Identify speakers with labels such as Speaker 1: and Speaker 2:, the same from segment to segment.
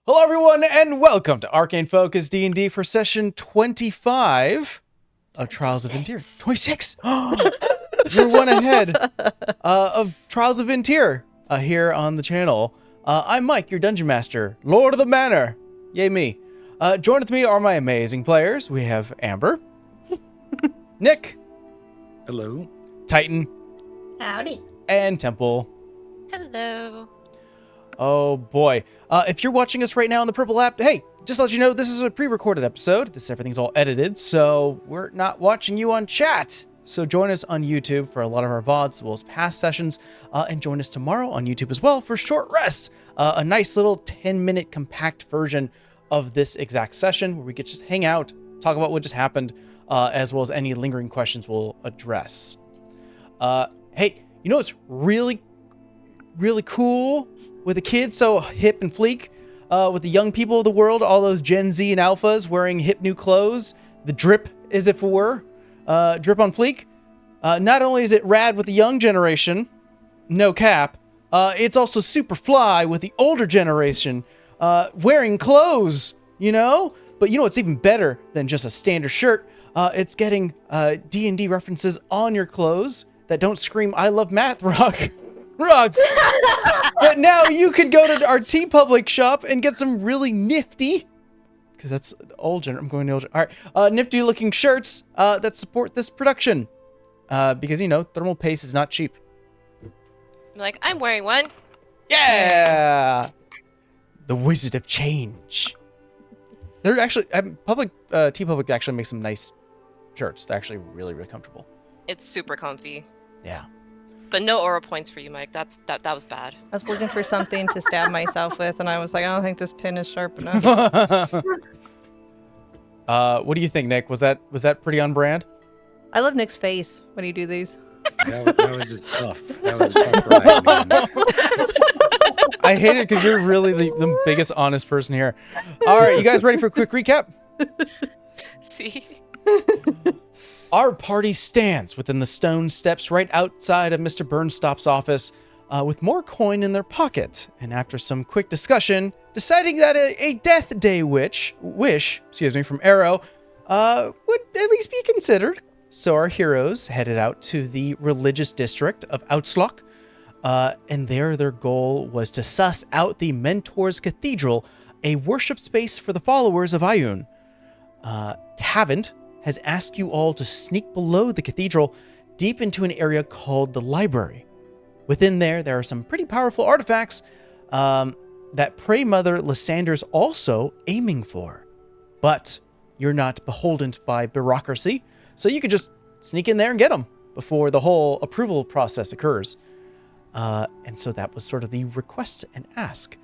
Speaker 1: Hello everyone and welcome to Arcane Focus D&D for session 25 of Trials of VinTear. 26! You're one ahead of Trials of VinTear here on the channel. I'm Mike, your Dungeon Master, Lord of the Manor. Yay me. Joined with me are my amazing players. We have Amber. Nick.
Speaker 2: Hello.
Speaker 1: Titan.
Speaker 3: Howdy.
Speaker 1: And Temple.
Speaker 3: Hello.
Speaker 1: Oh boy. If you're watching us right now on the Purple app, hey, just to let you know, this is a pre-recorded episode. Everything's all edited, so we're not watching you on chat. So join us on YouTube for a lot of our VODs, as well as past sessions, and join us tomorrow on YouTube as well for Short Rest, a nice little 10-minute compact version of this exact session where we could just hang out, talk about what just happened, as well as any lingering questions we'll address. Hey, you know what's really cool with the kids, so hip and fleek, with the young people of the world, all those Gen Z and alphas wearing hip new clothes, the drip as if it were, drip on fleek. Not only is it rad with the young generation, no cap, it's also super fly with the older generation, wearing clothes, you know? But you know what's even better than just a standard shirt? It's getting D&D references on your clothes that don't scream, I love math rocks. But now you could go to our TeePublic shop and get some really nifty, because that's old gen. I'm going to old gen. All right, nifty looking shirts that support this production, because you know thermal paste is not cheap.
Speaker 3: Like, I'm wearing one.
Speaker 1: Yeah, the Wizard of Change. They're actually TeePublic actually makes some nice shirts. They're actually really comfortable.
Speaker 3: It's super comfy.
Speaker 1: Yeah.
Speaker 3: But no aura points for you, Mike. That was bad.
Speaker 4: I was looking for something to stab myself with, and I was like, I don't think this pin is sharp enough.
Speaker 1: What do you think, Nick? Was that pretty on brand?
Speaker 4: I love Nick's face when you do these.
Speaker 2: That was just tough. That was a tough ride, man.
Speaker 1: I hate it because you're really the biggest honest person here. All right, you guys ready for a quick recap?
Speaker 3: See?
Speaker 1: Our party stands within the stone steps right outside of Mr. Burnstop's office with more coin in their pocket. And after some quick discussion, deciding that a Death Day wish from Arrow would at least be considered. So our heroes headed out to the religious district of Outslok. And there their goal was to suss out the Mentor's Cathedral, a worship space for the followers of Ioun. Tavant has asked you all to sneak below the cathedral deep into an area called the library. Within there are some pretty powerful artifacts that Prey Mother Lysander's also aiming for. But you're not beholden by bureaucracy, so you could just sneak in there and get them before the whole approval process occurs. And so that was sort of the request and ask,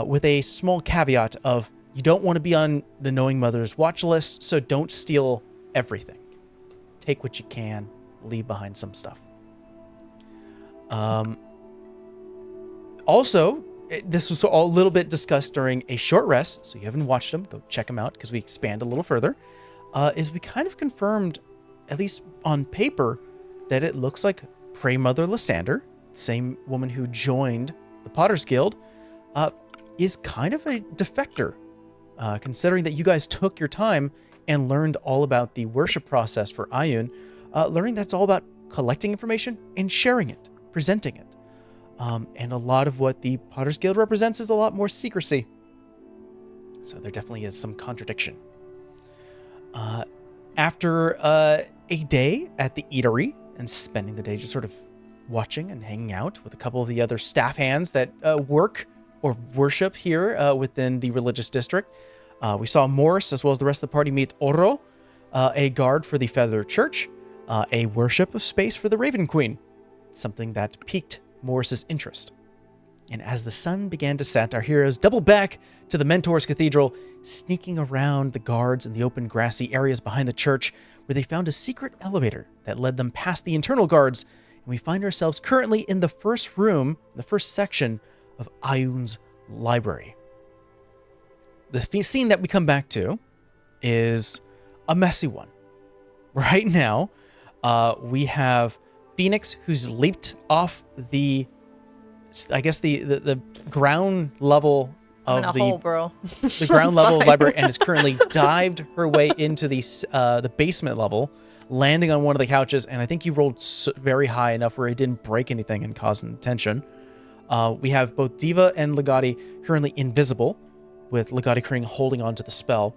Speaker 1: with a small caveat of you don't want to be on the Knowing Mother's watch list, so don't steal everything. Take what you can, leave behind some stuff. Also, this was a little bit discussed during a short rest, so you haven't watched them, go check them out because we expand a little further, is we kind of confirmed, at least on paper, that it looks like Prey Mother Lysander, same woman who joined the Potter's Guild, is kind of a defector, considering that you guys took your time and learned all about the worship process for Ioun, learning that it's all about collecting information and sharing it, presenting it. And a lot of what the Potter's Guild represents is a lot more secrecy. So there definitely is some contradiction. After a day at the eatery and spending the day just sort of watching and hanging out with a couple of the other staff hands that work or worship here within the religious district, we saw Morris, as well as the rest of the party, meet Oro, a guard for the Feather Church, a worship of space for the Raven Queen, something that piqued Morris's interest. And as the sun began to set, our heroes doubled back to the Mentor's Cathedral, sneaking around the guards in the open grassy areas behind the church, where they found a secret elevator that led them past the internal guards, and we find ourselves currently in the first room, the first section of Ioun's library. The scene that we come back to is a messy one. Right now, we have Phoenix, who's leaped off the ground level
Speaker 4: I'm in a
Speaker 1: of
Speaker 4: hole, bro.
Speaker 1: the ground level library and has currently dived her way into the basement level, landing on one of the couches. And I think you rolled very high enough where it didn't break anything and cause an tension. We have both Diva and Legati currently invisible, with Legati currently holding on to the spell.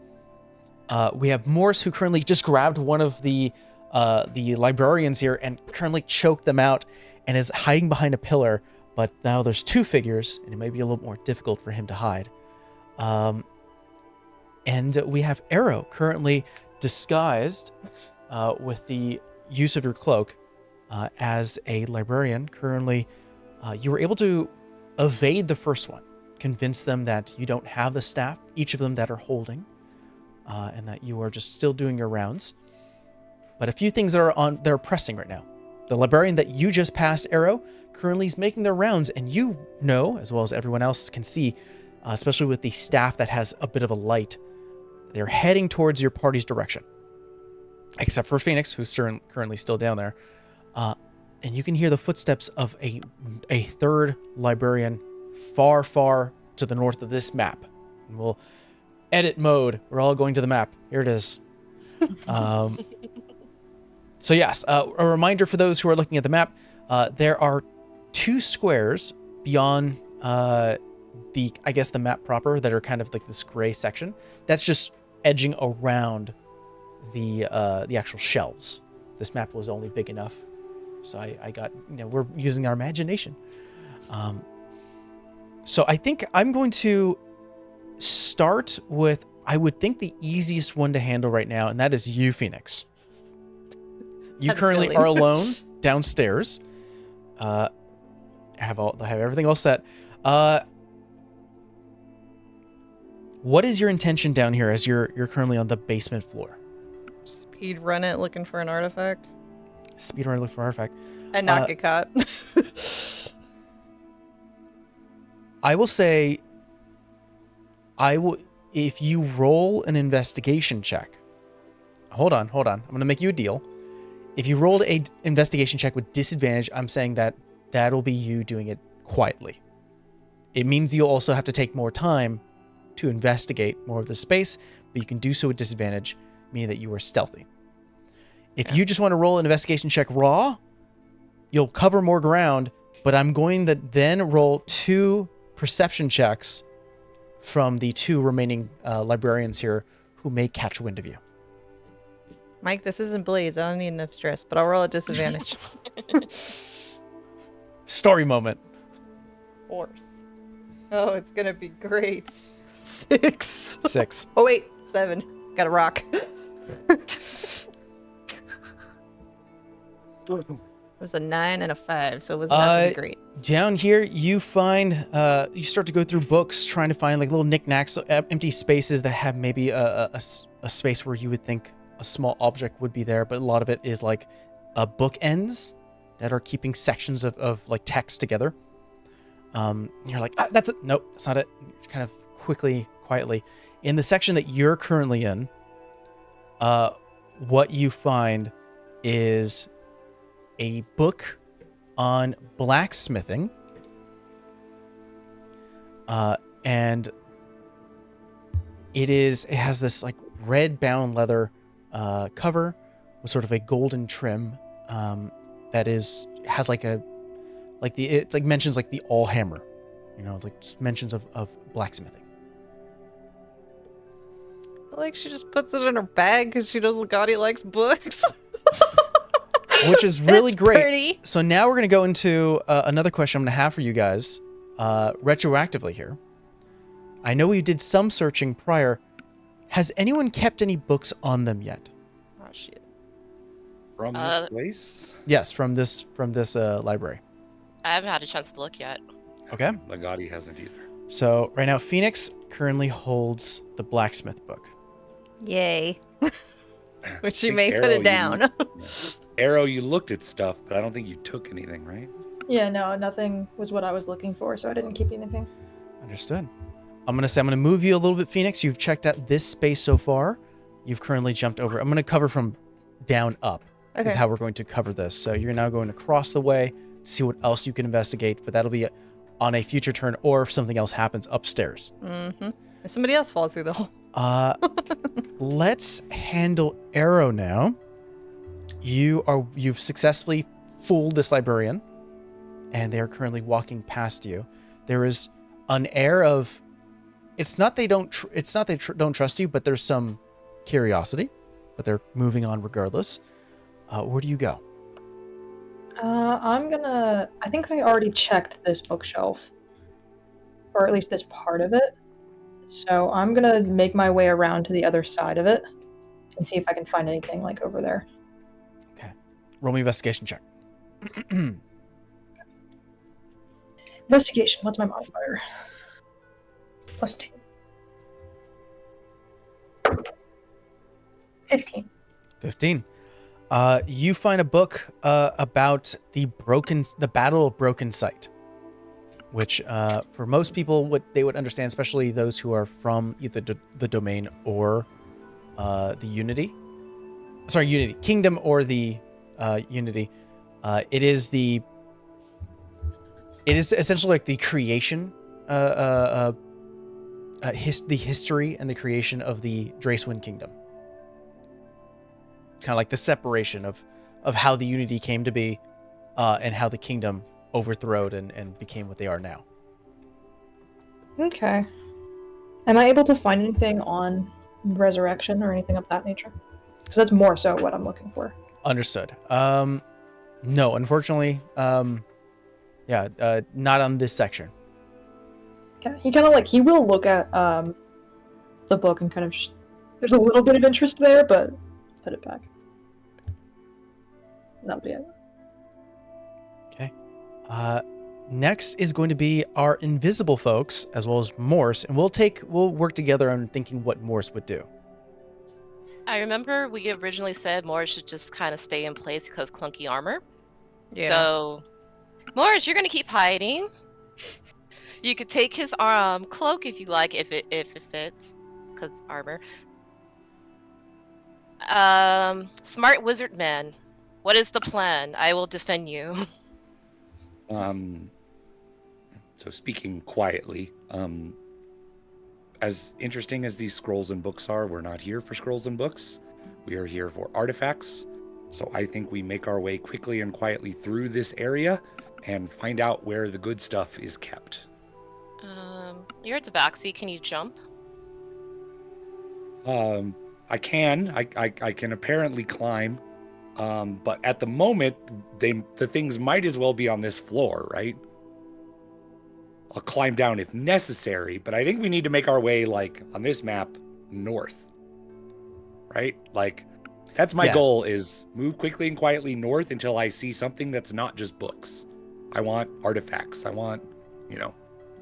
Speaker 1: We have Morse, who currently just grabbed one of the librarians here and currently choked them out and is hiding behind a pillar. But now there's two figures, and it may be a little more difficult for him to hide. And we have Arrow currently disguised with the use of your cloak as a librarian. Currently, you were able to evade the first one, convince them that you don't have the staff, each of them that are holding, and that you are just still doing your rounds. But a few things that are pressing right now. The librarian that you just passed, Arrow, currently is making their rounds, and you know, as well as everyone else can see, especially with the staff that has a bit of a light, they're heading towards your party's direction. Except for Phoenix, who's currently still down there. And you can hear the footsteps of a third librarian far, far to the north of this map. And we'll edit mode. We're all going to the map. Here it is. So yes, a reminder for those who are looking at the map, there are two squares beyond the map proper that are kind of like this gray section. That's just edging around the actual shelves. This map was only big enough, so I got, we're using our imagination. So I think I'm going to start with, I would think, the easiest one to handle right now, and that is you, Phoenix. You currently are alone downstairs. I have everything all set. What is your intention down here as you're currently on the basement floor?
Speaker 4: Speed run it looking for an artifact.
Speaker 1: Speed run looking for an artifact.
Speaker 4: And not get caught.
Speaker 1: I will say, if you roll an investigation check. Hold on. I'm going to make you a deal. If you rolled a investigation check with disadvantage, I'm saying that that'll be you doing it quietly. It means you'll also have to take more time to investigate more of the space, but you can do so with disadvantage, meaning that you are stealthy. If you just want to roll an investigation check raw, you'll cover more ground, but I'm going to then roll 2 perception checks from the 2 remaining librarians here who may catch wind of you.
Speaker 4: Mike, this isn't Blades. I don't need enough stress, but I'll roll a disadvantage.
Speaker 1: Story moment.
Speaker 4: Force. Oh, it's going to be great. 6.
Speaker 1: 6.
Speaker 4: Oh, wait. 7. Got a rock. It was a 9 and a 5, so it was not really great.
Speaker 1: Down here, you find, you start to go through books, trying to find like little knickknacks, empty spaces that have maybe a space where you would think a small object would be there, but a lot of it is like bookends that are keeping sections of like text together. You're like, that's it. Nope, that's not it. You're kind of quietly. In the section that you're currently in, what you find is a book on blacksmithing, and it has this like red bound leather cover with sort of a golden trim that has it mentions like the all hammer, like just mentions of blacksmithing.
Speaker 4: Like she just puts it in her bag because she knows Legati likes books.
Speaker 1: Which is really
Speaker 4: That's
Speaker 1: great.
Speaker 4: pretty.
Speaker 1: So now we're going to go into another question I'm going to have for you guys retroactively here. I know we did some searching prior. Has anyone kept any books on them yet?
Speaker 4: Oh, shit.
Speaker 2: From this place?
Speaker 1: Yes, from this library.
Speaker 3: I haven't had a chance to look yet.
Speaker 1: Okay.
Speaker 2: Legati hasn't either.
Speaker 1: So right now, Phoenix currently holds the blacksmith book.
Speaker 4: Yay. Which
Speaker 2: I
Speaker 4: you may
Speaker 2: think
Speaker 4: put
Speaker 2: Arrow,
Speaker 4: it down.
Speaker 2: Arrow, you looked at stuff, but I don't think you took anything, right?
Speaker 5: Yeah, no, nothing was what I was looking for, so I didn't keep anything.
Speaker 1: Understood. I'm going to move you a little bit, Phoenix. You've checked out this space so far. You've currently jumped over. I'm going to cover from down up.
Speaker 4: Okay.
Speaker 1: Is how we're going to cover this. So you're now going across the way to see what else you can investigate, but that'll be on a future turn, or if something else happens upstairs.
Speaker 4: Mm-hmm. If somebody else falls through the hole.
Speaker 1: Let's handle Arrow now. You've successfully fooled this librarian, and they are currently walking past you. There is an air of, it's not they don't trust you, but there's some curiosity, but they're moving on regardless. Where do you go?
Speaker 5: I think I already checked this bookshelf, or at least this part of it. So I'm gonna make my way around to the other side of it and see if I can find anything like over there.
Speaker 1: Okay. Roll me investigation check.
Speaker 5: Investigation. What's my modifier? +2. 15.
Speaker 1: 15. You find a book about the Battle of Broken Sight, which for most people, what they would understand, especially those who are from either the Domain or the Unity Kingdom or the Unity. It is essentially like the creation, the history and the creation of the Dracewind Kingdom. It's kind of like the separation of how the Unity came to be, and how the kingdom overthrowed and became what they are now.
Speaker 5: Okay. Am I able to find anything on resurrection or anything of that nature? Because that's more so what I'm looking for.
Speaker 1: Understood. No, unfortunately, not on this section.
Speaker 5: Okay. He will look at the book and kind of there's a little bit of interest there, but let's put it back. That'll be it.
Speaker 1: Okay. Next is going to be our invisible folks, as well as Morse, and we'll work together on thinking what Morse would do.
Speaker 3: I remember we originally said Morris should just kind of stay in place because clunky armor.
Speaker 4: Yeah.
Speaker 3: So, Morris, you're gonna keep hiding. You could take his cloak if you like, if it fits, because armor. Smart wizard man, what is the plan? I will defend you.
Speaker 2: So speaking quietly, as interesting as these scrolls and books are, we're not here for scrolls and books. We are here for artifacts. So I think we make our way quickly and quietly through this area and find out where the good stuff is kept.
Speaker 3: You're at the backseat. Can you jump?
Speaker 2: I can. I can apparently climb. But at the moment, the things might as well be on this floor, right? I'll climb down if necessary, but I think we need to make our way, like, on this map, north. Right? Like, that's my goal, is move quickly and quietly north until I see something that's not just books. I want artifacts. I want,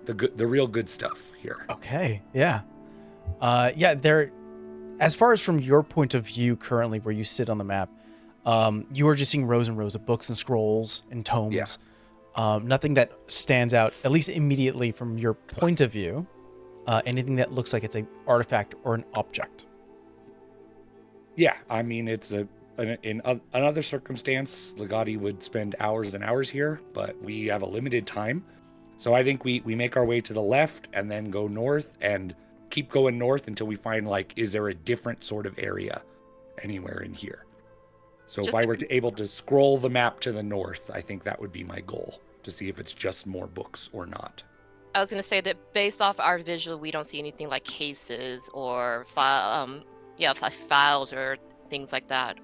Speaker 2: the real good stuff here.
Speaker 1: Okay, yeah. As far as from your point of view currently where you sit on the map, you are just seeing rows and rows of books and scrolls and tomes.
Speaker 2: Yeah.
Speaker 1: Nothing that stands out, at least immediately from your point of view. Anything that looks like it's an artifact or an object.
Speaker 2: Yeah, I mean, it's in another circumstance, Legati would spend hours and hours here, but we have a limited time. So I think we make our way to the left and then go north and keep going north until we find, like, is there a different sort of area anywhere in here? So if I were able to scroll the map to the north, I think that would be my goal, to see if it's just more books or not.
Speaker 3: I was gonna say that based off our visual, we don't see anything like cases or files or things like that.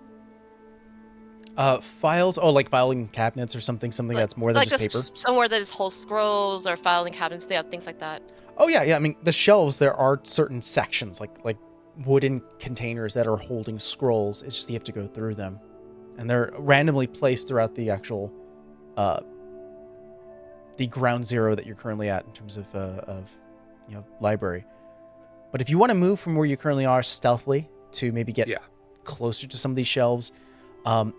Speaker 1: Files? Oh, like filing cabinets or something that's more than just paper?
Speaker 3: Somewhere that is whole scrolls or filing cabinets, they have things like that.
Speaker 1: Oh, yeah. I mean, the shelves, there are certain sections, like wooden containers that are holding scrolls. It's just you have to go through them. And they're randomly placed throughout the actual, the ground zero that you're currently at in terms of library. But if you want to move from where you currently are stealthily to maybe get closer to some of these shelves,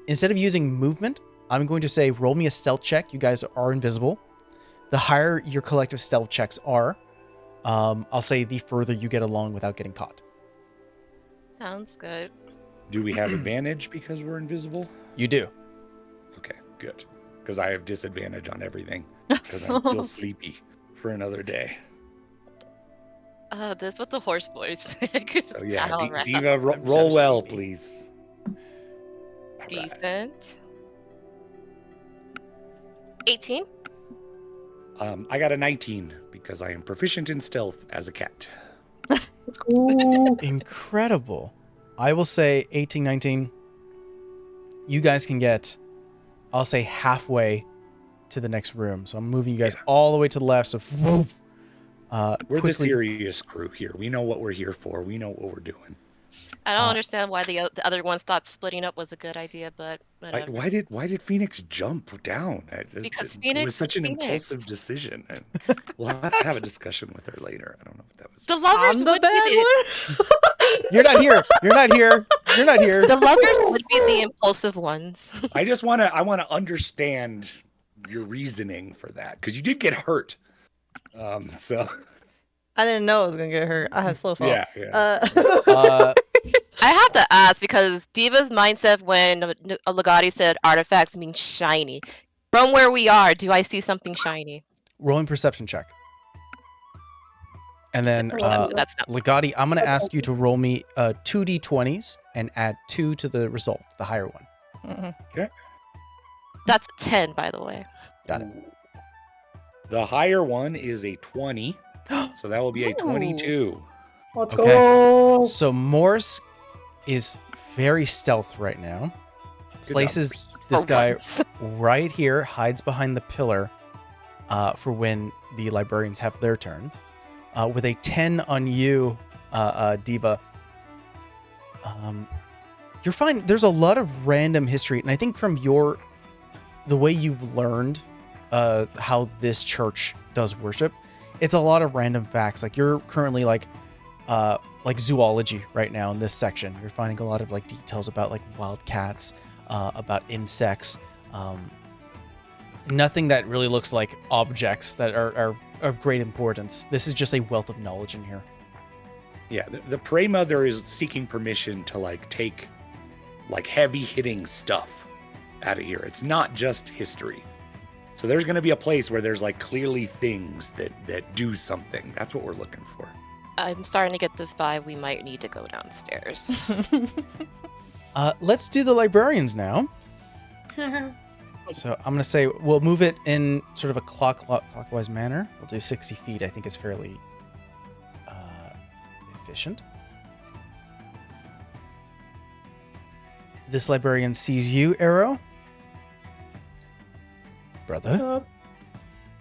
Speaker 1: instead of using movement, I'm going to say roll me a stealth check. You guys are invisible. The higher your collective stealth checks are, I'll say the further you get along without getting caught.
Speaker 3: Sounds good.
Speaker 2: Do we have advantage because we're invisible?
Speaker 1: You do.
Speaker 2: Okay, good. Because I have disadvantage on everything. because I'm still sleepy for another day.
Speaker 3: That's what the horse voice.
Speaker 2: So yeah,
Speaker 3: All right.
Speaker 2: Diva,
Speaker 1: I'm so
Speaker 2: roll well,
Speaker 1: sleepy.
Speaker 2: please. All right.
Speaker 3: Decent. 18.
Speaker 2: I got a 19 because I am proficient in stealth as a cat.
Speaker 5: Let's go.
Speaker 1: Incredible. I will say 18, 19. You guys can get, I'll say, halfway to the next room. So I'm moving you guys all the way to the left. So
Speaker 2: We're
Speaker 1: quickly,
Speaker 2: the serious crew here. We know what we're here for. We know what we're doing.
Speaker 3: I don't understand why the other ones thought splitting up was a good idea, but whatever.
Speaker 2: Why did Phoenix jump down?
Speaker 3: Because
Speaker 2: it
Speaker 3: Phoenix
Speaker 2: was such an
Speaker 3: Phoenix.
Speaker 2: impulsive decision. And we'll have to have a discussion with her later. I don't know what that was.
Speaker 3: The lovers
Speaker 4: I'm the
Speaker 3: would be
Speaker 4: bad one.
Speaker 1: you're not here. You're not here. You're not here.
Speaker 3: the lovers would be the impulsive ones.
Speaker 2: I want to understand your reasoning for that because you did get hurt. So
Speaker 4: I didn't know I was gonna get hurt. I have slow fall.
Speaker 2: yeah.
Speaker 3: I have to ask because Diva's mindset when Legati said artifacts mean shiny. From where we are, do I see something shiny?
Speaker 1: Rolling perception check. And then
Speaker 3: Perception, that's not.
Speaker 1: Legati, I'm going to ask you to roll me 2d20s and add 2 to the result, the higher one.
Speaker 4: Mhm.
Speaker 3: That's 10, by the way.
Speaker 1: Got it.
Speaker 2: The higher one is a 20, so that will be a 22.
Speaker 5: Let's
Speaker 1: Okay.
Speaker 5: go.
Speaker 1: So Morse is very stealth right now.
Speaker 2: Good
Speaker 1: Places
Speaker 2: job.
Speaker 1: this
Speaker 3: For
Speaker 1: guy
Speaker 3: once.
Speaker 1: right here, hides behind the pillar for when the librarians have their turn. With a 10 on you, Diva. You're fine. There's a lot of random history, and I think from the way you've learned how this church does worship, it's a lot of random facts. Like you're currently like zoology right now in this section. You're finding a lot of like details about like wild cats, about insects. Nothing that really looks like objects that are of great importance. This is just a wealth of knowledge in here.
Speaker 2: Yeah, the Prey Mother is seeking permission to like take like heavy hitting stuff out of here. It's not just history. So there's going to be a place where there's like clearly things that do something. That's what we're looking for.
Speaker 3: I'm starting to get the vibe we might need to go downstairs.
Speaker 1: Let's do the librarians now. So I'm going to say we'll move it in sort of a clockwise manner. We'll do 60 feet. I think is fairly efficient. This librarian sees you, Arrow. Brother.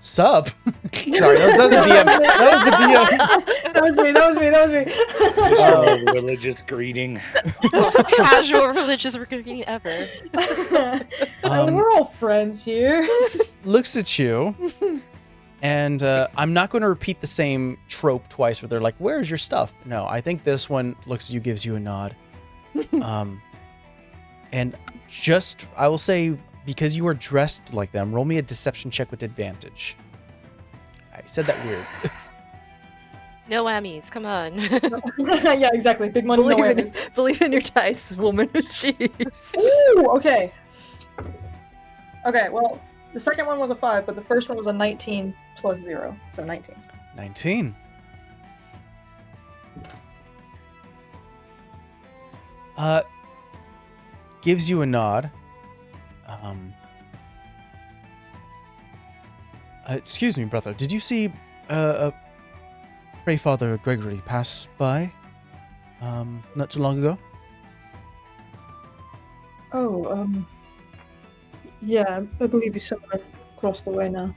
Speaker 1: Sub? Sorry, that was the DM. That was the DM.
Speaker 5: That was me.
Speaker 2: Oh, religious greeting.
Speaker 3: Most casual religious greeting ever.
Speaker 5: We're all friends here.
Speaker 1: Looks at you, and I'm not going to repeat the same trope twice where they're like, where's your stuff? No, I think this one looks at you, gives you a nod. And just, I will say, because you are dressed like them, roll me a deception check with advantage. I said that weird.
Speaker 3: No whammies, come on.
Speaker 5: Yeah, exactly. Big money, no whammies.
Speaker 4: Believe in your dice, woman of cheese.
Speaker 5: Ooh, okay. Okay, well, the second one was a 5, but the first one was a 19 plus 0, so 19.
Speaker 1: 19. Gives you a nod. Excuse me, brother. Did you see Pray Father Gregory pass by not too long ago?
Speaker 5: Oh, yeah, I believe he's somewhere across the way now.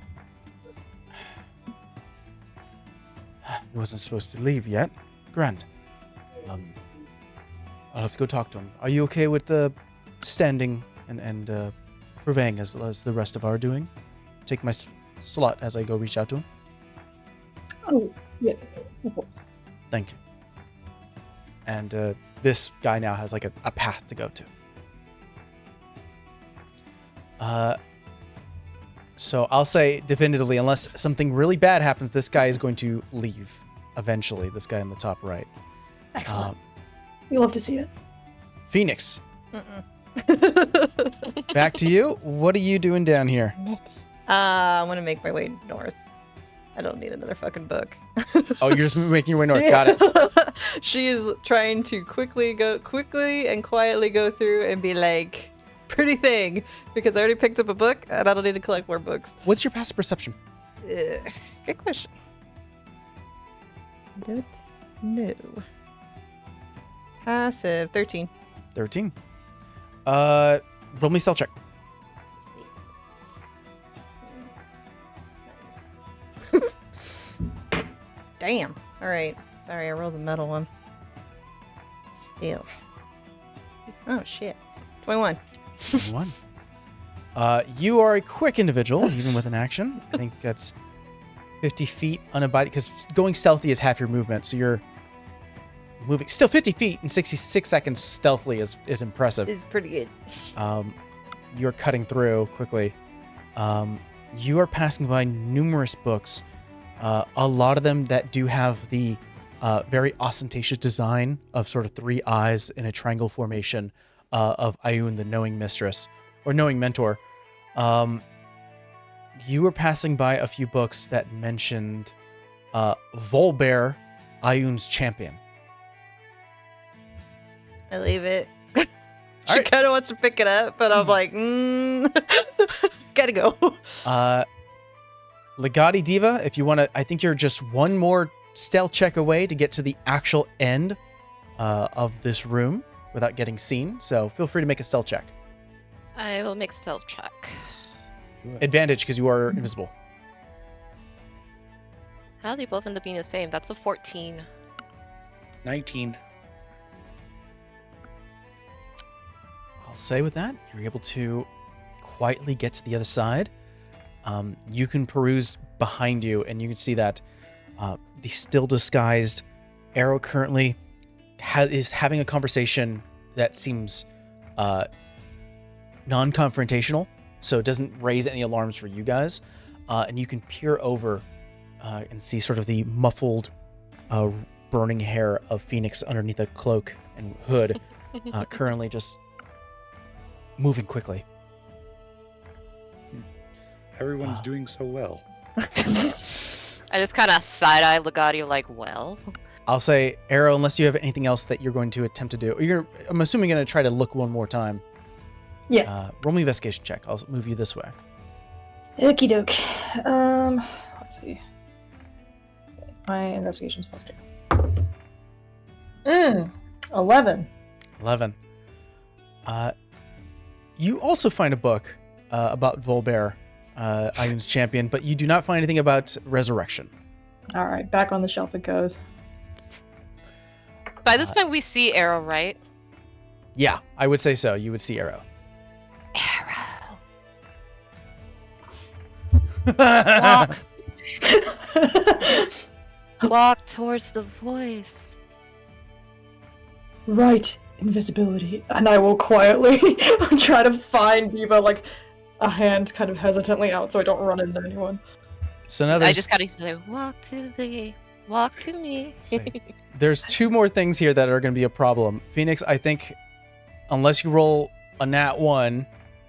Speaker 1: He wasn't supposed to leave yet. Grand. I'll have to go talk to him. Are you okay with the standing and purveying as the rest of our doing? Take my slot as I go reach out to him.
Speaker 5: Oh, yes.
Speaker 1: Thank you. And this guy now has like a path to go to. So I'll say definitively, unless something really bad happens, this guy is going to leave eventually. This guy in the top right.
Speaker 5: Excellent. We love to see it.
Speaker 1: Phoenix. Back to you. What are you doing down here?
Speaker 4: I'm gonna make my way north. I don't need another fucking book.
Speaker 1: Oh, you're just making your way north. Got it.
Speaker 4: She is trying to quickly and quietly go through and be like, pretty thing, because I already picked up a book and I don't need to collect more books.
Speaker 1: What's your passive perception?
Speaker 4: Good question. Don't know. Passive 13.
Speaker 1: 13. Roll me stealth check.
Speaker 4: Damn. All right. Sorry, I rolled the metal one. Still. Oh shit. 21.
Speaker 1: 1. You are a quick individual, even with an action. I think that's 50 feet unabated, because going stealthy is half your movement, so you're moving still 50 feet in 66 seconds stealthily is impressive.
Speaker 4: It's pretty good.
Speaker 1: You're cutting through quickly. You are passing by numerous books, a lot of them that do have the very ostentatious design of sort of 3 eyes in a triangle formation of Ioun, the knowing mistress, or knowing mentor. You were passing by a few books that mentioned Volbear, Ioun's champion.
Speaker 4: I leave it.
Speaker 1: All
Speaker 4: She
Speaker 1: right.
Speaker 4: kind of wants to pick it up, but I'm like, gotta go.
Speaker 1: Legati Diva, if you want to, I think you're just one more stealth check away to get to the actual end of this room without getting seen. So feel free to make a stealth check.
Speaker 3: I will make stealth check.
Speaker 1: Advantage because you are invisible.
Speaker 3: How do they both end up being the same? That's a 14.
Speaker 2: 19.
Speaker 1: I'll say with that, you're able to quietly get to the other side. You can peruse behind you, and you can see that the still disguised Arrow currently is having a conversation that seems non-confrontational, so it doesn't raise any alarms for you guys. And you can peer over and see sort of the muffled, burning hair of Phoenix underneath a cloak and hood, currently just moving quickly.
Speaker 2: Everyone's doing so well.
Speaker 3: I just kind of side-eye Legati like, well.
Speaker 1: I'll say, Arrow, unless you have anything else that you're going to attempt to do. I'm assuming you're going to try to look one more time.
Speaker 5: Yeah.
Speaker 1: Roll me investigation check. I'll move you this way.
Speaker 5: Okie doke. Let's see. Okay, my investigation's +2. 11.
Speaker 1: 11. You also find a book about Volbear, Ioun's champion, but you do not find anything about resurrection.
Speaker 5: All right, back on the shelf it goes.
Speaker 3: By this point, we see Arrow, right?
Speaker 1: Yeah, I would say so. You would see Arrow.
Speaker 3: Arrow. Walk towards the voice.
Speaker 5: Right, invisibility. And I will quietly try to find Diva, like, a hand kind of hesitantly out so I don't run into anyone.
Speaker 1: So now
Speaker 3: I just gotta say, walk to me.
Speaker 1: There's 2 more things here that are going to be a problem. Phoenix, I think, unless you roll a nat 1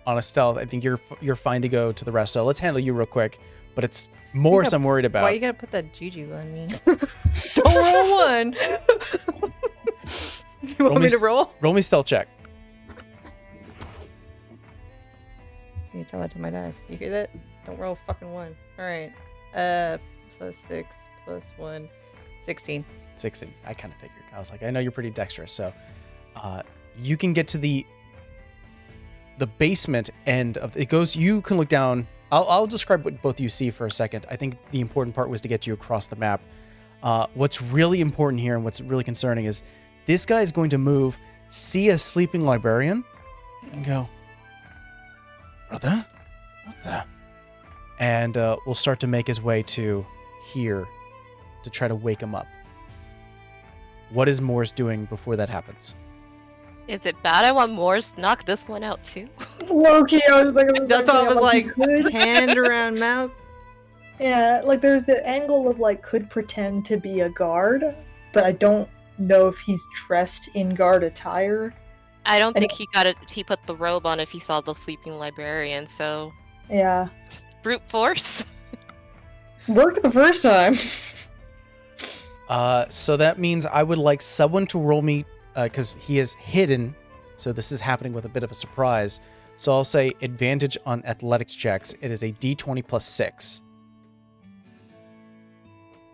Speaker 1: on a stealth, I think you're fine to go to the rest. So let's handle you real quick. But it's Morse I'm worried about.
Speaker 4: Why you gotta put that juju on me? Don't roll 1. You want me to roll?
Speaker 1: Roll me stealth check.
Speaker 4: Can you tell that to my dice? You hear that? Don't roll fucking 1. All right. +6 +1, 16.
Speaker 1: 16. I kind of figured. I was like, I know you're pretty dexterous, so you can get to the basement end of it. Goes. You can look down. I'll describe what both you see for a second. I think the important part was to get you across the map. What's really important here and what's really concerning is this guy is going to move, see a sleeping librarian, and go, brother, what the? And will start to make his way to here to try to wake him up. What is Morse doing before that happens?
Speaker 3: Is it bad? I want Morse. Knock this one out too.
Speaker 5: Low-key, I was thinking the
Speaker 4: That's
Speaker 5: same
Speaker 4: why I
Speaker 5: thing.
Speaker 4: was
Speaker 5: I'm
Speaker 4: like,
Speaker 5: could-
Speaker 4: hand around mouth.
Speaker 5: Yeah, like there's the angle of like could pretend to be a guard, but I don't know if he's dressed in guard attire.
Speaker 3: I don't think he put the robe on if he saw the sleeping librarian. So
Speaker 5: Yeah.
Speaker 3: brute force.
Speaker 5: Worked the first time.
Speaker 1: So that means I would like someone to roll me, because he is hidden, so this is happening with a bit of a surprise. So I'll say advantage on athletics checks. It is a d20 plus 6.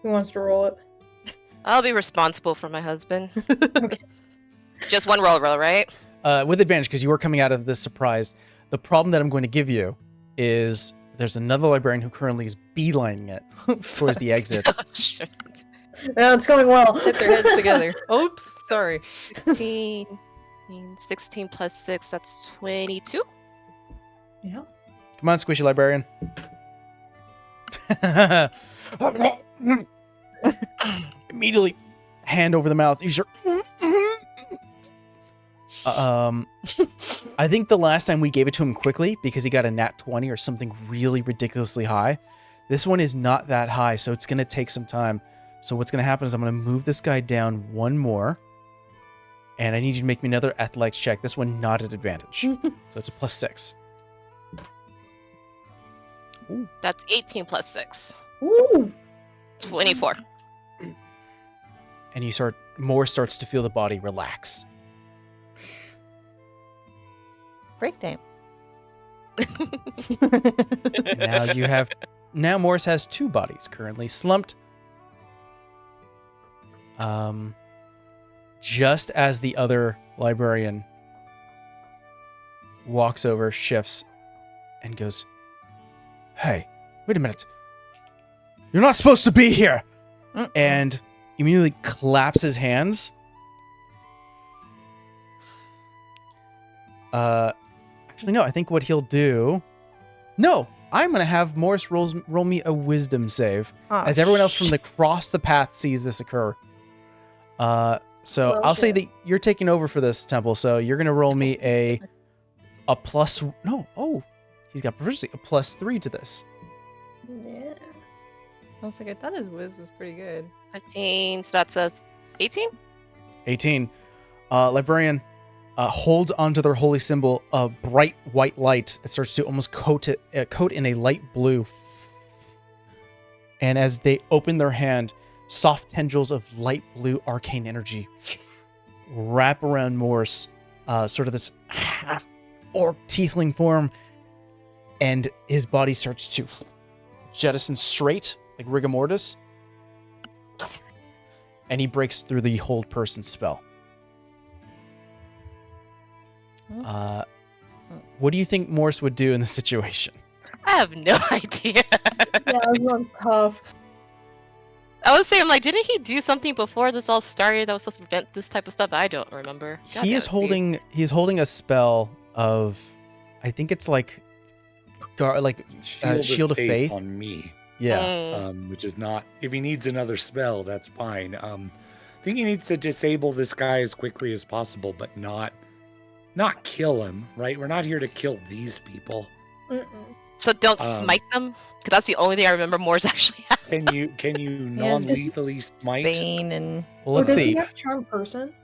Speaker 5: Who wants to roll it?
Speaker 3: I'll be responsible for my husband.
Speaker 5: Okay.
Speaker 3: Just one roll, right?
Speaker 1: With advantage, because you are coming out of this surprised. The problem that I'm going to give you is there's another librarian who currently is beelining it towards the exit.
Speaker 3: Oh, shit.
Speaker 5: Yeah, it's going well.
Speaker 4: Hit their heads together. Oops, sorry.
Speaker 3: 16 plus 6, that's 22.
Speaker 5: Yeah.
Speaker 1: Come on, squishy librarian. Immediately, hand over the mouth. You start. I think the last time we gave it to him quickly because he got a nat 20 or something really ridiculously high. This one is not that high, so it's going to take some time. So what's going to happen is I'm going to move this guy down one more. And I need you to make me another athletics check. This one not at advantage. So it's a plus 6. Ooh.
Speaker 3: That's 18 plus 6.
Speaker 5: Woo!
Speaker 3: 24.
Speaker 1: And Morris starts to feel the body relax.
Speaker 4: Break time.
Speaker 1: Now Morris has 2 bodies currently slumped. Just as the other librarian walks over, shifts, and goes, "Hey, wait a minute. You're not supposed to be here!" And immediately claps his hands. Actually, no, I think what he'll do... No! I'm going to have Morris roll me a wisdom save, as everyone else from across the path sees this occur. So
Speaker 5: Well,
Speaker 1: I'll say
Speaker 5: shit.
Speaker 1: that you're taking over for this, Temple, so you're going to roll me a plus... No, oh, he's got proficiency, a plus 3 to this.
Speaker 5: Yeah.
Speaker 4: I was like, I thought his whiz was pretty good.
Speaker 3: 15, so that says 18?
Speaker 1: 18. Librarian holds onto their holy symbol a bright white light that starts to almost coat in a light blue. And as they open their hand, soft tendrils of light blue arcane energy wrap around Morse, sort of this half-orc tiefling form, and his body starts to jettison straight, like rigor mortis, and he breaks through the hold person spell. What do you think Morse would do in this situation?
Speaker 3: I have no idea.
Speaker 5: Yeah, this one's tough.
Speaker 3: I was saying, like, didn't he do something before this all started that was supposed to prevent this type of stuff? I don't remember. God
Speaker 1: He
Speaker 3: damn
Speaker 1: is
Speaker 3: it,
Speaker 1: holding. He's holding a spell of, I think it's like, Shield of Faith
Speaker 2: on me.
Speaker 1: Yeah.
Speaker 3: Mm.
Speaker 2: Which is not. If he needs another spell, that's fine. I think he needs to disable this guy as quickly as possible, but not kill him. Right? We're not here to kill these people.
Speaker 5: Mm-mm.
Speaker 3: So don't smite them? Because that's the only thing I remember Moore's actually having.
Speaker 2: Can you
Speaker 4: has
Speaker 2: non-lethally smite?
Speaker 4: Bane and
Speaker 1: Well, let's
Speaker 5: does
Speaker 1: see.
Speaker 5: he have charm person?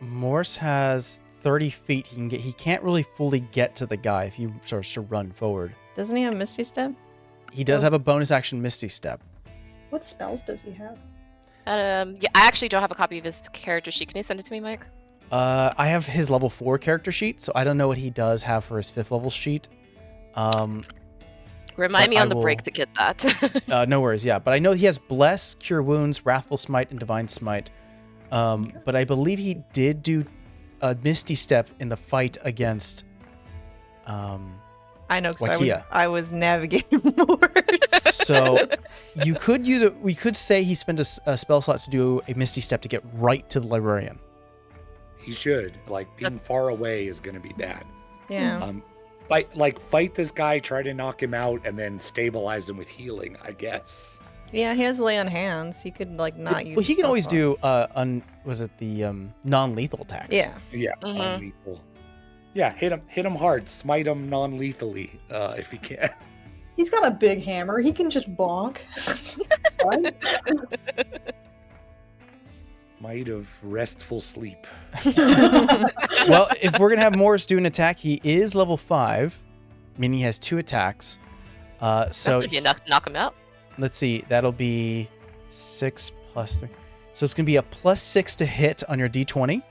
Speaker 1: Morse has 30 feet. He can't really fully get to the guy if he starts to run forward.
Speaker 4: doesn't he have Misty Step?
Speaker 1: He does have a bonus action Misty Step.
Speaker 5: What spells does he have?
Speaker 3: Yeah, I actually don't have a copy of his character sheet. Can you send it to me, Mike?
Speaker 1: I have his level 4 character sheet, so I don't know what he does have for his 5th level sheet.
Speaker 3: Remind
Speaker 1: But
Speaker 3: me
Speaker 1: I
Speaker 3: on the break
Speaker 1: will-
Speaker 3: to get that.
Speaker 1: No worries, yeah. But I know he has Bless, Cure Wounds, Wrathful Smite, and Divine Smite. But I believe he did do a Misty Step in the fight against...
Speaker 4: I know, because
Speaker 1: Wakia.
Speaker 4: I was navigating Morse.
Speaker 1: So you could use it. We could say he spent a spell slot to do a Misty Step to get right to the librarian.
Speaker 2: He should. Like being far away is going to be bad.
Speaker 4: Yeah.
Speaker 2: Fight this guy, try to knock him out, and then stabilize him with healing. I guess.
Speaker 4: Yeah, he has lay on hands. He could like not use.
Speaker 1: Well, he
Speaker 4: his
Speaker 1: can always
Speaker 4: spell
Speaker 1: do was it the non-lethal attacks?
Speaker 4: slot. Yeah.
Speaker 2: Yeah,
Speaker 3: Mhm.
Speaker 2: non-lethal. Yeah, hit him hard, smite him non-lethally if he can.
Speaker 5: He's got a big hammer. He can just bonk. It's fine.
Speaker 2: Might of restful sleep.
Speaker 1: Well, if we're gonna have Morris do an attack, he is level 5, meaning he has 2 attacks.
Speaker 3: That's
Speaker 1: So
Speaker 3: gonna be enough to knock him out.
Speaker 1: let's see. That'll be 6 plus 3. So it's going to be a plus 6 to hit on your d20.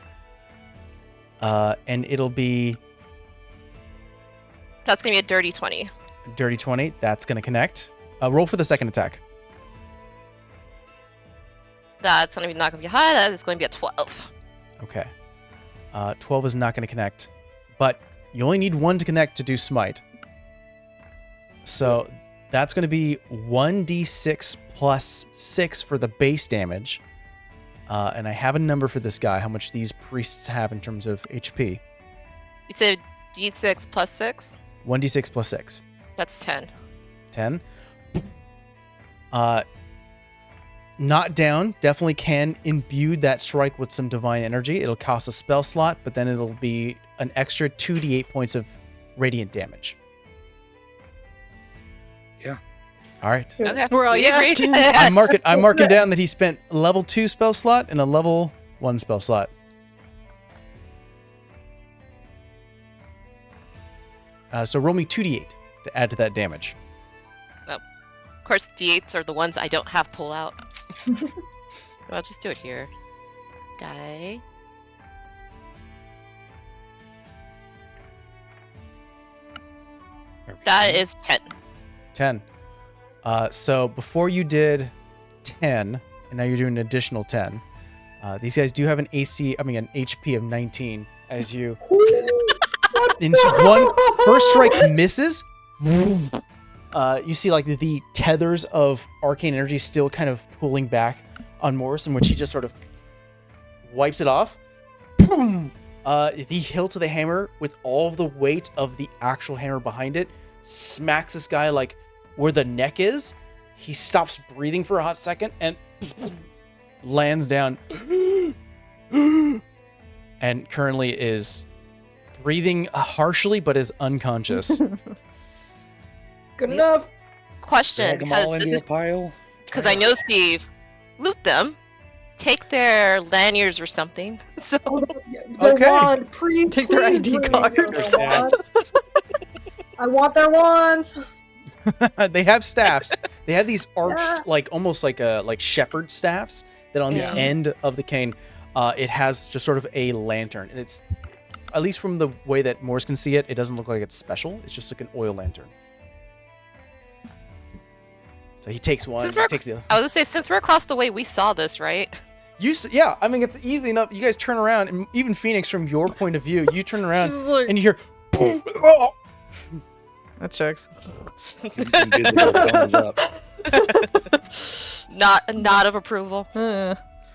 Speaker 1: And it'll be
Speaker 3: That's gonna be a dirty 20.
Speaker 1: dirty 20. That's going to connect. Roll for the second attack.
Speaker 3: That's gonna be not gonna be high. That is going to be a 12.
Speaker 1: Okay. 12 is not going to connect. But you only need 1 to connect to do smite. So that's going to be 1d6 plus 6 for the base damage. And I have a number for this guy, how much these priests have in terms of HP.
Speaker 3: You said D6 plus 6.
Speaker 1: 1d6 plus 6.
Speaker 3: That's 10.
Speaker 1: 10. Not down. Definitely can imbue that strike with some divine energy. It'll cost a spell slot, but then it'll be an extra 2d8 points of radiant damage.
Speaker 2: Yeah.
Speaker 1: All right.
Speaker 3: Okay.
Speaker 4: We're all,
Speaker 3: we
Speaker 4: yeah.
Speaker 3: agreed.
Speaker 1: I'm marking down that he spent level 2 spell slot and a level 1 spell slot. So roll me 2d8 to add to that damage.
Speaker 3: Of course, D8s are the ones I don't have pull out. I'll just do it here. Die. That is 10.
Speaker 1: 10. So before you did 10, and now you're doing an additional 10. These guys do have an HP of 19 as you. Into first strike misses. You see like the tethers of arcane energy still kind of pulling back on Morris, in which he just sort of wipes it off. Boom! The hilt of the hammer, with all of the weight of the actual hammer behind it, smacks this guy like where the neck is. He stops breathing for a hot second and lands down. And currently is breathing harshly, but is unconscious.
Speaker 5: Good enough.
Speaker 3: Question,
Speaker 2: Drag them all
Speaker 3: because
Speaker 2: into a pile.
Speaker 3: I know Steve, loot them, take their lanyards or something. So
Speaker 1: Okay.
Speaker 5: Wand,
Speaker 4: Take their
Speaker 5: please
Speaker 4: ID
Speaker 5: bring
Speaker 4: cards.
Speaker 5: their wand. I want their wands.
Speaker 1: They have staffs. They have these arched,
Speaker 5: Yeah.
Speaker 1: like almost like shepherd staffs that on
Speaker 5: Yeah.
Speaker 1: the end of the cane, it has just sort of a lantern, and it's, at least from the way that Morris can see it, it doesn't look like it's special. It's just like an oil lantern. So he takes one,
Speaker 3: Since
Speaker 1: he
Speaker 3: we're-
Speaker 1: takes the other.
Speaker 3: I was gonna say, since we're across the way, we saw this, right?
Speaker 1: Yeah, I mean, it's easy enough. You guys turn around, and even Phoenix, from your point of view, you turn around
Speaker 4: She's like,
Speaker 1: and you hear, oh!
Speaker 4: that checks.
Speaker 2: Invisible thumbs up.
Speaker 3: Not of approval.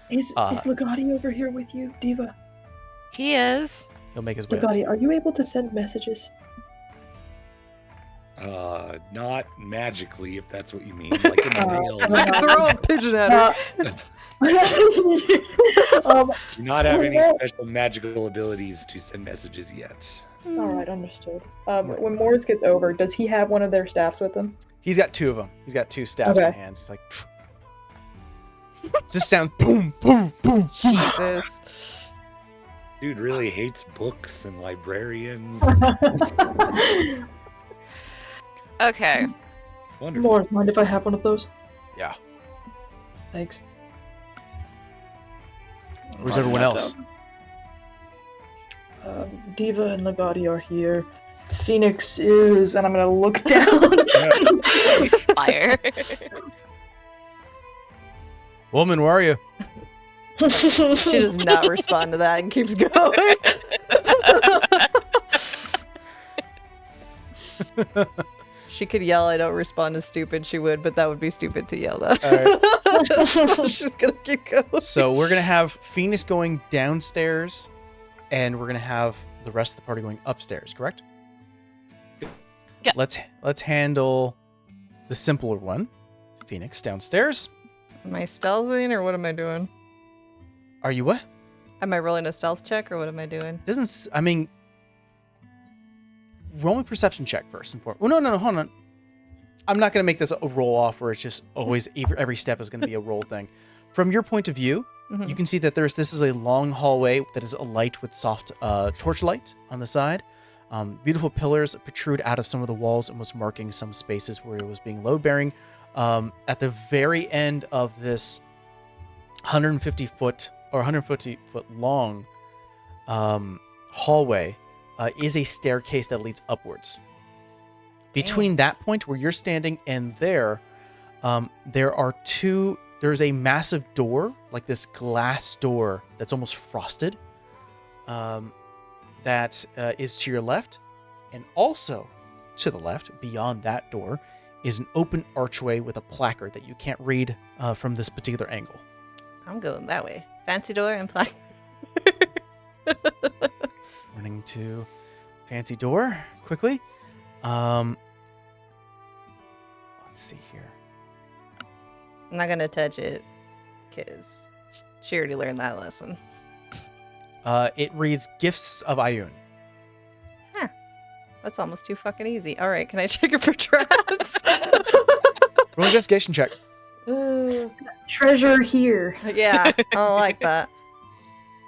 Speaker 5: Is Legati over here with you, Diva?
Speaker 3: He is.
Speaker 1: He'll make his way. up.
Speaker 5: Legati, are you able to send messages?
Speaker 2: Not magically, if that's what you mean. Like in the mail.
Speaker 4: I can throw a pigeon at her.
Speaker 2: Do not have any special magical abilities to send messages yet.
Speaker 5: All right, understood. When Morris gets over, does he have one of their staffs with him?
Speaker 1: He's got 2 of them. He's got 2 staffs in
Speaker 5: Okay.
Speaker 1: hands. It's like, just sounds boom, boom, boom.
Speaker 4: Jesus.
Speaker 2: Dude really hates books and librarians.
Speaker 3: Okay.
Speaker 2: Wonderful.
Speaker 5: Morris, mind if I have one of those?
Speaker 1: Yeah.
Speaker 5: Thanks.
Speaker 1: Where's everyone else?
Speaker 5: Diva and Legati are here. Phoenix is, and I'm gonna look down.
Speaker 3: Fire.
Speaker 1: Woman, where are you?
Speaker 4: She does not respond to that and keeps going. She could yell, I don't respond to stupid, she would, but that would be stupid to yell that. So she's gonna keep going.
Speaker 1: So we're gonna have Phoenix going downstairs, and we're gonna have the rest of the party going upstairs. Correct?
Speaker 3: Yeah.
Speaker 1: Let's handle the simpler one. Phoenix downstairs.
Speaker 4: Am I stealthing or what am I doing?
Speaker 1: Are you what?
Speaker 4: Am I rolling a stealth check or what am I doing?
Speaker 1: I mean, roll me a perception check first and foremost. Well, no, hold on. I'm not gonna make this a roll off where it's just always every step is gonna be a roll thing. From your point of view,
Speaker 4: Mhm.
Speaker 1: you can see that this is a long hallway that is alight with soft torchlight on the side. Beautiful pillars protrude out of some of the walls, and was marking some spaces where it was being load-bearing. At the very end of this 150-foot or 150-foot long hallway is a staircase that leads upwards. Between that point where you're standing and there's a massive door, like this glass door that's almost frosted, that is to your left, and also to the left, beyond that door, is an open archway with a placard that you can't read from this particular angle.
Speaker 4: I'm going that way. Fancy door and placard.
Speaker 1: Running to fancy door quickly. Let's see here.
Speaker 4: I'm not gonna touch it because she already learned that lesson.
Speaker 1: It reads Gifts of Ioun.
Speaker 4: Huh. That's almost too fucking easy. All right, can I check it for traps?
Speaker 1: Roll investigation check.
Speaker 5: Treasure here.
Speaker 4: Yeah, I don't like that.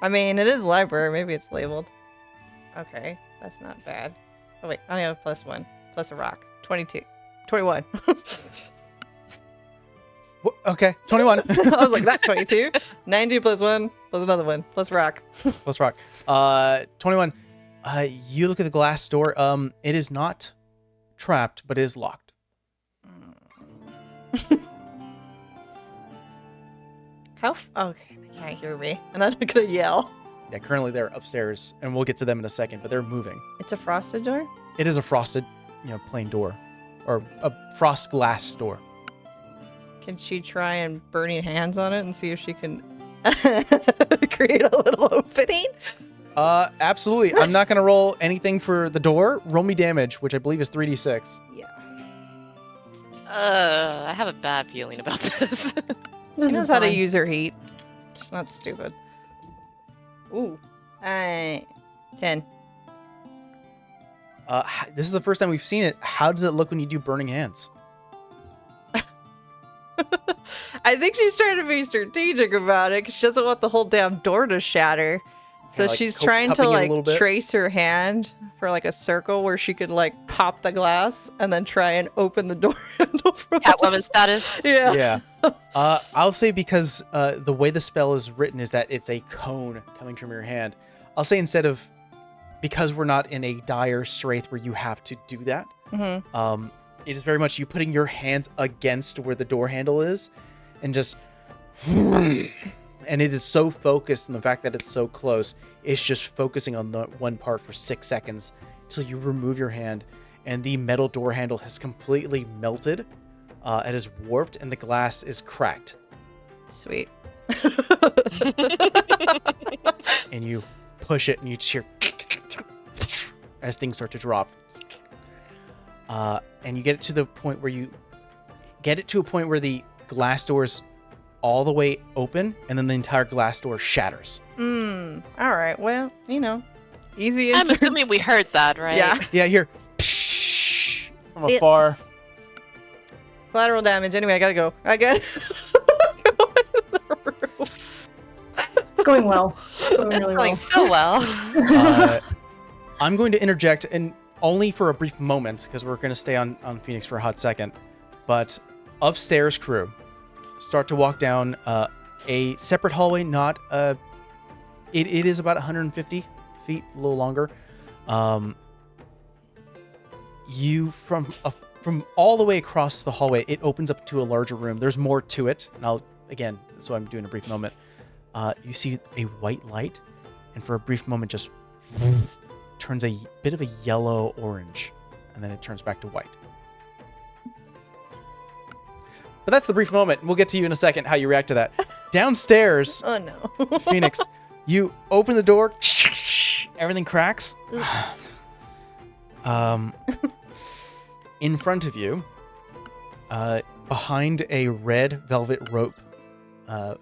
Speaker 4: I mean, it is library. Maybe it's labeled. Okay, that's not bad. Oh, wait. I only have +1. Plus a rock. 22. 21.
Speaker 1: Okay, 21.
Speaker 4: I was like, that 22. 90 plus 1 plus another one plus rock.
Speaker 1: Plus rock. 21. You look at the glass door. It is not trapped, but it is locked.
Speaker 4: Okay, they can't hear me. And I'm not gonna yell.
Speaker 1: Yeah, currently they're upstairs, and we'll get to them in a second, but they're moving.
Speaker 4: It's a frosted door?
Speaker 1: It is a frosted, plain door. Or a frost glass door.
Speaker 4: Can she try and burning hands on it and see if she can create a little opening?
Speaker 1: Absolutely. I'm not going to roll anything for the door. Roll me damage, which I believe is 3d6.
Speaker 4: Yeah.
Speaker 3: I have a bad feeling about this.
Speaker 4: She knows how to use her heat. She's not stupid. Ooh. 10.
Speaker 1: This is the first time we've seen it. How does it look when you do burning hands?
Speaker 4: I think she's trying to be strategic about it because she doesn't want the whole damn door to shatter. So
Speaker 1: Kinda like
Speaker 4: she's trying to
Speaker 1: cupping it a little bit?
Speaker 4: trace her hand for a circle where she could pop the glass and then try and open the door handle from
Speaker 3: Catwoman status.
Speaker 4: Yeah.
Speaker 1: Yeah. I'll say because the way the spell is written is that it's a cone coming from your hand. I'll say because we're not in a dire straits where you have to do that.
Speaker 4: Mm-hmm.
Speaker 1: It is very much you putting your hands against where the door handle is and just and it is so focused, and the fact that it's so close, it's just focusing on the one part for 6 seconds until you remove your hand, and the metal door handle has completely melted. It is warped, and the glass is cracked.
Speaker 4: Sweet.
Speaker 1: And you push it, and you just hear as things start to drop. And you get it to the point where the glass door's all the way open, and then the entire glass door shatters.
Speaker 4: All right. Well, easy.
Speaker 3: I'm assuming we heard that, right?
Speaker 4: Yeah.
Speaker 1: Yeah, here. From afar.
Speaker 4: Collateral damage. Anyway, I gotta go. I guess.
Speaker 5: It's going well. Going
Speaker 3: It's
Speaker 5: really
Speaker 3: going
Speaker 5: well.
Speaker 3: so well.
Speaker 1: I'm going to interject, and only for a brief moment, because we're going to stay on Phoenix for a hot second. But upstairs crew start to walk down a separate hallway. It is about 150 feet, a little longer. You from all the way across the hallway, it opens up to a larger room. There's more to it, and that's why I'm doing a brief moment. You see a white light, and for a brief moment, just turns a bit of a yellow orange, and then it turns back to white. But that's the brief moment. We'll get to you in a second, how you react to that. Downstairs,
Speaker 4: Oh no.
Speaker 1: Phoenix, you open the door, everything cracks.
Speaker 4: Oops.
Speaker 1: In front of you, behind a red velvet rope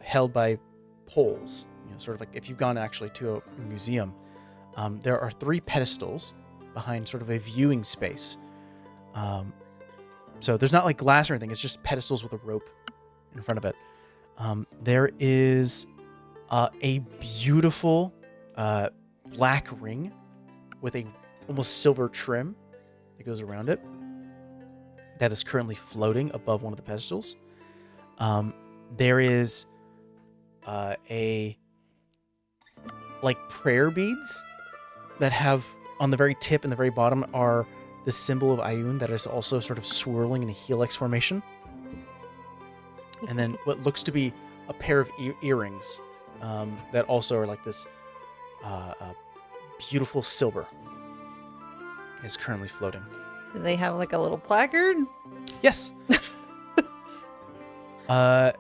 Speaker 1: held by poles, sort of like if you've gone actually to a museum, there are 3 pedestals behind sort of a viewing space. So there's not glass or anything. It's just pedestals with a rope in front of it. There is a beautiful black ring with a almost silver trim that goes around it that is currently floating above one of the pedestals. There is a like prayer beads that have on the very tip and the very bottom are the symbol of Ayun that is also sort of swirling in a helix formation. And then what looks to be a pair of earrings that also are like this beautiful silver is currently floating.
Speaker 4: Do they have like a little placard?
Speaker 1: Yes. Let's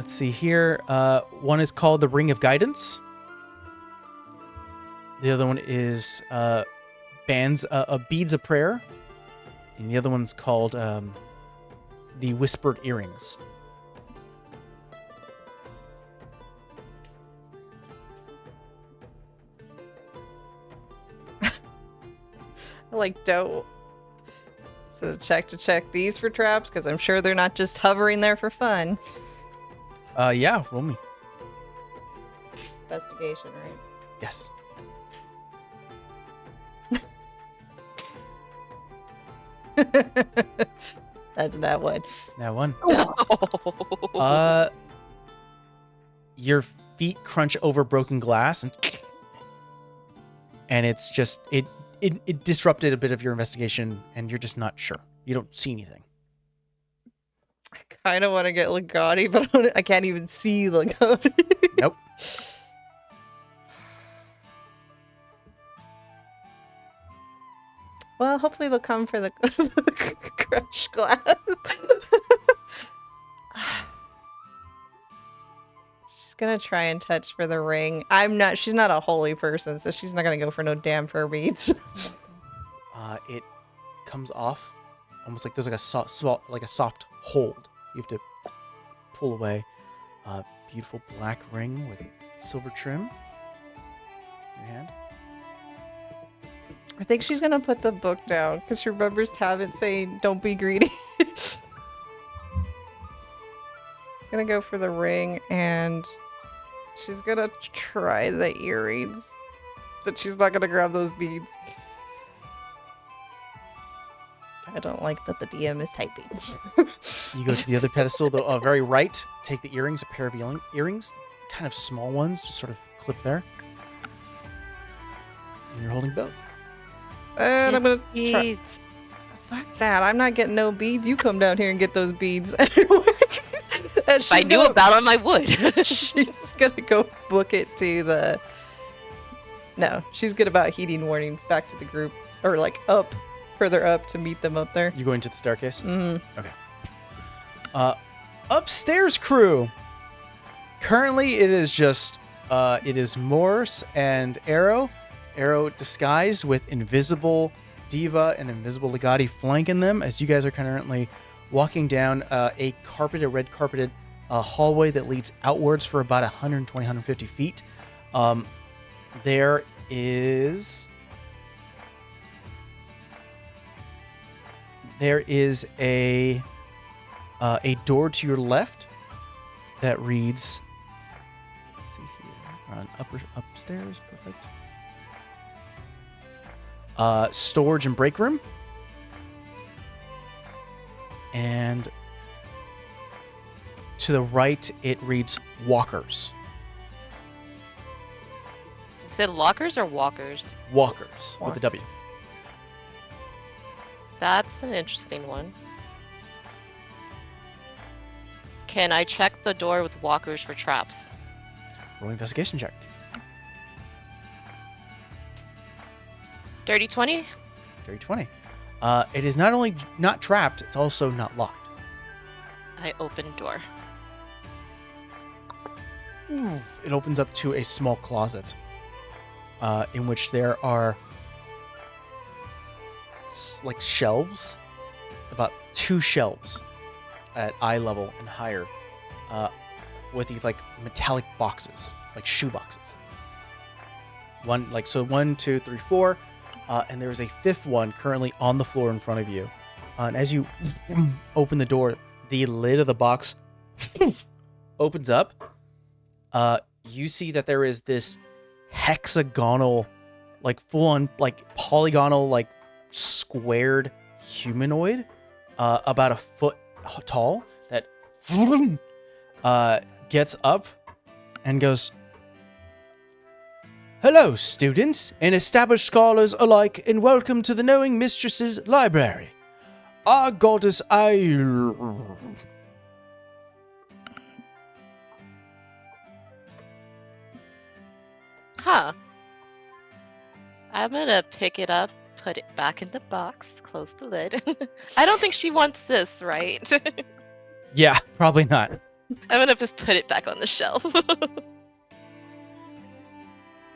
Speaker 1: see here. One is called the Ring of Guidance. The other one is beads of prayer, and the other one's called the Whispered Earrings.
Speaker 4: I like don't. So to check these for traps, because I'm sure they're not just hovering there for fun.
Speaker 1: Yeah, roll me.
Speaker 4: Investigation, right?
Speaker 1: Yes.
Speaker 4: That's that one.
Speaker 1: Now one.
Speaker 3: No.
Speaker 1: Your feet crunch over broken glass, and it's just it disrupted a bit of your investigation, and you're just not sure. You don't see anything.
Speaker 4: I kind of want to get Legati, but I can't even see Legati.
Speaker 1: Nope.
Speaker 4: Well, hopefully they'll come for the crushed glass. She's gonna try and touch for the ring. She's not a holy person, so she's not gonna go for no damn fur beads.
Speaker 1: It comes off almost like there's like a soft hold. You have to pull away. Beautiful black ring with silver trim in your hand.
Speaker 4: I think she's gonna put the book down because she remembers Tabit saying, "Don't be greedy." Gonna go for the ring, and she's gonna try the earrings, but she's not gonna grab those beads. I don't like that the DM is typing.
Speaker 1: You go to the other pedestal, the very right. Take the earrings, a pair of earrings, kind of small ones, just sort of clip there. And you're holding both.
Speaker 4: And I'm gonna try.
Speaker 3: Beads.
Speaker 4: Fuck that! I'm not getting no beads. You come down here and get those beads.
Speaker 3: If I knew about them, I would.
Speaker 4: She's gonna go book it to the. No, she's good about heeding warnings back to the group, or like further up to meet them up there.
Speaker 1: You going to the staircase?
Speaker 4: Mm-hmm.
Speaker 1: Okay. Upstairs crew. Currently, it is just it is Morse and Arrow. Arrow disguised with invisible Diva and invisible Legati flanking them as you guys are currently walking down a red carpeted hallway that leads outwards for about 120, 150 feet. There is a door to your left that reads, let's see here, upstairs, perfect. Storage and break room. And to the right, it reads walkers.
Speaker 3: You said lockers or walkers?
Speaker 1: Walkers with a W.
Speaker 3: That's an interesting one. Can I check the door with walkers for traps?
Speaker 1: Roll investigation check.
Speaker 3: Dirty 20?
Speaker 1: Dirty 20. It is not only not trapped, it's also not locked.
Speaker 3: I open door.
Speaker 1: It opens up to a small closet in which there are like shelves, about 2 shelves at eye level and higher, with these like metallic boxes, like shoe boxes. 1, 2, 3, 4. And there's a 5th one currently on the floor in front of you. And as you open the door, the lid of the box opens up. You see that there is this hexagonal like full-on, like polygonal, like squared humanoid, about a foot tall, that gets up and goes, "Hello, students and established scholars alike, and welcome to the Knowing Mistress's Library. Our goddess
Speaker 3: Huh. I'm gonna pick it up, put it back in the box, close the lid. I don't think she wants this, right?
Speaker 1: Yeah, probably not.
Speaker 3: I'm gonna just put it back on the shelf.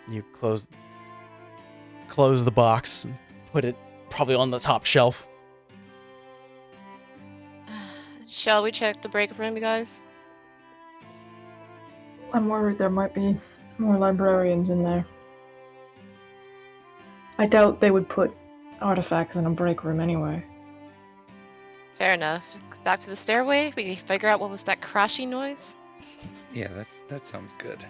Speaker 1: You close the box and put it probably on the top shelf.
Speaker 3: Shall we check the break room, you guys?
Speaker 5: I'm worried there might be more librarians in there. I doubt they would put artifacts in a break room anyway.
Speaker 3: Fair enough. Back to the stairway. We can figure out what was that crashing noise.
Speaker 2: Yeah, that sounds good.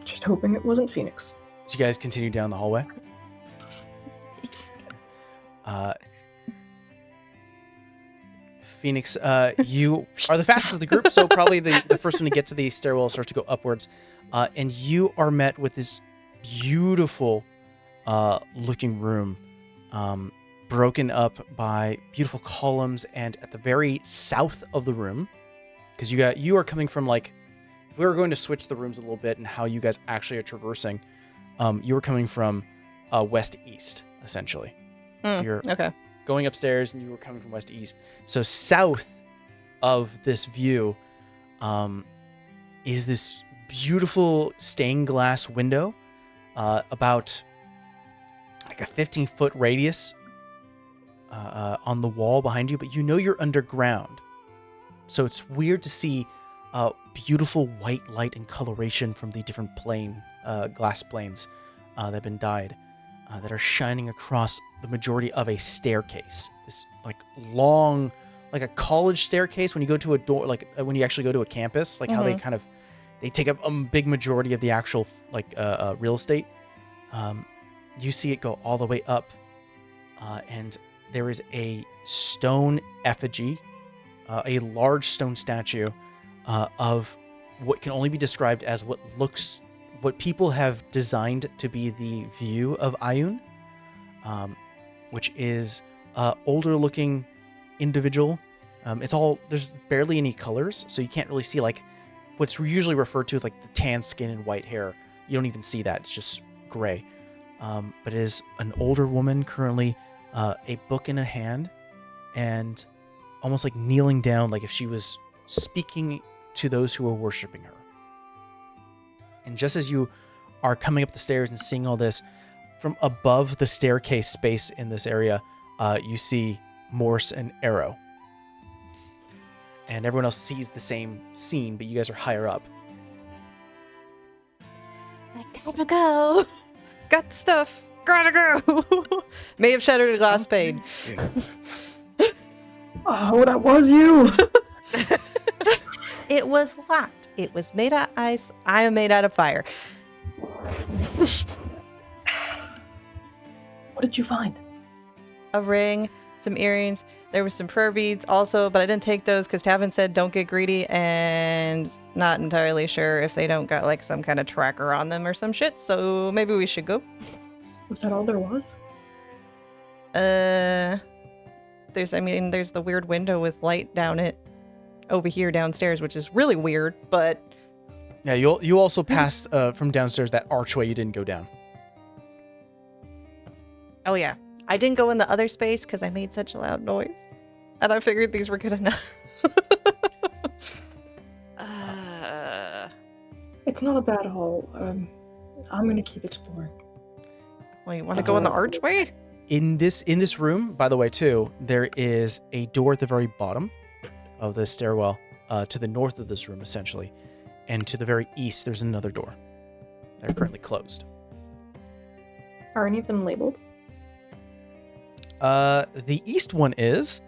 Speaker 5: Just hoping it wasn't Phoenix.
Speaker 1: So you guys continue down the hallway. Phoenix, you are the fastest of the group, so probably the first one to get to the stairwell starts to go upwards. And you are met with this beautiful looking room, broken up by beautiful columns, and at the very south of the room, because you are coming from, like, if we were going to switch the rooms a little bit and how you guys actually are traversing, you were coming from west to east, essentially. You're
Speaker 4: Okay.
Speaker 1: going upstairs and you were coming from west to east. So south of this view is this beautiful stained glass window, about like a 15-foot radius on the wall behind you, but you know you're underground. So it's weird to see beautiful white light and coloration from the different glass planes that have been dyed, that are shining across the majority of a staircase. This like long, like a college staircase when you go to a door, like when you actually go to a campus, like how they they take up a big majority of the actual real estate. You see it go all the way up, and there is a stone effigy, a large stone statue of what can only be described as what people have designed to be the view of Ayun, which is older looking individual. There's barely any colors, so you can't really see like what's usually referred to as like the tan skin and white hair. You don't even see that. It's just gray. But it is an older woman, currently a book in a hand, and almost like kneeling down, like if she was speaking to those who are worshiping her. And just as you are coming up the stairs and seeing all this, from above the staircase space in this area, you see Morse and Arrow. And everyone else sees the same scene, but you guys are higher up.
Speaker 4: Like, time to go. Got the stuff. Gotta go. May have shattered a glass pane.
Speaker 2: Yeah.
Speaker 5: Oh, that was you!
Speaker 4: It was locked. It was made out of ice. I am made out of fire.
Speaker 5: What did you find?
Speaker 4: A ring, some earrings. There was some prayer beads also, but I didn't take those because Tavin said don't get greedy, and not entirely sure if they don't got like some kind of tracker on them or some shit, so maybe we should go.
Speaker 5: Was that all there was?
Speaker 4: There's the weird window with light down it over here downstairs, which is really weird, but
Speaker 1: Yeah, you also passed from downstairs that archway you didn't go down.
Speaker 4: oh yeah. I didn't go in the other space because I made such a loud noise. And I figured these were good enough.
Speaker 5: It's not a bad hole. I'm gonna keep exploring.
Speaker 4: Well, you want to go in the archway?
Speaker 1: In this room, by the way, too, there is a door at the very bottom of the stairwell, to the north of this room, essentially. And to the very east, there's another door. They're currently closed.
Speaker 5: Are any of them labeled?
Speaker 1: The east one is.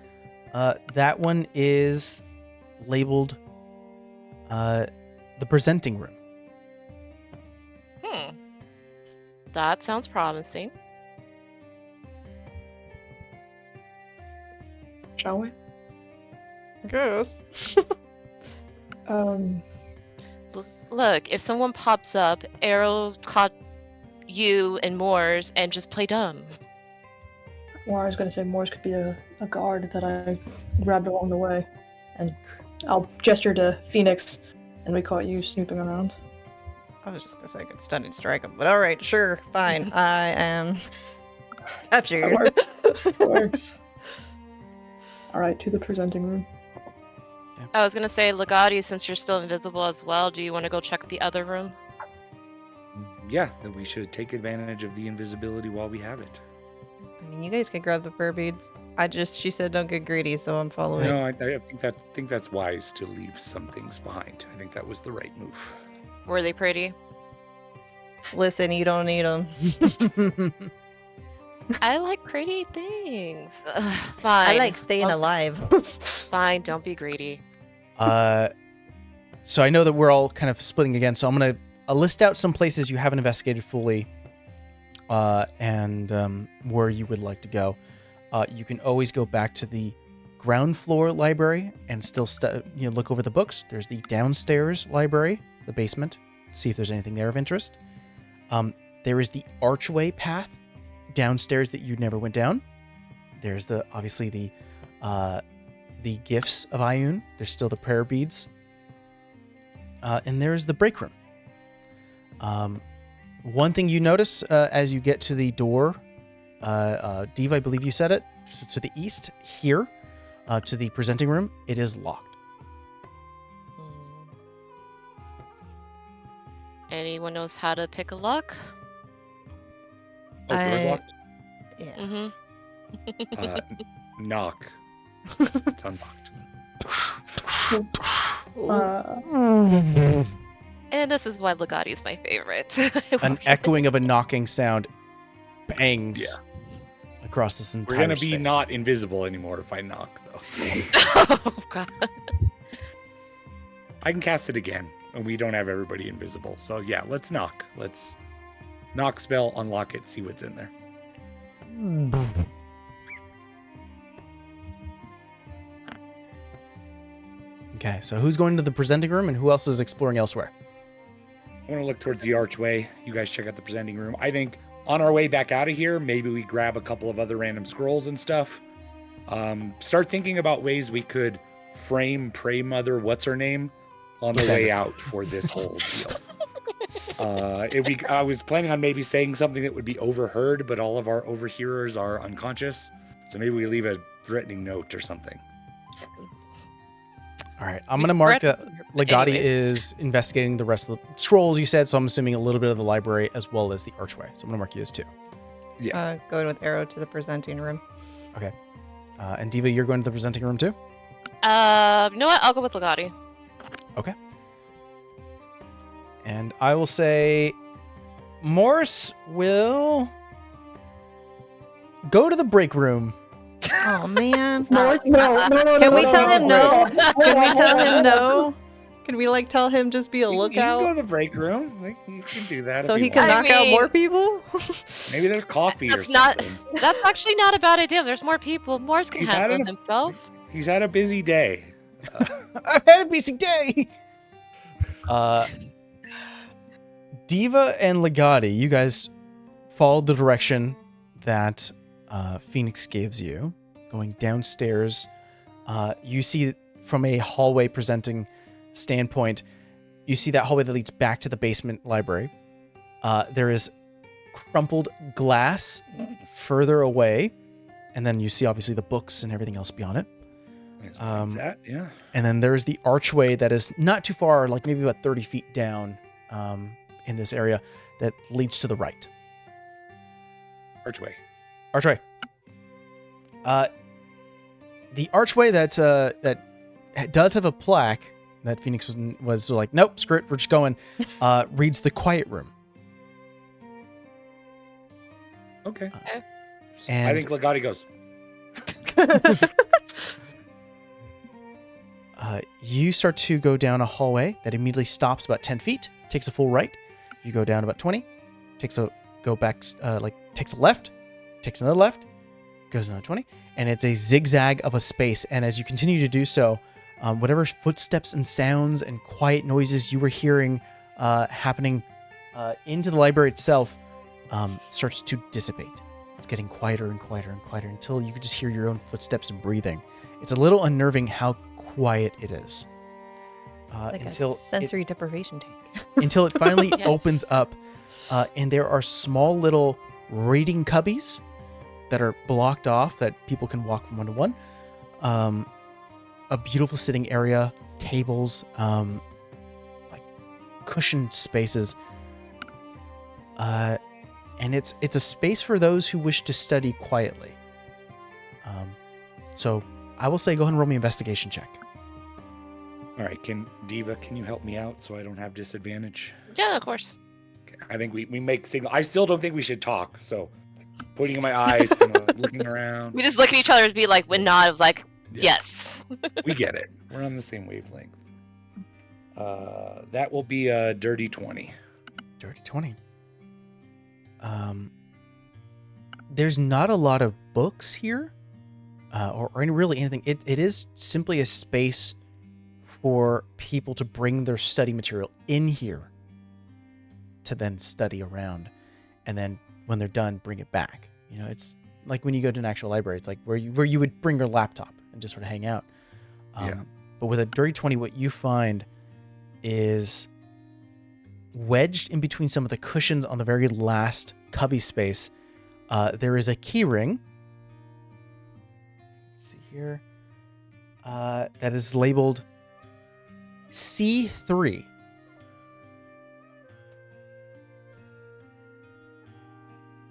Speaker 1: That one is labeled the presenting room.
Speaker 3: That sounds promising.
Speaker 5: Shall we?
Speaker 4: Gross.
Speaker 3: Look, if someone pops up, arrows caught you and Moors, and just play dumb.
Speaker 5: Or I was going to say Morse could be a guard that I grabbed along the way. And I'll gesture to Phoenix, and we caught you snooping around.
Speaker 4: I was just gonna say I could stunning strike him, but all right, sure, fine. I am captured.
Speaker 5: That works. All right, to the presenting room.
Speaker 3: I was gonna say, Legati, since you're still invisible as well, do you want to go check the other room?
Speaker 2: Yeah, then we should take advantage of the invisibility while we have it.
Speaker 4: I mean, you guys can grab the fur beads. She said don't get greedy, so I'm following.
Speaker 2: No, I think that's wise to leave some things behind. I think that was the right move.
Speaker 3: Were they pretty?
Speaker 4: Listen, you don't need them.
Speaker 3: I like pretty things. Fine.
Speaker 4: I like staying alive.
Speaker 3: Fine, don't be greedy.
Speaker 1: So I know that we're all kind of splitting again, so I'm going to list out some places you haven't investigated fully and where you would like to go. You can always go back to the ground floor library and still look over the books. There's the downstairs library, the basement, see if there's anything there of interest. There is the archway path downstairs that you never went down. There's obviously the gifts of Ioun. There's still the prayer beads. And there's the break room. One thing you notice as you get to the door, Diva, I believe you said it, to the east here, to the presenting room, it is locked.
Speaker 3: Anyone knows how to pick a lock?
Speaker 2: Oh, door's locked?
Speaker 4: Yeah.
Speaker 3: Mm-hmm.
Speaker 2: Knock. It's unlocked.
Speaker 3: And this is why Legati is my favorite.
Speaker 1: An echoing of a knocking sound bangs across this entire
Speaker 2: We're gonna
Speaker 1: space.
Speaker 2: be not invisible anymore if I knock, though.
Speaker 3: Oh, God.
Speaker 2: I can cast it again, and we don't have everybody invisible. So yeah, let's knock. Let's knock spell, unlock it, see what's in there.
Speaker 1: Okay, so who's going to the presenting room and who else is exploring elsewhere?
Speaker 2: I want to look towards the archway. You guys check out the presenting room. I think on our way back out of here, maybe we grab a couple of other random scrolls and stuff. Start thinking about ways we could frame Prey Mother, what's her name, on the way out for this whole deal. I was planning on maybe saying something that would be overheard, but all of our overhearers are unconscious. So maybe we leave a threatening note or something.
Speaker 1: All right, I'm going to mark that Legati is investigating the rest of the scrolls you said, so I'm assuming a little bit of the library as well as the archway. So I'm going to mark you as two.
Speaker 2: Yeah.
Speaker 4: Going with Arrow to the presenting room.
Speaker 1: Okay. And Diva, you're going to the presenting room too?
Speaker 3: You know what? I'll go with Legati.
Speaker 1: Okay. And I will say Morse will go to the break room.
Speaker 4: Oh man.
Speaker 5: No.
Speaker 4: Can we tell him no? Can we tell him no? Can we tell him just be a
Speaker 2: You can go
Speaker 4: lookout
Speaker 2: to the break room. You can do that.
Speaker 4: so
Speaker 2: if
Speaker 4: he
Speaker 2: you
Speaker 4: can
Speaker 2: want.
Speaker 4: knock out more people?
Speaker 2: Maybe there's coffee
Speaker 3: That's
Speaker 2: or
Speaker 3: not-
Speaker 2: something.
Speaker 3: That's actually not a bad idea. There's more people. Morse can
Speaker 2: He's
Speaker 3: handle
Speaker 2: had
Speaker 3: himself.
Speaker 2: He's had a busy day.
Speaker 1: I've had a busy day. Diva and Legati, you guys followed the direction that Phoenix gives you. Going downstairs, you see from a hallway presenting standpoint, you see that hallway that leads back to the basement library. There is crumpled glass further away, and then you see obviously the books and everything else beyond it.
Speaker 2: Yeah.
Speaker 1: And then there's the archway that is not too far, like maybe about 30 feet down in this area that leads to the right.
Speaker 2: Archway.
Speaker 1: The archway that does have a plaque that Phoenix was like, nope, screw it, we're just going, reads the quiet room.
Speaker 2: Okay.
Speaker 1: And
Speaker 2: I think Legati goes.
Speaker 1: You start to go down a hallway that immediately stops about 10 feet, takes a full right. You go down about 20, takes a go back, takes a left, takes another left, goes another 20, and it's a zigzag of a space. And as you continue to do so, whatever footsteps and sounds and quiet noises you were hearing happening into the library itself starts to dissipate. It's getting quieter and quieter and quieter until you could just hear your own footsteps and breathing. It's a little unnerving how quiet it is.
Speaker 4: Like a sensory deprivation tank.
Speaker 1: Until it finally
Speaker 3: Yeah.
Speaker 1: opens up, and there are small little reading cubbies that are blocked off that people can walk from one to one. A beautiful sitting area, tables, like cushioned spaces. And it's a space for those who wish to study quietly. So I will say go ahead and roll me an investigation check.
Speaker 2: All right, Diva, can you help me out so I don't have disadvantage?
Speaker 3: Yeah, of course.
Speaker 2: Okay, I think we make signal. I still don't think we should talk, so pointing in my eyes, kind of looking around.
Speaker 3: We just look at each other and be like, when nod, it was like,
Speaker 2: Yeah.
Speaker 3: yes.
Speaker 2: We get it. We're on the same wavelength. That will be a dirty 20.
Speaker 1: Dirty 20. There's not a lot of books here, or really anything. It is simply a space for people to bring their study material in here to then study around, and then when they're done, bring it back. You know, it's like when you go to an actual library. It's like where you would bring your laptop and just sort of hang out.
Speaker 2: Yeah.
Speaker 1: But with a dirty 20, what you find is wedged in between some of the cushions on the very last cubby space, there is a key ring. Let's see here. That is labeled C3.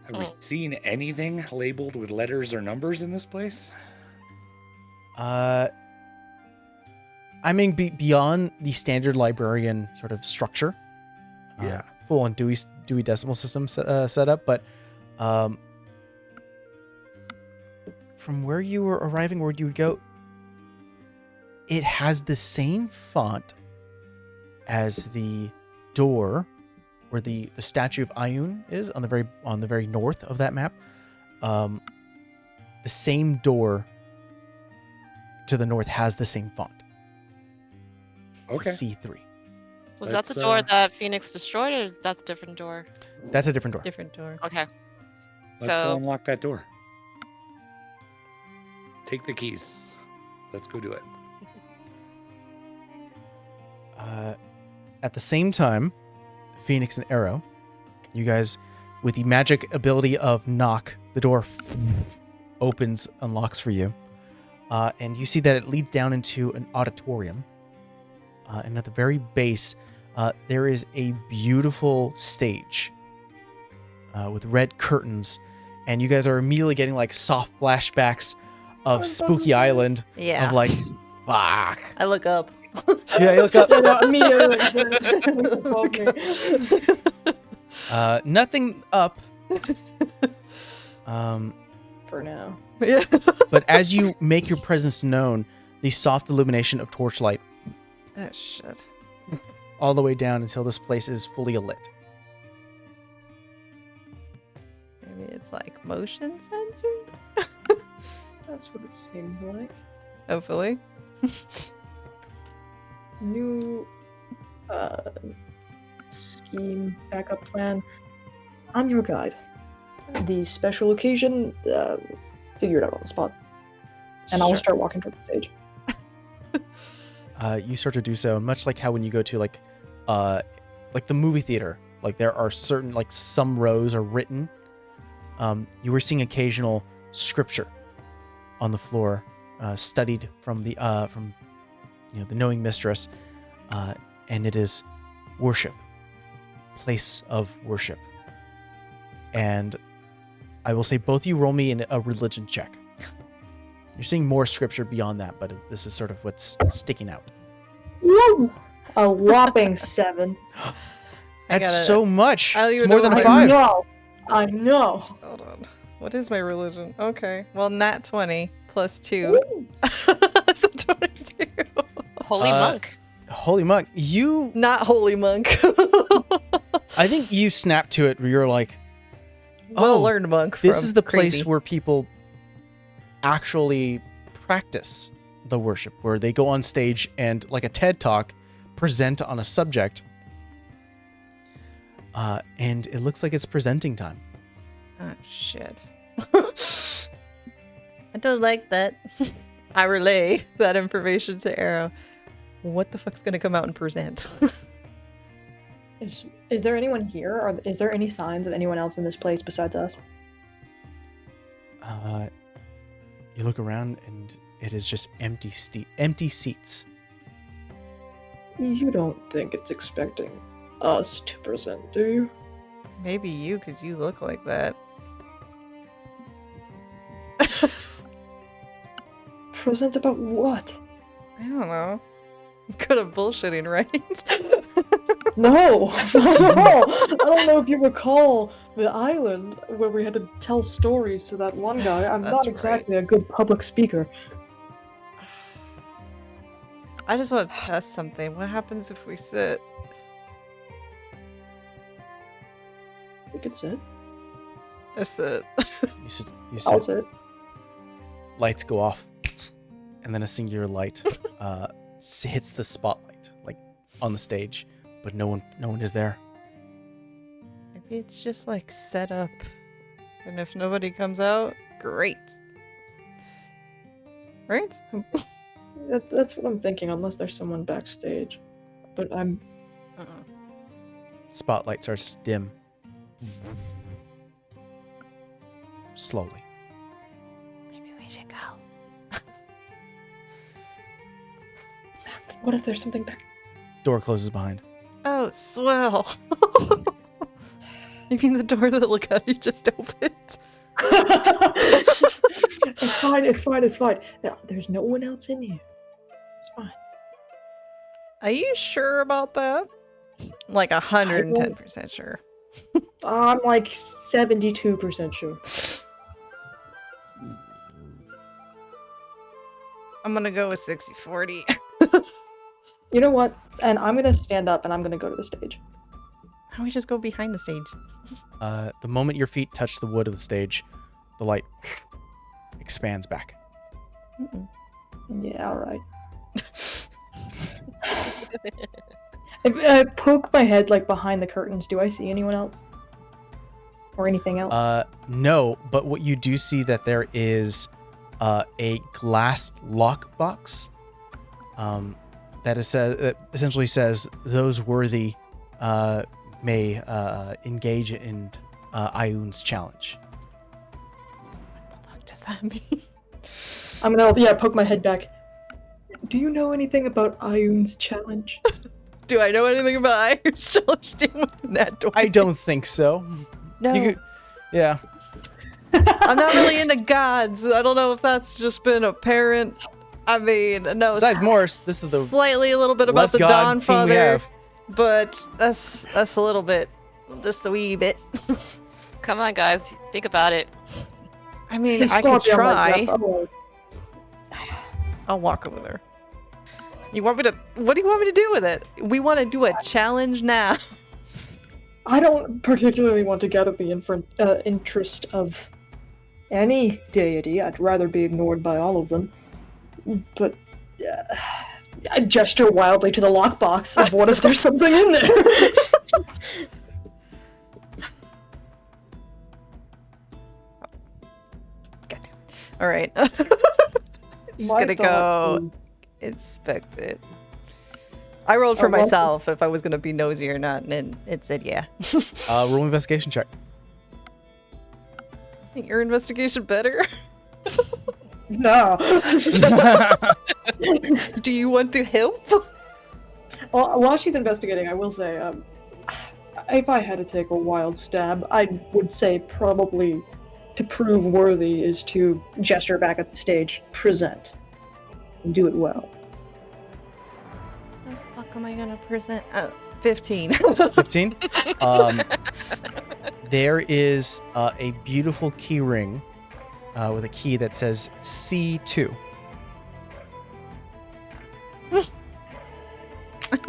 Speaker 2: Have we seen anything labeled with letters or numbers in this place?
Speaker 1: I mean, beyond the standard librarian sort of structure.
Speaker 2: Yeah.
Speaker 1: Full on Dewey Decimal System setup, but from where you were arriving, where you would go, it has the same font as the door where the statue of Ayun is on the very north of that map. The same door to the north has the same font. It's
Speaker 2: Okay.
Speaker 1: C3.
Speaker 3: Was that the
Speaker 2: Let's,
Speaker 3: door that Phoenix destroyed, or is that a different door?
Speaker 1: That's a different door.
Speaker 4: Different door.
Speaker 3: Okay.
Speaker 2: Let's go
Speaker 3: So,
Speaker 2: unlock that door. Take the keys. Let's go do it.
Speaker 1: At the same time, Phoenix and Arrow, you guys, with the magic ability of knock, the door opens, unlocks for you. And you see that it leads down into an auditorium. And at the very base, there is a beautiful stage with red curtains. And you guys are immediately getting like soft flashbacks of Spooky Island.
Speaker 4: Yeah.
Speaker 1: Of like, fuck.
Speaker 4: I look up.
Speaker 1: Yeah, you look up.
Speaker 5: Yeah, no, immediately. Okay.
Speaker 1: Nothing up.
Speaker 5: For now.
Speaker 4: Yeah.
Speaker 1: But as you make your presence known, the soft illumination of torchlight
Speaker 4: Oh shit.
Speaker 1: all the way down until this place is fully lit.
Speaker 4: Maybe it's like motion sensor?
Speaker 5: That's what it seems like.
Speaker 4: Hopefully.
Speaker 5: New scheme, backup plan. I'm your guide. The special occasion, figure it out on the spot. And I'll
Speaker 4: Sure.
Speaker 5: start walking toward the stage.
Speaker 1: You start to do so, much like how when you go to like the movie theater, like there are certain like some rows are written. You were seeing occasional scripture on the floor, studied from the knowing mistress, and it is worship, place of worship. And I will say both of you roll me in a religion check. You're seeing more scripture beyond that, but this is sort of what's sticking out.
Speaker 5: Woo! A whopping 7.
Speaker 1: That's
Speaker 4: gotta-
Speaker 1: so much.
Speaker 4: I don't
Speaker 1: It's
Speaker 4: even
Speaker 1: more
Speaker 4: know
Speaker 1: than a
Speaker 4: what
Speaker 1: 5.
Speaker 5: I know.
Speaker 4: Hold on. What is my religion? Okay. Well, nat 20 plus 2.
Speaker 5: Woo!
Speaker 4: So 22.
Speaker 3: holy monk.
Speaker 1: Holy monk, you
Speaker 4: Not holy monk.
Speaker 1: I think you snapped to it where you're like,
Speaker 4: well-learned monk.
Speaker 1: This
Speaker 4: from
Speaker 1: is the
Speaker 4: crazy.
Speaker 1: place where people actually practice the worship, where they go on stage and, like a TED Talk, present on a subject. And it looks like it's presenting time.
Speaker 4: Oh, shit. I don't like that. I relay that information to Arrow. What the fuck's gonna come out and present?
Speaker 5: Is there anyone here? Or is there any signs of anyone else in this place besides us?
Speaker 1: You look around and it is just empty seats.
Speaker 5: You don't think it's expecting us to present, do you?
Speaker 4: Maybe you, because you look like that.
Speaker 5: Present about what?
Speaker 4: I don't know. Good at bullshitting, right?
Speaker 5: No, not at all. I don't know if you recall the island where we had to tell stories to that one guy. I'm
Speaker 4: That's
Speaker 5: not
Speaker 4: right.
Speaker 5: exactly a good public speaker.
Speaker 4: I just want to test something. What happens if we sit?
Speaker 5: We could sit.
Speaker 4: I sit.
Speaker 1: You sit,
Speaker 5: I'll sit.
Speaker 1: lights go off, and then a singular light hits the spotlight, like on the stage, but no one is there.
Speaker 4: Maybe it's just like set up. And if nobody comes out, great. Right?
Speaker 5: That's what I'm thinking, unless there's someone backstage. But I'm...
Speaker 1: Spotlight starts to dim. Slowly.
Speaker 4: Maybe we should go.
Speaker 5: What if there's something back...
Speaker 1: Door closes behind.
Speaker 4: Oh, swell. You mean the door that Lakati just opened?
Speaker 5: It's fine. Now, there's no one else in here. It's fine.
Speaker 4: Are you sure about that? Like 110% sure.
Speaker 5: I'm like 72% sure.
Speaker 4: I'm gonna go with 60-40.
Speaker 5: You know what? And I'm gonna stand up and I'm gonna go to the stage.
Speaker 4: Why don't we just go behind the stage?
Speaker 1: The moment your feet touch the wood of the stage, the light expands back.
Speaker 5: Yeah, alright. If I poke my head like behind the curtains, do I see anyone else? Or anything else?
Speaker 1: No, but what you do see that there is a glass lockbox that essentially says those worthy may engage in Ioun's challenge.
Speaker 4: What the fuck does that mean?
Speaker 5: I'm gonna poke my head back. Do you know anything about Ioun's challenge?
Speaker 4: Do I know anything about Irish challenge team within that door?
Speaker 1: I don't think so.
Speaker 4: No.
Speaker 1: Yeah.
Speaker 4: I'm not really into gods. I don't know if that's just been apparent. I mean, no.
Speaker 1: Besides Morris, this is the
Speaker 4: slightly a little bit about
Speaker 1: less
Speaker 4: the
Speaker 1: god
Speaker 4: Dawn
Speaker 1: team we
Speaker 4: Father,
Speaker 1: have.
Speaker 4: but that's a little bit, just a wee bit.
Speaker 3: Come on, guys. Think about it.
Speaker 4: I mean,
Speaker 5: She's
Speaker 4: I could
Speaker 5: foggy on my
Speaker 4: try.
Speaker 5: breath. Oh,
Speaker 4: I'll walk over there. You want me to? What do you want me to do with it? We want to do a challenge now.
Speaker 5: I don't particularly want to gather the interest of any deity. I'd rather be ignored by all of them. But I gesture wildly to the lockbox of what if there's something in there?
Speaker 4: Goddamn. All right. Just
Speaker 5: My
Speaker 4: gonna
Speaker 5: thought
Speaker 4: go
Speaker 5: was-
Speaker 4: inspect it. I rolled for
Speaker 5: Oh, well-
Speaker 4: myself if I was gonna be nosy or not, and it said yeah.
Speaker 1: Roll investigation check.
Speaker 4: Isn't your investigation better?
Speaker 5: No.
Speaker 4: Do you want to help?
Speaker 5: Well, while she's investigating, I will say, if I had to take a wild stab, I would say probably to prove worthy is to gesture back at the stage, present, and do it well.
Speaker 4: The fuck am I gonna present? 15.
Speaker 1: 15. There is a beautiful key ring with a key that says C2.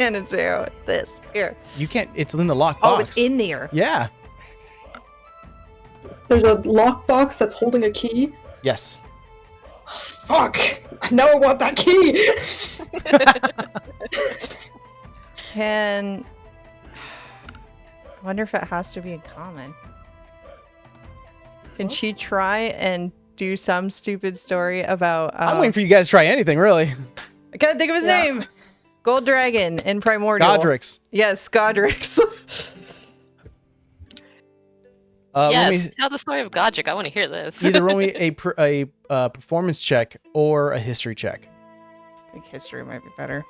Speaker 4: And it's zero. This here.
Speaker 1: You can't. It's in the lockbox.
Speaker 4: Oh, it's in there.
Speaker 1: Yeah.
Speaker 5: There's a lockbox that's holding a key.
Speaker 1: Yes.
Speaker 5: Fuck! Now I want that key!
Speaker 4: I wonder if it has to be in common. Can she try and do some stupid story about...
Speaker 1: I'm waiting for you guys to try anything, really.
Speaker 4: I can't think of his name! Gold Dragon in Primordial.
Speaker 1: Godrix.
Speaker 4: Yes, Godrix.
Speaker 3: Yes, tell the story of Godric. I want to hear this.
Speaker 1: Either roll me a performance check or a history check.
Speaker 4: I think history might be better.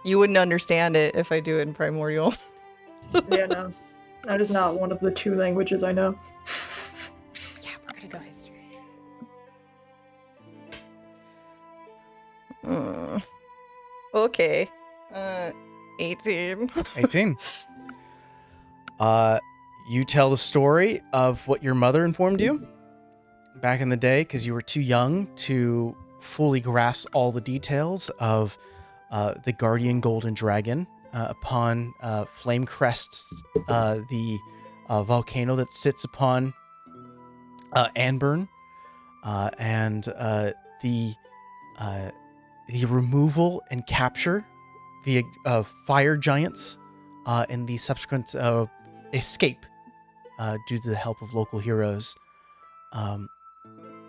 Speaker 4: You wouldn't understand it if I do it in Primordial.
Speaker 5: Yeah, no. That is not one of the 2 languages I know.
Speaker 4: Yeah, we're gonna go history. Okay. 18.
Speaker 1: 18. You tell the story of what your mother informed you back in the day because you were too young to fully grasp all the details of the Guardian Golden Dragon upon Flame Crests, the volcano that sits upon Anburn, and the removal and capture via fire giants and the subsequent escape due to the help of local heroes.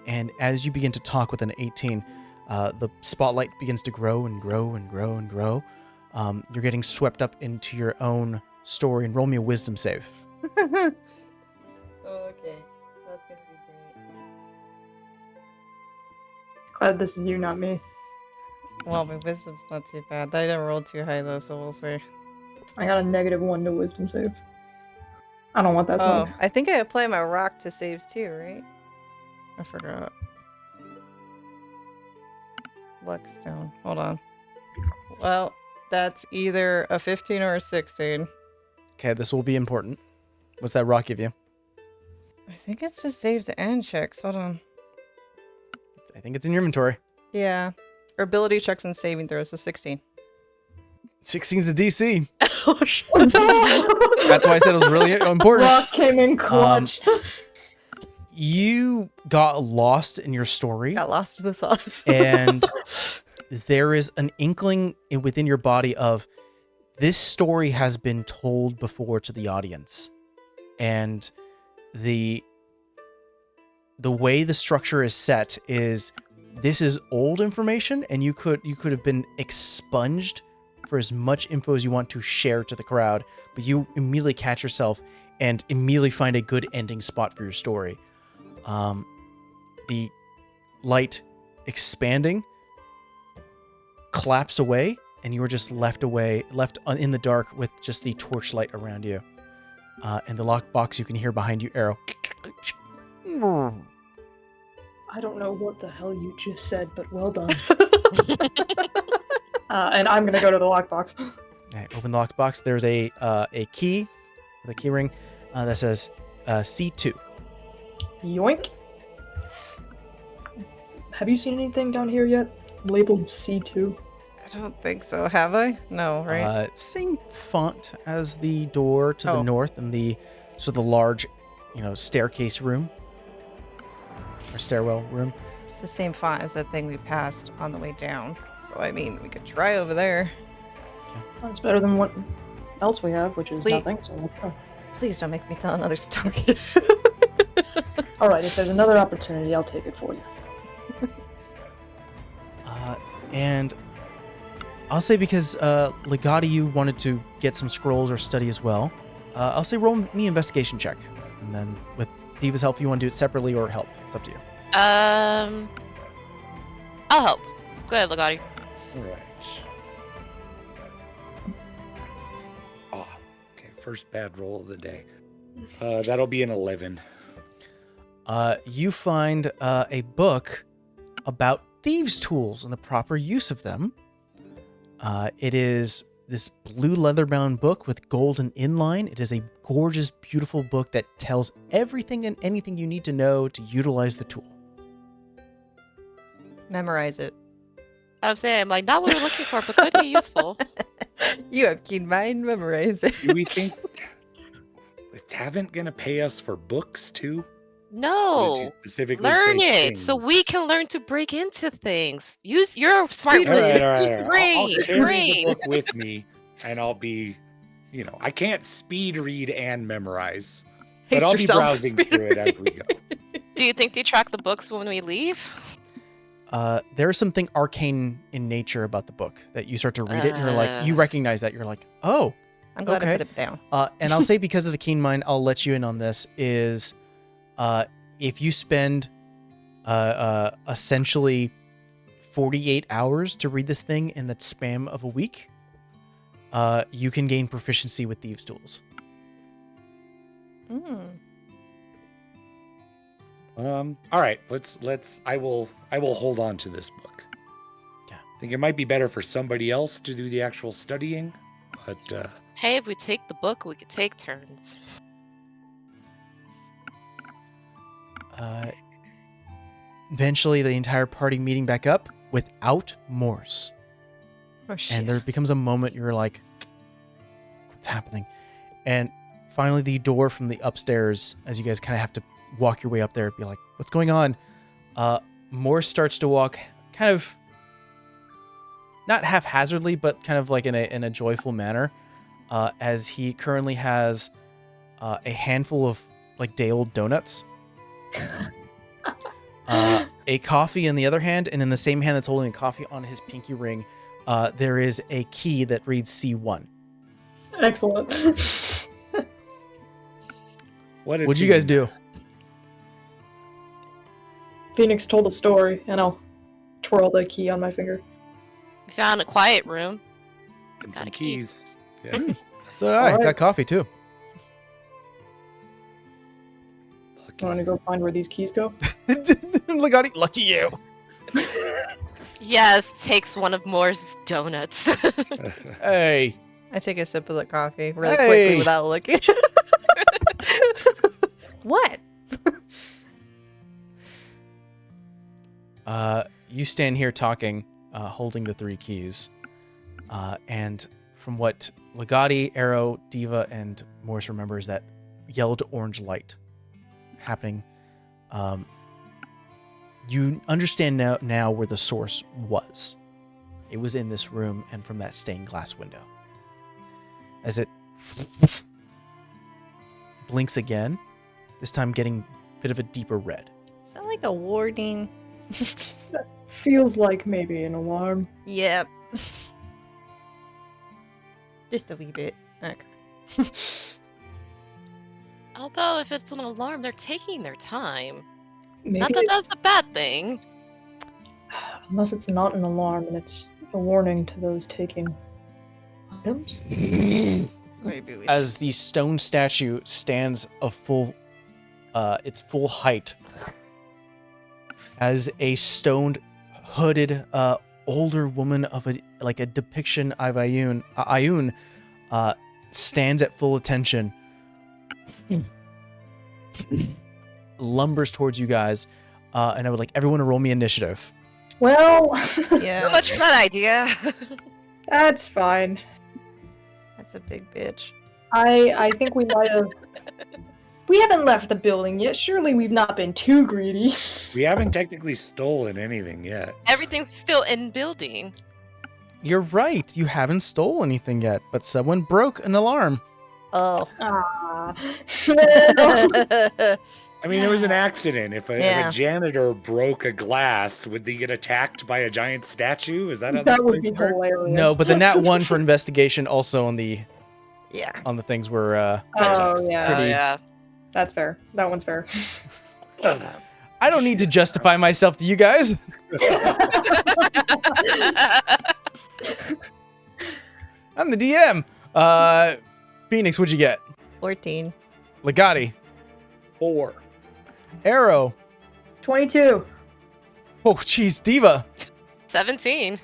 Speaker 1: And as you begin to talk with an 18, the spotlight begins to grow and grow and grow and grow. You're getting swept up into your own story, and roll me a wisdom save.
Speaker 4: Okay. That's gonna be great.
Speaker 5: Glad this is you, not me.
Speaker 4: Well, my wisdom's not too bad. I didn't roll too high though, so we'll see.
Speaker 5: I got a -1 to wisdom save. I don't want that
Speaker 4: Oh,
Speaker 5: smoke.
Speaker 4: I think I apply my rock to saves too, right? I forgot. Luckstone. Hold on. Well, that's either a 15 or a 16.
Speaker 1: Okay, this will be important. What's that rock give you?
Speaker 4: I think it's just saves and checks. Hold on.
Speaker 1: I think it's in your inventory.
Speaker 4: Yeah. Or ability checks and saving throws, so 16.
Speaker 1: 16's the DC.
Speaker 4: Oh, shit.
Speaker 1: That's why I said it was really important.
Speaker 5: Rock came in clutch.
Speaker 1: You got lost in your story,
Speaker 4: Got lost in the sauce.
Speaker 1: and there is an inkling within your body of this story has been told before to the audience, and the way the structure is set is this is old information, and you could have been expunged for as much info as you want to share to the crowd, but you immediately catch yourself and immediately find a good ending spot for your story. The light expanding claps away, and you are just left in the dark with just the torchlight around you. And the lockbox, you can hear behind you, Arrow.
Speaker 5: I don't know what the hell you just said, but well done. And I'm gonna go to the lockbox.
Speaker 1: Okay, open the lockbox. There's a key, the key ring that says C2.
Speaker 5: Yoink. Have you seen anything down here yet labeled C2?
Speaker 4: I don't think so. Have I? No, right?
Speaker 1: Same font as the door to the
Speaker 4: Oh.
Speaker 1: north and the large, staircase room or stairwell room.
Speaker 4: It's the same font as that thing we passed on the way down. So, I mean, we could try over there.
Speaker 5: That's better than what else we have, which is
Speaker 4: Please.
Speaker 5: nothing, so let's go.
Speaker 4: Please don't make me tell another story.
Speaker 5: Alright, if there's another opportunity, I'll take it for you.
Speaker 1: And I'll say because Legati, you wanted to get some scrolls or study as well, I'll say roll me investigation check. And then with Diva's help, if you want to do it separately or help. It's up to you.
Speaker 3: I'll help. Go ahead, Legati.
Speaker 2: All right. Oh, okay. First bad roll of the day. That'll be an 11.
Speaker 1: You find a book about thieves' tools and the proper use of them. It is this blue leather-bound book with golden inline. It is a gorgeous, beautiful book that tells everything and anything you need to know to utilize the tool.
Speaker 4: Memorize it.
Speaker 3: I was saying, like, not what we're looking for, but could be useful.
Speaker 4: You have keen mind, memorize it.
Speaker 2: Do we think Is Tavant gonna pay us for books too? Or did
Speaker 3: No.
Speaker 2: she specifically
Speaker 3: Learn
Speaker 2: say
Speaker 3: it so
Speaker 2: things?
Speaker 3: we can learn to break into things. Use your smart
Speaker 1: Speed
Speaker 3: wizard.
Speaker 1: read.
Speaker 2: All right.
Speaker 3: Use your
Speaker 2: I'll
Speaker 3: brain.
Speaker 2: carry the
Speaker 3: brain.
Speaker 2: book with me, and I'll be, I can't speed read and memorize, but
Speaker 1: Haste
Speaker 2: I'll be
Speaker 1: yourself,
Speaker 2: browsing
Speaker 1: speed
Speaker 2: through it as we go.
Speaker 3: Do you think they track the books when we leave?
Speaker 1: There is something arcane in nature about the book that you start to read it and you're like, you recognize that. You're like, oh.
Speaker 4: I'm glad
Speaker 1: Okay.
Speaker 4: I put it down.
Speaker 1: And I'll say because of the keen mind, I'll let you in on this is if you spend essentially 48 hours to read this thing in the span of a week, you can gain proficiency with thieves' tools.
Speaker 4: Mm.
Speaker 2: All right, let's I will hold on to this book.
Speaker 1: Yeah.
Speaker 2: I think it might be better for somebody else to do the actual studying, but
Speaker 3: Hey, if we take the book, we could take turns.
Speaker 1: Eventually, the entire party meeting back up without Morse.
Speaker 4: Oh shit.
Speaker 1: And there becomes a moment you're like, what's happening? And finally, the door from the upstairs, as you guys kind of have to walk your way up there, be like, what's going on? Morse starts to walk kind of not haphazardly, but kind of like in a joyful manner, as he currently has a handful of like day-old donuts, a coffee in the other hand, and in the same hand that's holding a coffee on his pinky ring, there is a key that reads C1.
Speaker 5: Excellent.
Speaker 1: What'd you guys do?
Speaker 5: Phoenix told a story, and I'll twirl the key on my finger.
Speaker 3: We found a quiet room.
Speaker 2: And
Speaker 3: Got
Speaker 2: some
Speaker 3: a key.
Speaker 2: keys. Yeah.
Speaker 1: So I
Speaker 5: Alright.
Speaker 1: got coffee too.
Speaker 2: Lucky.
Speaker 5: Want to go find where these keys go?
Speaker 1: Legati, lucky you.
Speaker 3: Yes, takes one of Moore's donuts.
Speaker 1: Hey.
Speaker 4: I take a sip of the coffee really
Speaker 1: Hey.
Speaker 4: quickly without looking. What?
Speaker 1: You stand here talking, holding the three keys, and from what Legati, Arrow, Diva, and Morris remember is that yellow to orange light happening. You understand now where the source was. It was in this room and from that stained glass window. As it blinks again, this time getting a bit of a deeper red.
Speaker 4: Is that like a warning?
Speaker 5: Feels like maybe an alarm.
Speaker 4: Yep. Just a wee bit. Okay.
Speaker 3: Although, if it's an alarm, they're taking their time.
Speaker 5: Maybe
Speaker 3: Not that that's a bad thing.
Speaker 5: unless it's not an alarm and it's a warning to those taking items.
Speaker 4: Maybe we
Speaker 1: As the stone statue stands a full, its full height, as a stoned, hooded, older woman of a depiction of Ayun, stands at full attention, lumbers towards you guys, and I would like everyone to roll me initiative.
Speaker 5: Well,
Speaker 4: Yeah.
Speaker 3: Too much for that idea.
Speaker 5: that's fine.
Speaker 4: That's a big bitch.
Speaker 5: I think we might have. We haven't left the building yet. Surely we've not been too greedy.
Speaker 2: We haven't technically stolen anything yet.
Speaker 3: Everything's still in building.
Speaker 1: You're right, you haven't stole anything yet, but someone broke an alarm.
Speaker 4: Oh.
Speaker 5: Ah.
Speaker 2: I mean, it was an accident. If a
Speaker 4: Yeah.
Speaker 2: janitor broke a glass, would they get attacked by a giant statue? Is that how
Speaker 5: That
Speaker 2: this
Speaker 5: would
Speaker 2: place
Speaker 5: be
Speaker 2: works?
Speaker 5: hilarious.
Speaker 1: No, but the nat 1 for investigation also on the
Speaker 4: Yeah.
Speaker 1: things were
Speaker 5: Oh yeah,
Speaker 1: Pretty-
Speaker 3: Oh, yeah.
Speaker 5: that's fair. That one's fair.
Speaker 1: I don't need to justify myself to you guys. I'm the DM. Phoenix, what'd you get?
Speaker 4: 14.
Speaker 1: Legati,
Speaker 2: 4.
Speaker 1: Arrow.
Speaker 5: 22.
Speaker 1: Oh, jeez, Diva.
Speaker 3: 17.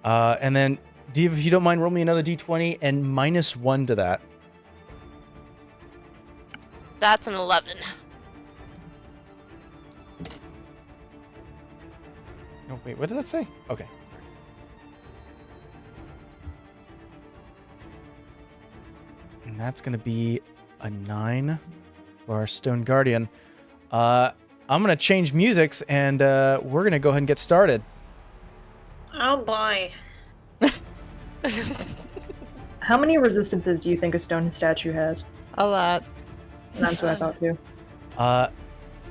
Speaker 1: And then Diva, if you don't mind, roll me another d20 and -1 to that.
Speaker 3: That's an 11.
Speaker 1: Oh, wait, what did that say? Okay. And that's going to be a 9 for our Stone Guardian. I'm going to change musics, and we're going to go ahead and get started.
Speaker 6: Oh boy.
Speaker 5: How many resistances do you think a stone statue has?
Speaker 4: A lot.
Speaker 5: That's what I thought too.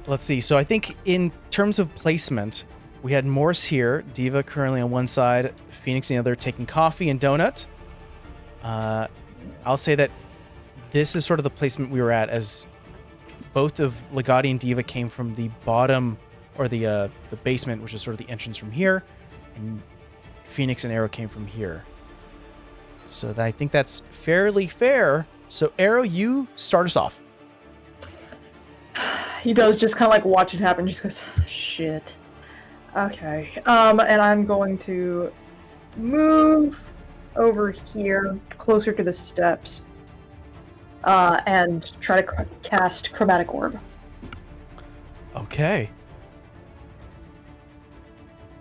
Speaker 1: Let's see. So I think in terms of placement, we had Morse here, Diva currently on one side, Phoenix on the other, taking coffee and donut. I'll say that this is sort of the placement we were at, as both of Legati and Diva came from the bottom, or the basement, which is sort of the entrance from here, and Phoenix and Arrow came from here. So I think that's fairly fair. So Arrow, you start us off.
Speaker 5: He does just kind of like watch it happen, just goes, shit. Okay. And I'm going to move over here, closer to the steps, and try to cast Chromatic Orb.
Speaker 1: Okay.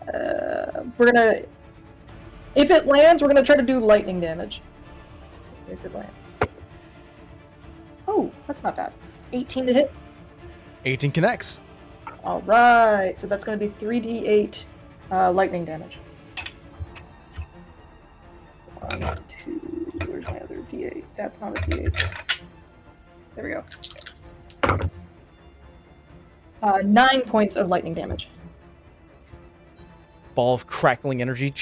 Speaker 5: We're gonna... If it lands, we're gonna try to do lightning damage. If it lands. Oh, that's not bad. 18 to hit.
Speaker 1: 18 connects.
Speaker 5: Alright, so that's gonna be 3d8 lightning damage. 1, 2, where's my other d8? That's not a d8. There we go. 9 points of lightning damage.
Speaker 1: Ball of crackling energy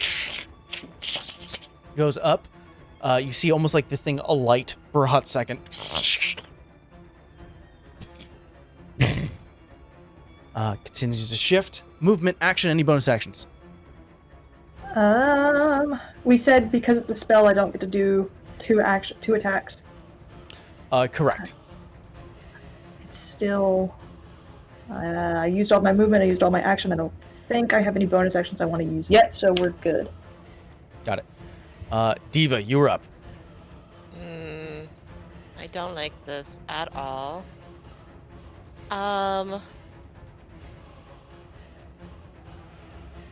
Speaker 1: goes up. You see almost like the thing alight for a hot second. Continues to shift. Movement, action, any bonus actions?
Speaker 5: We said because it's a spell, I don't get to do two attacks.
Speaker 1: Correct.
Speaker 5: It's still... I used all my movement, I used all my action. I don't think I have any bonus actions I want to use yet, so we're good.
Speaker 1: Got it. Diva, you were up.
Speaker 3: I don't like this at all.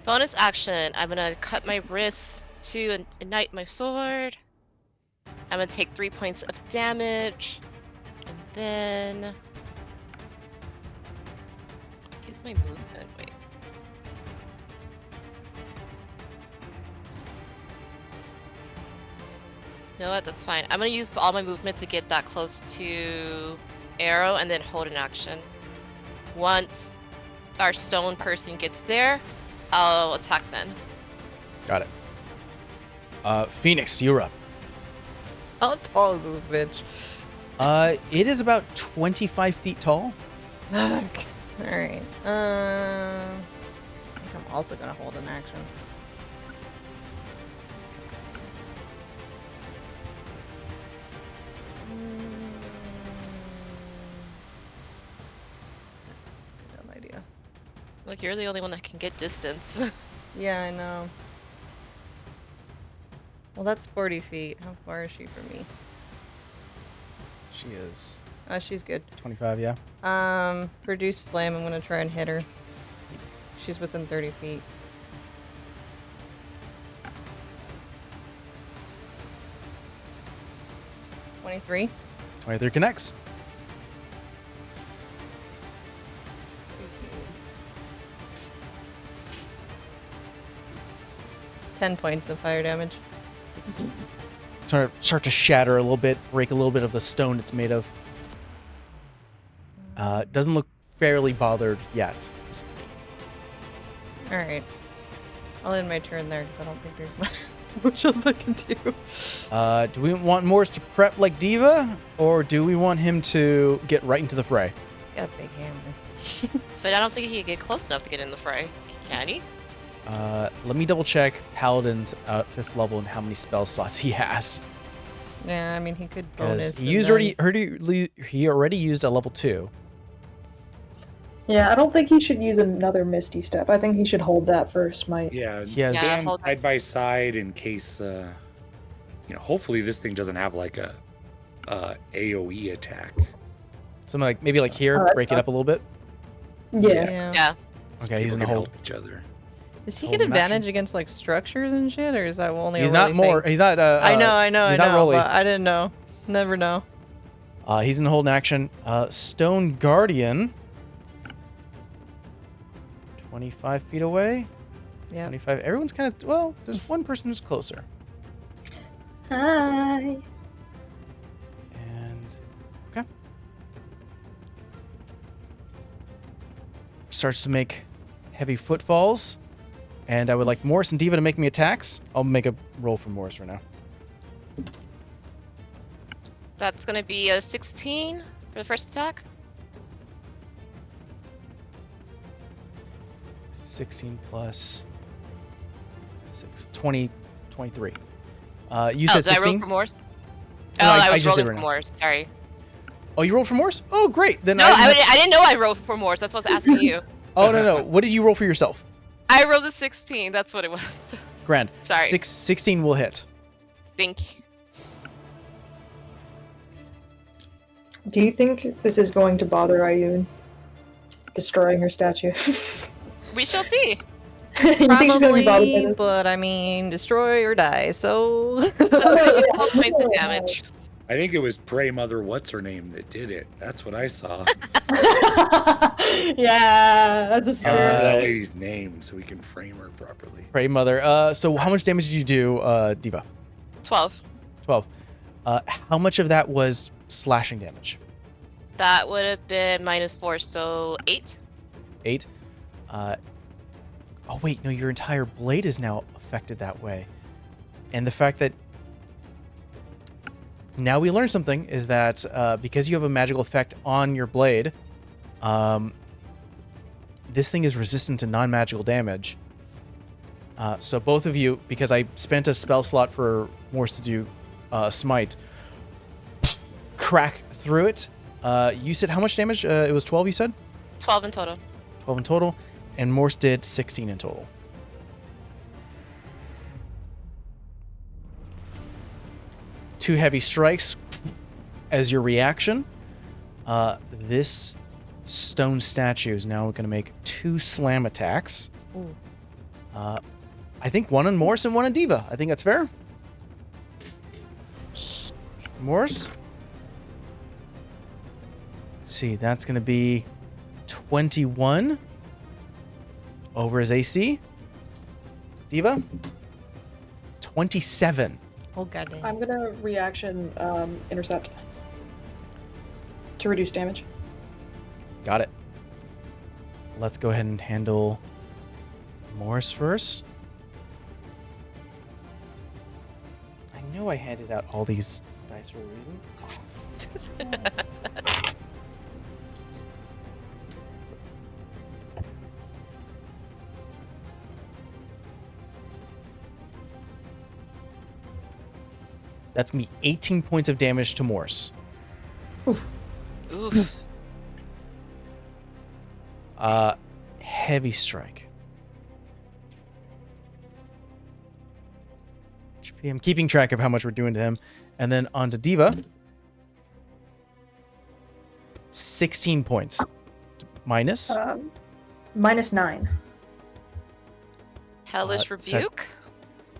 Speaker 3: Bonus action. I'm gonna cut my wrists to ignite my sword. I'm gonna take 3 points of damage. And then... Use my movement. Wait. You know what? That's fine. I'm gonna use all my movement to get that close to Arrow and then hold an action. Once our stone person gets there, I'll attack then.
Speaker 1: Got it. Phoenix, you're up.
Speaker 4: How tall is this bitch?
Speaker 1: It is about 25 feet tall.
Speaker 4: Fuck. Alright. I think I'm also gonna hold an action. Dumb idea.
Speaker 3: Look, you're the only one that can get distance.
Speaker 4: Yeah, I know. Well, that's 40 feet. How far is she from me?
Speaker 1: She is
Speaker 4: Oh, she's good.
Speaker 1: 25, yeah.
Speaker 4: Produce flame. I'm gonna try and hit her. She's within 30 feet. $23.
Speaker 1: 23 connects.
Speaker 4: $10 points of fire damage.
Speaker 1: Start to shatter a little bit, break a little bit of the stone it's made of. Doesn't look fairly bothered yet.
Speaker 4: Alright. I'll end my turn there because I don't think there's much else I can do.
Speaker 1: Do we want Morse to prep like Diva, or do we want him to get right into the fray?
Speaker 4: He's got a big hammer.
Speaker 3: But I don't think he can get close enough to get in the fray. Can he?
Speaker 1: Let me double check Paladin's 5th level and how many spell slots he has.
Speaker 4: Yeah, I mean he could
Speaker 1: Because
Speaker 4: bonus.
Speaker 1: he already used a level 2.
Speaker 5: Yeah, I don't think he should use another Misty Step. I think he should hold that for Smite.
Speaker 2: Yeah,
Speaker 1: He has-
Speaker 2: stand
Speaker 3: hold-
Speaker 2: side by side in case, hopefully this thing doesn't have like a AoE attack.
Speaker 1: Something like, maybe like here,
Speaker 5: that's
Speaker 1: break it
Speaker 5: fine.
Speaker 1: up a little bit.
Speaker 5: Yeah.
Speaker 3: Yeah.
Speaker 1: Okay, he's in the
Speaker 2: People can
Speaker 1: hold.
Speaker 2: help each other.
Speaker 4: Does he
Speaker 1: Hold
Speaker 4: get
Speaker 1: an action.
Speaker 4: advantage against like structures and shit, or is that only
Speaker 1: He's
Speaker 4: a
Speaker 1: not
Speaker 4: rolly
Speaker 1: more.
Speaker 4: thing?
Speaker 1: He's not.
Speaker 4: I know,
Speaker 1: He's not rolly.
Speaker 4: but I didn't know. Never know.
Speaker 1: He's in hold in action. Stone Guardian. 25 feet away.
Speaker 4: Yeah.
Speaker 1: 25. Everyone's kind of, well, there's one person who's closer.
Speaker 5: Hi.
Speaker 1: And, okay. Starts to make heavy footfalls. And I would like Morris and Diva to make me attacks. I'll make a roll for Morris right now.
Speaker 3: That's gonna be a 16 for the first attack.
Speaker 1: 16 plus 6, 20, 23. You
Speaker 3: Oh,
Speaker 1: said
Speaker 3: did I roll
Speaker 1: 16?
Speaker 3: for Morse?
Speaker 1: No,
Speaker 3: Oh,
Speaker 1: I
Speaker 3: I was
Speaker 1: just did
Speaker 3: rolling
Speaker 1: right
Speaker 3: for
Speaker 1: now.
Speaker 3: Morse. Sorry.
Speaker 1: Oh, you rolled for Morse? Oh, great. Then
Speaker 3: No, I didn't know I rolled for Morse. That's what I was asking you.
Speaker 1: Oh, no. What did you roll for yourself?
Speaker 3: I rolled a 16. That's what it was.
Speaker 1: Grand.
Speaker 3: Sorry.
Speaker 1: 16 will hit.
Speaker 3: Thank you.
Speaker 5: Do you think this is going to bother Ayun? Destroying her statue?
Speaker 3: We shall see.
Speaker 5: You think she's gonna be bothered by
Speaker 4: Probably,
Speaker 5: this?
Speaker 4: but I mean, destroy or die. So
Speaker 3: That's gonna be 12 points of damage.
Speaker 2: I think it was Prey Mother What's Her Name that did it. That's what I saw.
Speaker 5: Yeah, that's a
Speaker 2: Remember
Speaker 5: spirit.
Speaker 2: that lady's name so we can frame her properly.
Speaker 1: Pray Mother. So how much damage did you do, Diva?
Speaker 3: 12.
Speaker 1: 12. How much of that was slashing damage?
Speaker 3: That would have been -4, so 8.
Speaker 1: 8. Oh, wait. No, your entire blade is now affected that way. And the fact that now we learn something is that because you have a magical effect on your blade, this thing is resistant to non-magical damage. So both of you, because I spent a spell slot for Morse to do smite, crack through it. You said how much damage? It was 12, you said?
Speaker 3: 12 in total.
Speaker 1: 12 in total. And Morse did 16 in total. Two heavy strikes as your reaction. This stone statue is now going to make 2 slam attacks.
Speaker 4: Ooh.
Speaker 1: I think one on Morse and one on Diva. I think that's fair. Morse? Let's see, that's going to be 21 over his AC. Diva? 27.
Speaker 4: oh goddamn.
Speaker 5: I'm gonna reaction intercept to reduce damage.
Speaker 1: Got it. Let's go ahead and handle Morse first. I knew I handed out all these dice for a reason. That's going to be 18 points of damage to Morse.
Speaker 3: Oof.
Speaker 1: Heavy strike. HP. I'm keeping track of how much we're doing to him. And then on to Diva. 16 points. Minus.
Speaker 5: -9.
Speaker 3: Hellish
Speaker 1: Set-
Speaker 3: Rebuke.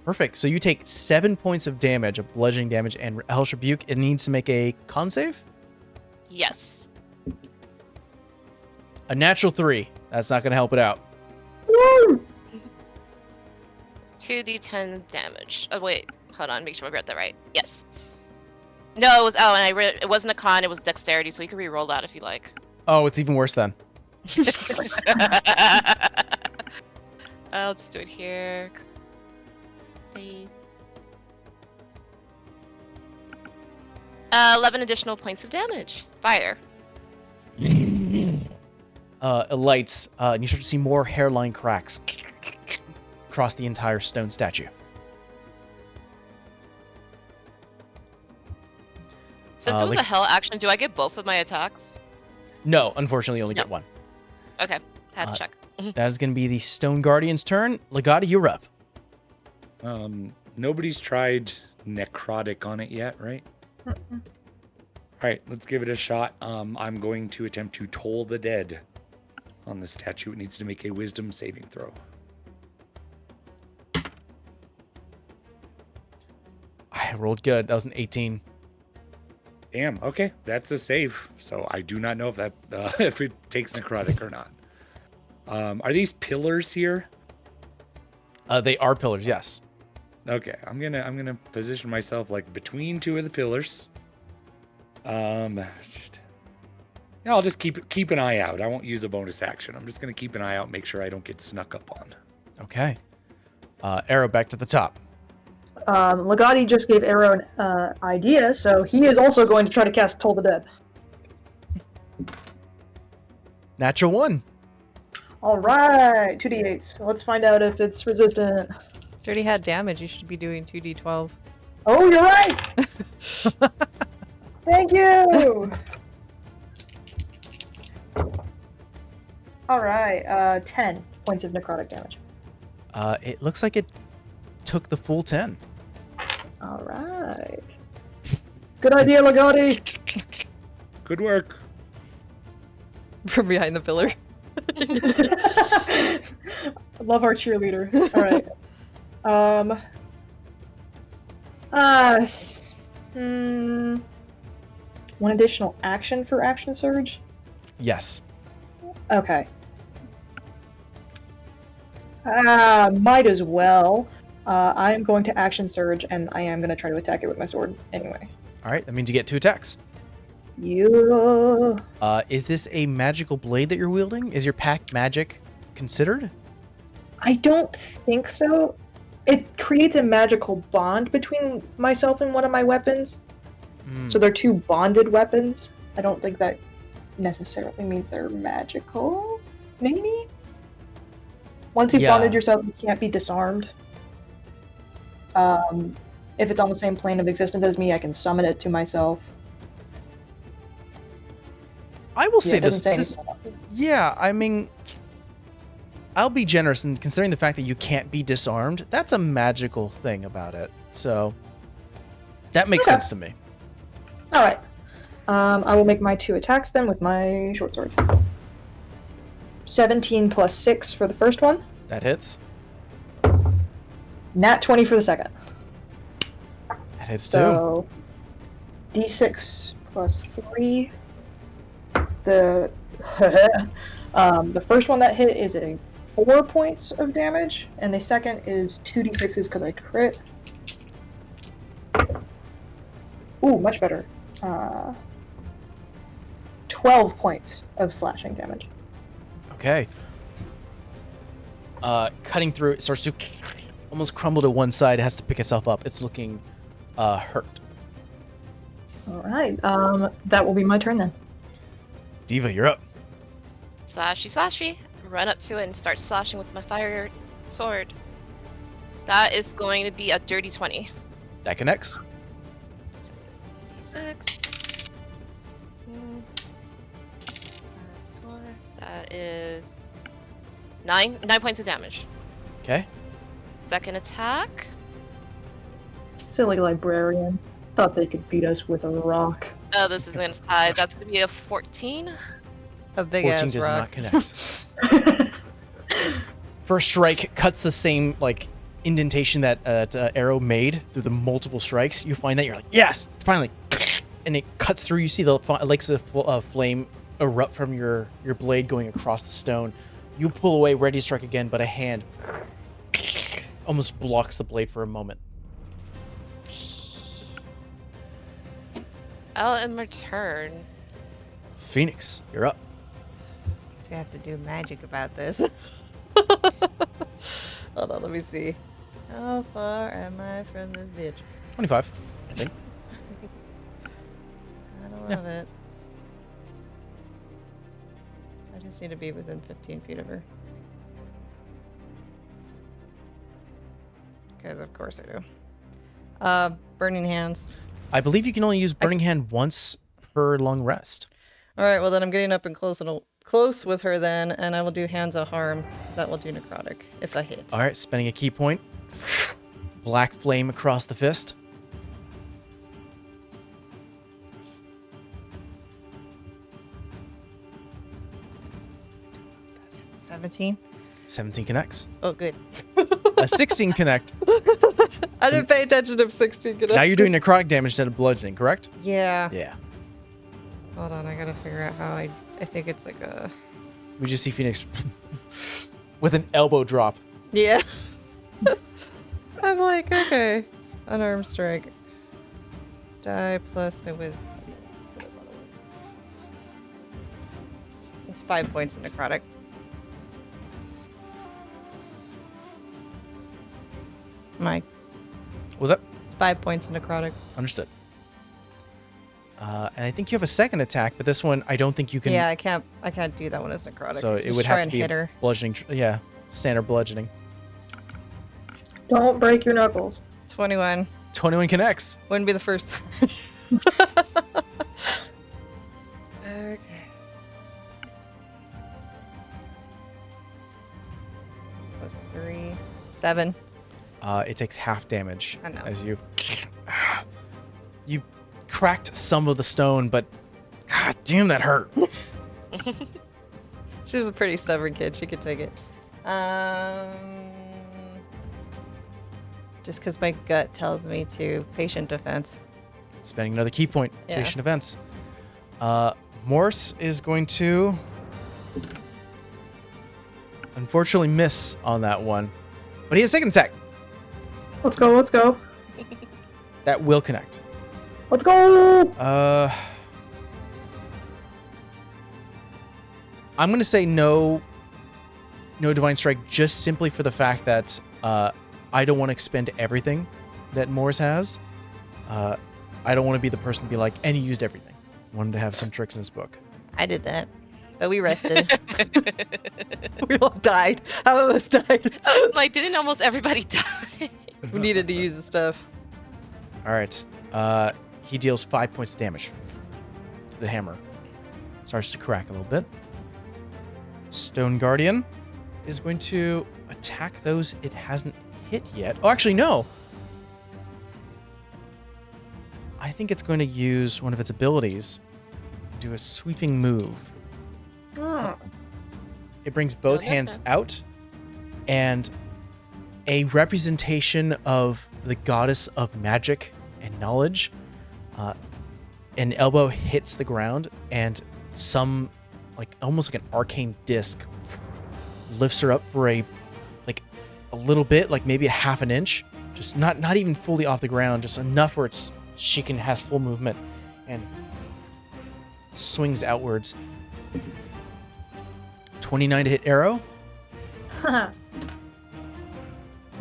Speaker 1: Perfect. So you take 7 points of damage, of bludgeoning damage, and Hellish Rebuke. It needs to make a con save.
Speaker 3: Yes.
Speaker 1: A natural 3. That's not going to help it out.
Speaker 5: Woo!
Speaker 3: 2d10 damage. Oh wait, hold on, make sure I read that right. Yes. No, it was. Oh, and I read it wasn't a con. It was dexterity, so you can re-roll that if you like.
Speaker 1: Oh, it's even worse then.
Speaker 3: I'll just do it here. Please. 11 additional points of damage. Fire.
Speaker 1: It lights, and you start to see more hairline cracks across the entire stone statue.
Speaker 3: Since it was
Speaker 1: like-
Speaker 3: a hell action, do I get both of my attacks?
Speaker 1: No, unfortunately, you only get
Speaker 3: No.
Speaker 1: one.
Speaker 3: Okay, had to
Speaker 1: Uh,
Speaker 3: check.
Speaker 1: That is going to be the Stone Guardian's turn. Legata, you're up.
Speaker 2: Nobody's tried necrotic on it yet, right? All right, let's give it a shot. I'm going to attempt to toll the dead on the statue. It needs to make a wisdom saving throw.
Speaker 1: I rolled good. That was an 18.
Speaker 2: Damn. Okay, that's a save. So I do not know if that if it takes necrotic or not. Are these pillars here?
Speaker 1: They are pillars, yes.
Speaker 2: Okay, I'm gonna position myself like between two of the pillars. Yeah, I'll just keep an eye out. I won't use a bonus action. I'm just gonna keep an eye out, make sure I don't get snuck up on.
Speaker 1: Okay. Arrow back to the top.
Speaker 5: Legati just gave Arrow an idea, so he is also going to try to cast Toll the Dead.
Speaker 1: Natural 1.
Speaker 5: All right, 2d8s. Let's find out if it's resistant.
Speaker 4: It's already had damage. You should be doing 2d12.
Speaker 5: Oh, you're right! Thank you! All right, 10 points of necrotic damage.
Speaker 1: It looks like it took the full 10.
Speaker 5: All right. Good idea, Legati!
Speaker 2: Good work.
Speaker 4: From behind the pillar.
Speaker 5: I love our cheerleader. All right. One additional action for action surge?
Speaker 1: Yes.
Speaker 5: Okay. Might as well. I am going to action surge, and I am going to try to attack it with my sword anyway.
Speaker 1: All right, that means you get 2 attacks.
Speaker 5: Yeah.
Speaker 1: Is this a magical blade that you're wielding? Is your pact magic considered?
Speaker 5: I don't think so. It creates a magical bond between myself and one of my weapons. So they're two bonded weapons. I don't think that necessarily means they're magical. Maybe? Once you've bonded yourself, you can't be disarmed. If it's on the same plane of existence as me, I can summon it to myself.
Speaker 1: I will say
Speaker 5: it doesn't
Speaker 1: this.
Speaker 5: say anything about it.
Speaker 1: Yeah, I mean, I'll be generous in considering the fact that you can't be disarmed. That's a magical thing about it. So that makes sense to me.
Speaker 5: All right. I will make my 2 attacks then with my short sword. 17 plus 6 for the first one.
Speaker 1: That hits.
Speaker 5: Nat 20 for the second.
Speaker 1: That hits
Speaker 5: So, D6 plus 3. The first one that hit is a 4 points of damage, and the second is 2d6s because I crit. Ooh, much better. 12 points of slashing damage.
Speaker 1: too. Okay. Cutting through, it starts to almost crumble to one side. It has to pick itself up. It's looking hurt.
Speaker 5: All right. That will be my turn then.
Speaker 1: Diva, you're up.
Speaker 3: Slashy. Run up to it and start slashing with my fire sword. That is going to be a dirty 20.
Speaker 1: That connects.
Speaker 3: D6. That's 4. That is 9 points of damage.
Speaker 1: Okay.
Speaker 3: Second attack.
Speaker 5: Silly librarian. Thought they could beat us with a rock.
Speaker 3: Oh, this is gonna side. That's gonna be a 14.
Speaker 4: A big
Speaker 1: 14
Speaker 4: ass
Speaker 1: does
Speaker 4: rock.
Speaker 1: not connect. First strike cuts the same indentation that arrow made through the multiple strikes. You find that you're like, yes, finally, and it cuts through. You see the lakes of flame erupt from your blade going across the stone. You pull away, ready to strike again, but a hand almost blocks the blade for a moment.
Speaker 3: I'll end my turn.
Speaker 1: Phoenix, you're up.
Speaker 4: So we have to do magic about this. Hold on, let me see. How far am I from this bitch?
Speaker 1: 25, I think.
Speaker 4: I don't love it. I just need to be within 15 feet of her. Because of course I do. Burning hands.
Speaker 1: I believe you can only use Burning Hand once per long rest.
Speaker 4: All right, well then I'm getting up and close with her then, and I will do hands of harm. 'Cause that will do necrotic if I hit.
Speaker 1: All right, spending a key point. Black flame across the fist.
Speaker 4: — 17.
Speaker 1: 17 connects.
Speaker 4: Oh, good.
Speaker 1: A 16 connect.
Speaker 4: I didn't pay attention if 16 could.
Speaker 1: Now you're doing necrotic damage instead of bludgeoning, correct?
Speaker 4: Yeah.
Speaker 1: Yeah.
Speaker 4: Hold on, I gotta figure out how I think it's like a...
Speaker 1: We just see Phoenix with an elbow drop.
Speaker 4: Yeah. I'm like, okay. Unarmed strike. Die plus my wisdom. It's 5 points of necrotic. Mike.
Speaker 1: What was that?
Speaker 4: 5 points of necrotic.
Speaker 1: Understood. And I think you have a second attack, but this one I don't think you can.
Speaker 4: Yeah, I can't do that one as necrotic.
Speaker 1: So it
Speaker 4: Just
Speaker 1: would
Speaker 4: try
Speaker 1: have
Speaker 4: and
Speaker 1: to be
Speaker 4: hit her.
Speaker 1: bludgeoning. Yeah, standard bludgeoning.
Speaker 5: Don't break your knuckles.
Speaker 4: 21.
Speaker 1: 21 connects.
Speaker 4: Wouldn't be the first time. Okay. Plus 3. 7.
Speaker 1: It takes half damage
Speaker 4: I know.
Speaker 1: as you cracked some of the stone, but god damn, that hurt.
Speaker 4: She was a pretty stubborn kid. She could take it. Just because my gut tells me to patient defense.
Speaker 1: Spending another key point.
Speaker 4: Yeah.
Speaker 1: Patient events. Morse is going to unfortunately miss on that one, but he has a second attack.
Speaker 5: Let's go, let's go.
Speaker 1: That will connect.
Speaker 5: Let's go!
Speaker 1: I'm going to say no Divine Strike just simply for the fact that I don't want to expend everything that Morse has. I don't want to be the person to be like, and he used everything. I want him to have some tricks in his book.
Speaker 4: I did that. But we rested. We all died. Half of us died.
Speaker 3: Like, didn't almost everybody die?
Speaker 4: We needed to use the stuff.
Speaker 1: All right. He deals 5 points of damage. The hammer starts to crack a little bit. Stone Guardian is going to attack those it hasn't hit yet. Oh, actually, no. I think it's going to use one of its abilities. Do a sweeping move.
Speaker 5: Oh.
Speaker 1: It brings both
Speaker 3: Okay.
Speaker 1: hands out, and a representation of the goddess of magic and knowledge. An elbow hits the ground, and some, like almost like an arcane disc, lifts her up for a little bit, like maybe a half an inch, just not even fully off the ground, just enough where she can have full movement, and swings outwards. 29 to hit arrow.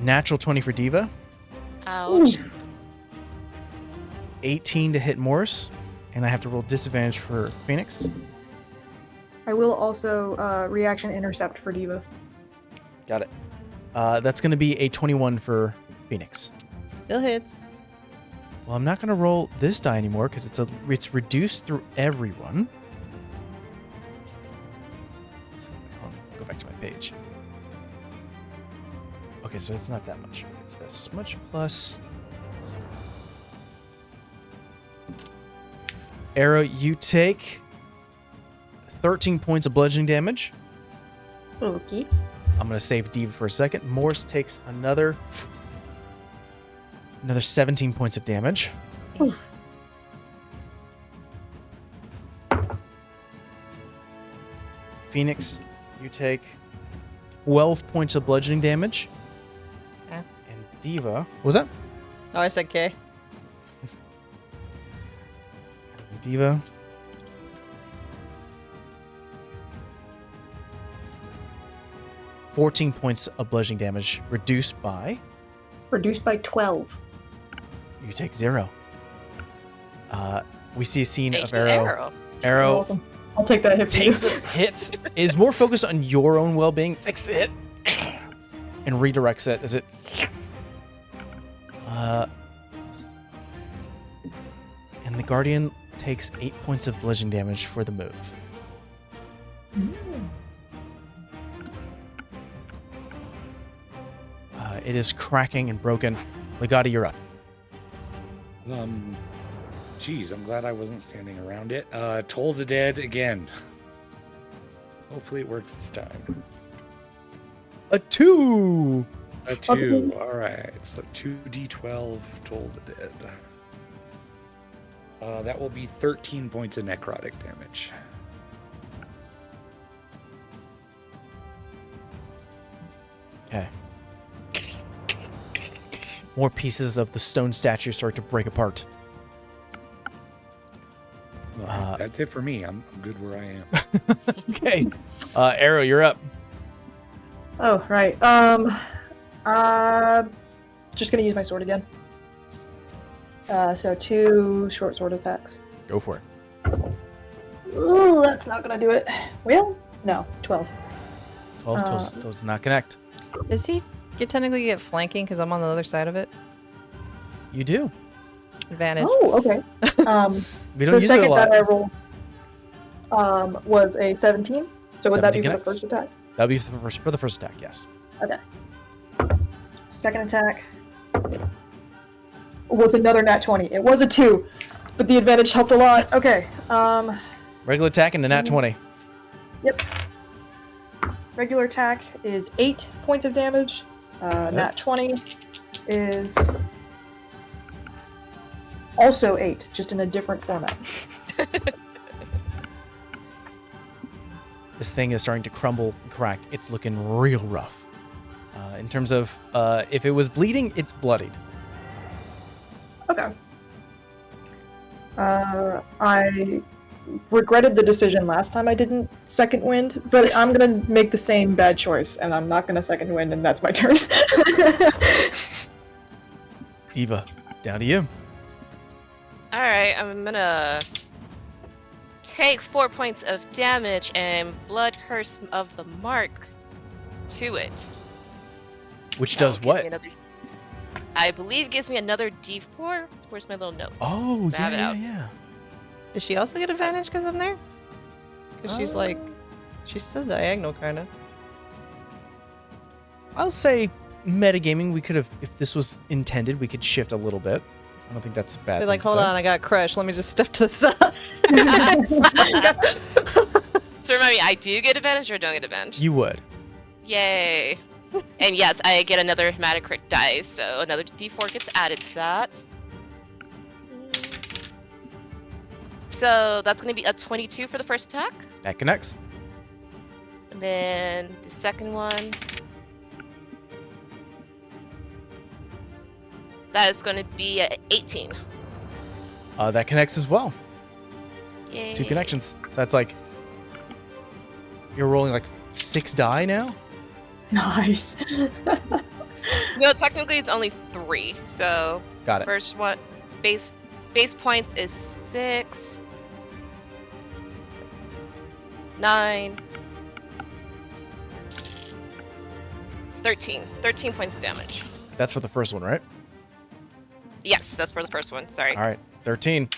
Speaker 1: Natural 20 for Diva.
Speaker 3: Ouch.
Speaker 1: 18 to hit Morse. And I have to roll disadvantage for Phoenix.
Speaker 5: I will also reaction intercept for Diva.
Speaker 1: Got it. That's going to be a 21 for Phoenix.
Speaker 4: Still hits.
Speaker 1: Well, I'm not going to roll this die anymore because it's reduced through everyone. So, hold on, go back to my page. Okay, so it's not that much. It's this much plus. Arrow, you take 13 points of bludgeoning damage.
Speaker 5: Okay.
Speaker 1: I'm going to save Diva for a second. Morse takes another 17 points of damage.
Speaker 5: Oof.
Speaker 1: Phoenix, you take 12 points of bludgeoning damage.
Speaker 4: Okay.
Speaker 1: And Diva, what was that?
Speaker 4: Oh, I said K.
Speaker 1: Diva. $14 points of bludgeoning damage, reduced by.
Speaker 5: Reduced by 12.
Speaker 1: You take 0. We see a scene
Speaker 3: Take
Speaker 1: of
Speaker 3: the
Speaker 1: Arrow.
Speaker 5: You're
Speaker 1: Arrow
Speaker 5: welcome. I'll take that hit.
Speaker 1: takes the hit, is more focused on your own well-being, takes the hit, and redirects it as it. And the Guardian takes 8 points of bludgeoning damage for the move. It is cracking and broken. Legata, you're up.
Speaker 2: Geez, I'm glad I wasn't standing around it. Toll the Dead again. Hopefully it works this time.
Speaker 1: A 2!
Speaker 2: A 2. All right. So 2d12 Toll the Dead. That will be 13 points of necrotic damage.
Speaker 1: Okay. More pieces of the stone statue start to break apart.
Speaker 2: Well, that's it for me. I'm good where I am.
Speaker 1: Okay. Arrow, you're up.
Speaker 5: Oh, right. Just gonna use my sword again. So 2 short sword attacks.
Speaker 1: Go for it.
Speaker 5: Ooh, that's not gonna do it. Well, no, 12.
Speaker 1: 12 does not connect.
Speaker 4: Does he technically get flanking because I'm on the other side of it?
Speaker 1: You do.
Speaker 4: Advantage.
Speaker 5: Oh, okay.
Speaker 1: We don't
Speaker 5: The
Speaker 1: use it a
Speaker 5: second
Speaker 1: lot.
Speaker 5: that I rolled was a 17. So would that be
Speaker 1: 17
Speaker 5: for the
Speaker 1: connects.
Speaker 5: first attack?
Speaker 1: That'll be for the first attack, yes.
Speaker 5: Okay. Second attack was another nat 20. It was a 2, but the advantage helped a lot. Okay.
Speaker 1: Regular attack and a nat 20.
Speaker 5: Yep. Regular attack is 8 points of damage. Nat 20 is also 8, just in a different format.
Speaker 1: This thing is starting to crumble and crack. It's looking real rough. In terms of if it was bleeding, it's bloodied.
Speaker 5: Okay. I regretted the decision last time I didn't second wind, but I'm gonna make the same bad choice, and I'm not gonna second wind, and that's my turn.
Speaker 1: Diva, down to you.
Speaker 3: All right, I'm gonna take 4 points of damage and blood curse of the mark to it.
Speaker 1: Which
Speaker 3: That'll
Speaker 1: does
Speaker 3: give
Speaker 1: what?
Speaker 3: me another- I believe gives me another D4. Where's my little note?
Speaker 1: Oh,
Speaker 3: I have it out.
Speaker 1: yeah.
Speaker 4: Does she also get advantage because I'm there? Because she's like, she's still diagonal, kind of.
Speaker 1: I'll say metagaming, we could have, if this was intended, we could shift a little bit. I don't think that's a bad
Speaker 4: They're
Speaker 1: thing
Speaker 4: like,
Speaker 1: to
Speaker 4: hold
Speaker 1: say.
Speaker 4: on, I got crushed. Let me just step to the side.
Speaker 3: So remind me, I do get advantage or don't get advantage?
Speaker 1: You would.
Speaker 3: Yay. And yes, I get another hematocrit dice, so another D4 gets added to that. So that's going to be a 22 for the first attack.
Speaker 1: That connects.
Speaker 3: And then the second one. That is going to be a 18.
Speaker 1: That connects as well.
Speaker 3: Yay.
Speaker 1: 2 connections. So that's like, you're rolling like 6 die now?
Speaker 5: Nice.
Speaker 3: No, technically it's only 3. So
Speaker 1: Got it.
Speaker 3: first one, base points is 6, 9, 13. 13 points of damage.
Speaker 1: That's for the first one, right?
Speaker 3: Yes, that's for the first one. Sorry.
Speaker 1: All right, 13.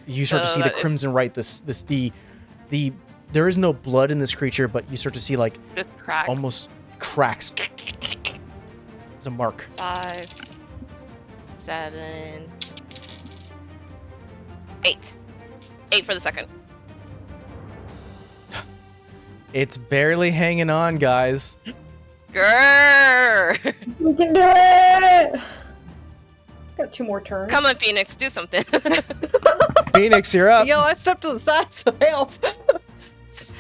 Speaker 1: You start to
Speaker 3: So
Speaker 1: see the
Speaker 3: that is-
Speaker 1: crimson right. The there is no blood in this creature, but you start to see like
Speaker 3: Just cracks.
Speaker 1: almost cracks. It's a mark.
Speaker 3: 5, 7, 8. 8 for the second.
Speaker 1: It's barely hanging on, guys.
Speaker 3: Grrr!
Speaker 5: We can do it! Got 2 more turns.
Speaker 3: Come on, Phoenix, do something.
Speaker 1: Phoenix, you're up.
Speaker 4: Yo, I stepped to the side, so help.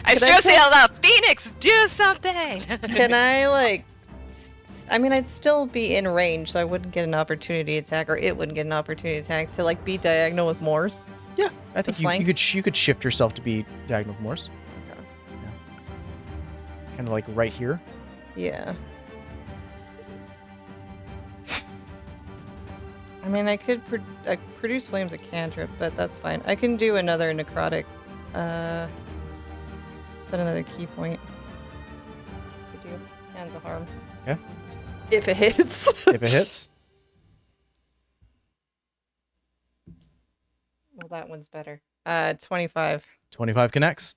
Speaker 3: I
Speaker 4: Can I
Speaker 3: still say
Speaker 4: take-
Speaker 3: out loud, Phoenix, do something!
Speaker 4: Can I, like, I mean, I'd still be in range, so I wouldn't get an opportunity attack, or it wouldn't get an opportunity attack to, like, be diagonal with Moors.
Speaker 1: Yeah, I think
Speaker 4: The
Speaker 1: you
Speaker 4: flank?
Speaker 1: could shift yourself to be diagonal with Morse. Kind of like right here.
Speaker 4: Yeah. I mean, I could produce flames a cantrip, but that's fine. I can do another necrotic. Put another key point. Could do hands of harm.
Speaker 1: Okay.
Speaker 4: If it hits.
Speaker 1: If it hits,
Speaker 4: Well, that one's better. 25.
Speaker 1: 25 connects.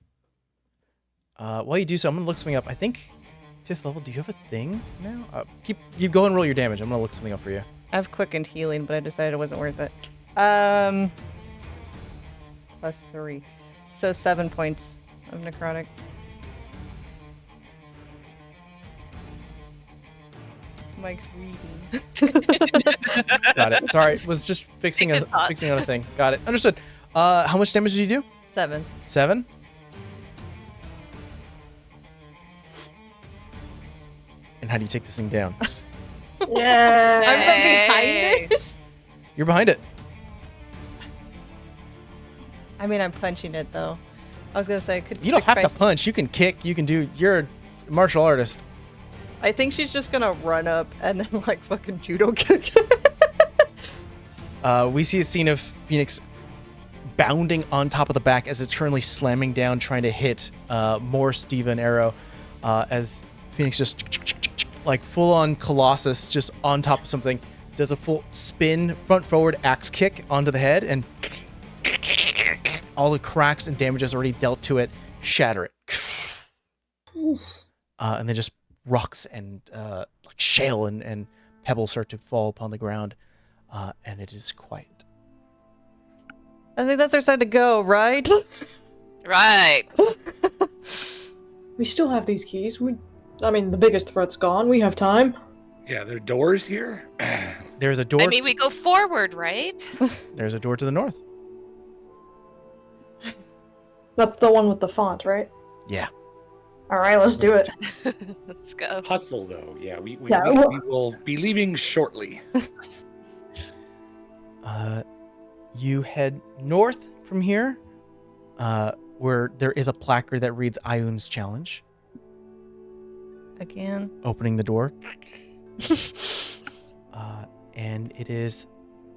Speaker 1: While you do so, I'm gonna look something up. I think 5th level. Do you have a thing now? Keep going. Roll your damage. I'm gonna look something up for you.
Speaker 4: I have quickened healing, but I decided it wasn't worth it. Plus 3. So 7 points of necrotic. Mike's reading.
Speaker 1: Got it. Sorry, was just fixing
Speaker 3: Good thought.
Speaker 1: fixing another thing. Got it. Understood. How much damage did you do?
Speaker 4: 7.
Speaker 1: 7. And how do you take this thing down?
Speaker 5: Yeah.
Speaker 4: I'm from
Speaker 3: Hey.
Speaker 4: behind it.
Speaker 1: You're behind it.
Speaker 4: I mean, I'm punching it though. I was gonna say, I could.
Speaker 1: You don't
Speaker 4: stick
Speaker 1: have to
Speaker 4: my-
Speaker 1: punch. You can kick. You can do. You're a martial artist.
Speaker 4: I think she's just gonna run up and then like fucking judo kick.
Speaker 1: We see a scene of Phoenix bounding on top of the back as it's currently slamming down, trying to hit Morse, Diva, and Arrow. As Phoenix just like full on Colossus, just on top of something, does a full spin, front forward axe kick onto the head, and all the cracks and damages already dealt to it shatter it. And then just rocks and like shale and pebbles start to fall upon the ground, and it is quiet.
Speaker 4: I think that's our side to go, right?
Speaker 3: Right.
Speaker 5: We still have these keys. I mean, the biggest threat's gone. We have time.
Speaker 2: Yeah, there are doors here.
Speaker 1: There's a door.
Speaker 3: I mean, we go forward, right?
Speaker 1: There's a door to the north.
Speaker 5: That's the one with the font, right?
Speaker 1: Yeah.
Speaker 5: All right, let's do it.
Speaker 3: Let's go.
Speaker 2: Hustle, though. Yeah, we
Speaker 5: Yeah,
Speaker 2: will be leaving shortly.
Speaker 1: You head north from here, where there is a placard that reads Ioun's Challenge.
Speaker 4: Again.
Speaker 1: Opening the door. And it is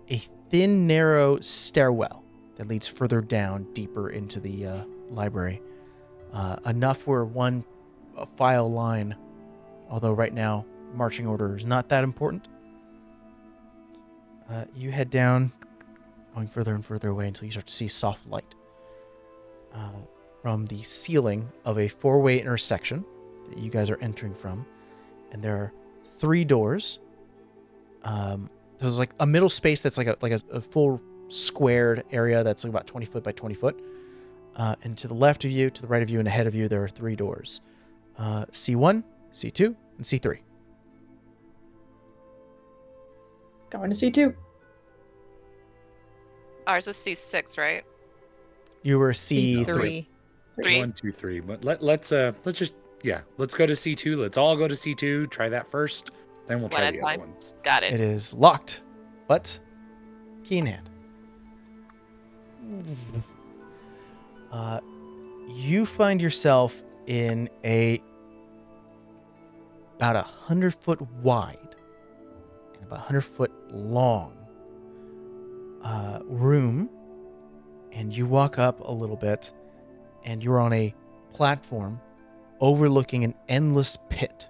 Speaker 1: a thin, narrow stairwell that leads further down, deeper into the library. Enough where one file line, although right now marching order is not that important. You head down, going further and further away until you start to see soft light from the ceiling of a 4-way intersection that you guys are entering from. And there are 3 doors. There's like a middle space that's like a full squared area that's like about 20 foot by 20 foot. And to the left of you, to the right of you, and ahead of you, there are 3 doors. C1, C2, and C3.
Speaker 5: Going to C2.
Speaker 3: Ours was C6, right?
Speaker 1: You were C3.
Speaker 4: 3.
Speaker 3: 3.
Speaker 2: 1, 2, 3. But let's go to C2. Let's all go to C2. Try that first. Then we'll
Speaker 3: One
Speaker 2: try
Speaker 3: at
Speaker 2: the
Speaker 3: a
Speaker 2: other
Speaker 3: time.
Speaker 2: ones.
Speaker 3: Got it.
Speaker 1: It is locked, but key in hand. You find yourself in about 100-foot wide and about 100-foot long room, and you walk up a little bit, and you're on a platform overlooking an endless pit.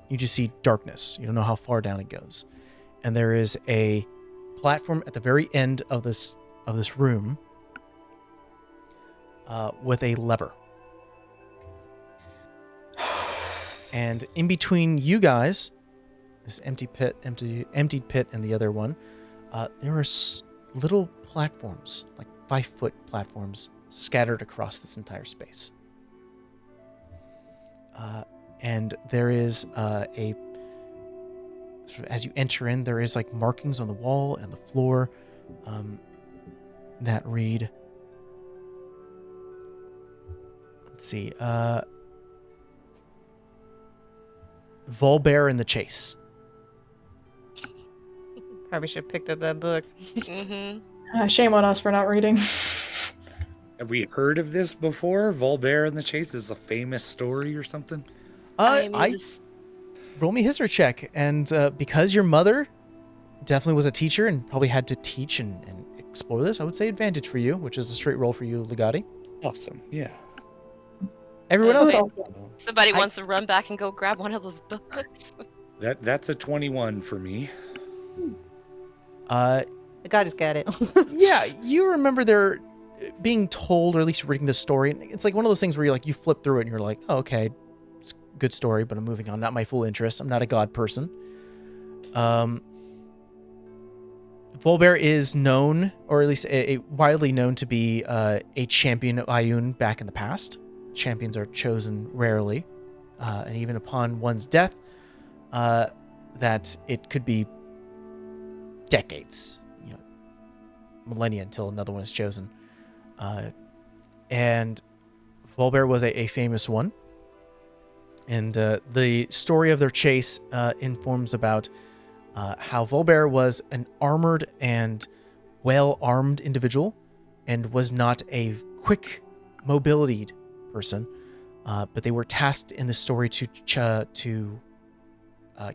Speaker 1: You just see darkness. You don't know how far down it goes. And there is a platform at the very end of this room with a lever. And in between you guys, this emptied pit and the other one, there are little platforms, like 5-foot platforms, scattered across this entire space. And there is as you enter in, there is like markings on the wall and the floor that read, let's see, Volbear in the Chase.
Speaker 4: Probably should have picked up that book.
Speaker 3: Mm-hmm.
Speaker 5: Shame on us for not reading.
Speaker 2: Have we heard of this before? Volbear and the Chase is a famous story or something?
Speaker 1: I roll me a history check, and because your mother definitely was a teacher and probably had to teach and explore this, I would say advantage for you, which is a straight roll for you, Legati.
Speaker 2: Awesome. Yeah.
Speaker 1: Everyone else,
Speaker 3: Somebody
Speaker 1: I-
Speaker 3: wants to run back and go grab one of those books.
Speaker 2: That's a 21 for me.
Speaker 4: The guy just got it.
Speaker 1: yeah, you remember there being told, or at least reading this story. And it's like one of those things where you flip through it and you're like, oh, okay, it's a good story, but I'm moving on. Not my full interest. I'm not a god person. Volbear is known, or at least widely known to be a champion of Ioun back in the past. Champions are chosen rarely, and even upon one's death, that it could be decades, millennia until another one is chosen. And Volbear was a famous one. And the story of their chase informs about how Volbear was an armored and well-armed individual and was not a quick mobility person, but they were tasked in the story to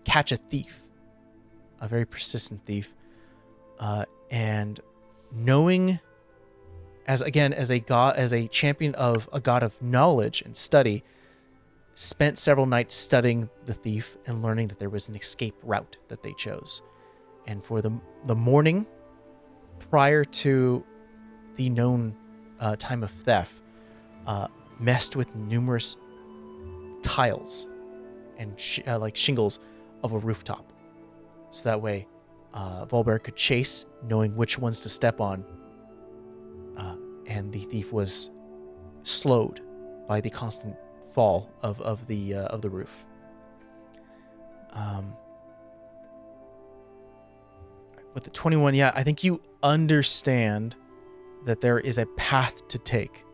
Speaker 1: catch a thief, a very persistent thief, and knowing as a champion of a god of knowledge and study, spent several nights studying the thief and learning that there was an escape route that they chose. And for the morning prior to the known time of theft, messed with numerous tiles and like shingles of a rooftop. So that way Volbear could chase, knowing which ones to step on. And the thief was slowed by the constant fall of the roof. With the 21, yeah, I think you understand that there is a path to take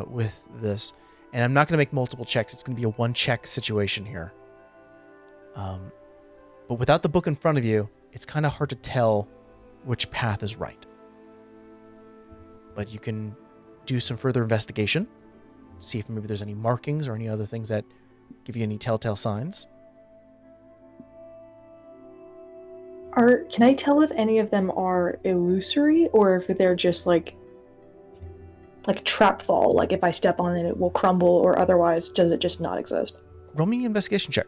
Speaker 1: with this. And I'm not going to make multiple checks. It's going to be a one-check situation here. But without the book in front of you, it's kind of hard to tell which path is right. But you can do some further investigation, see if maybe there's any markings or any other things that give you any telltale signs.
Speaker 5: Can I tell if any of them are illusory or if they're just like trap fall? Like if I step on it, it will crumble, or otherwise, does it just not exist?
Speaker 1: Roll me an investigation check.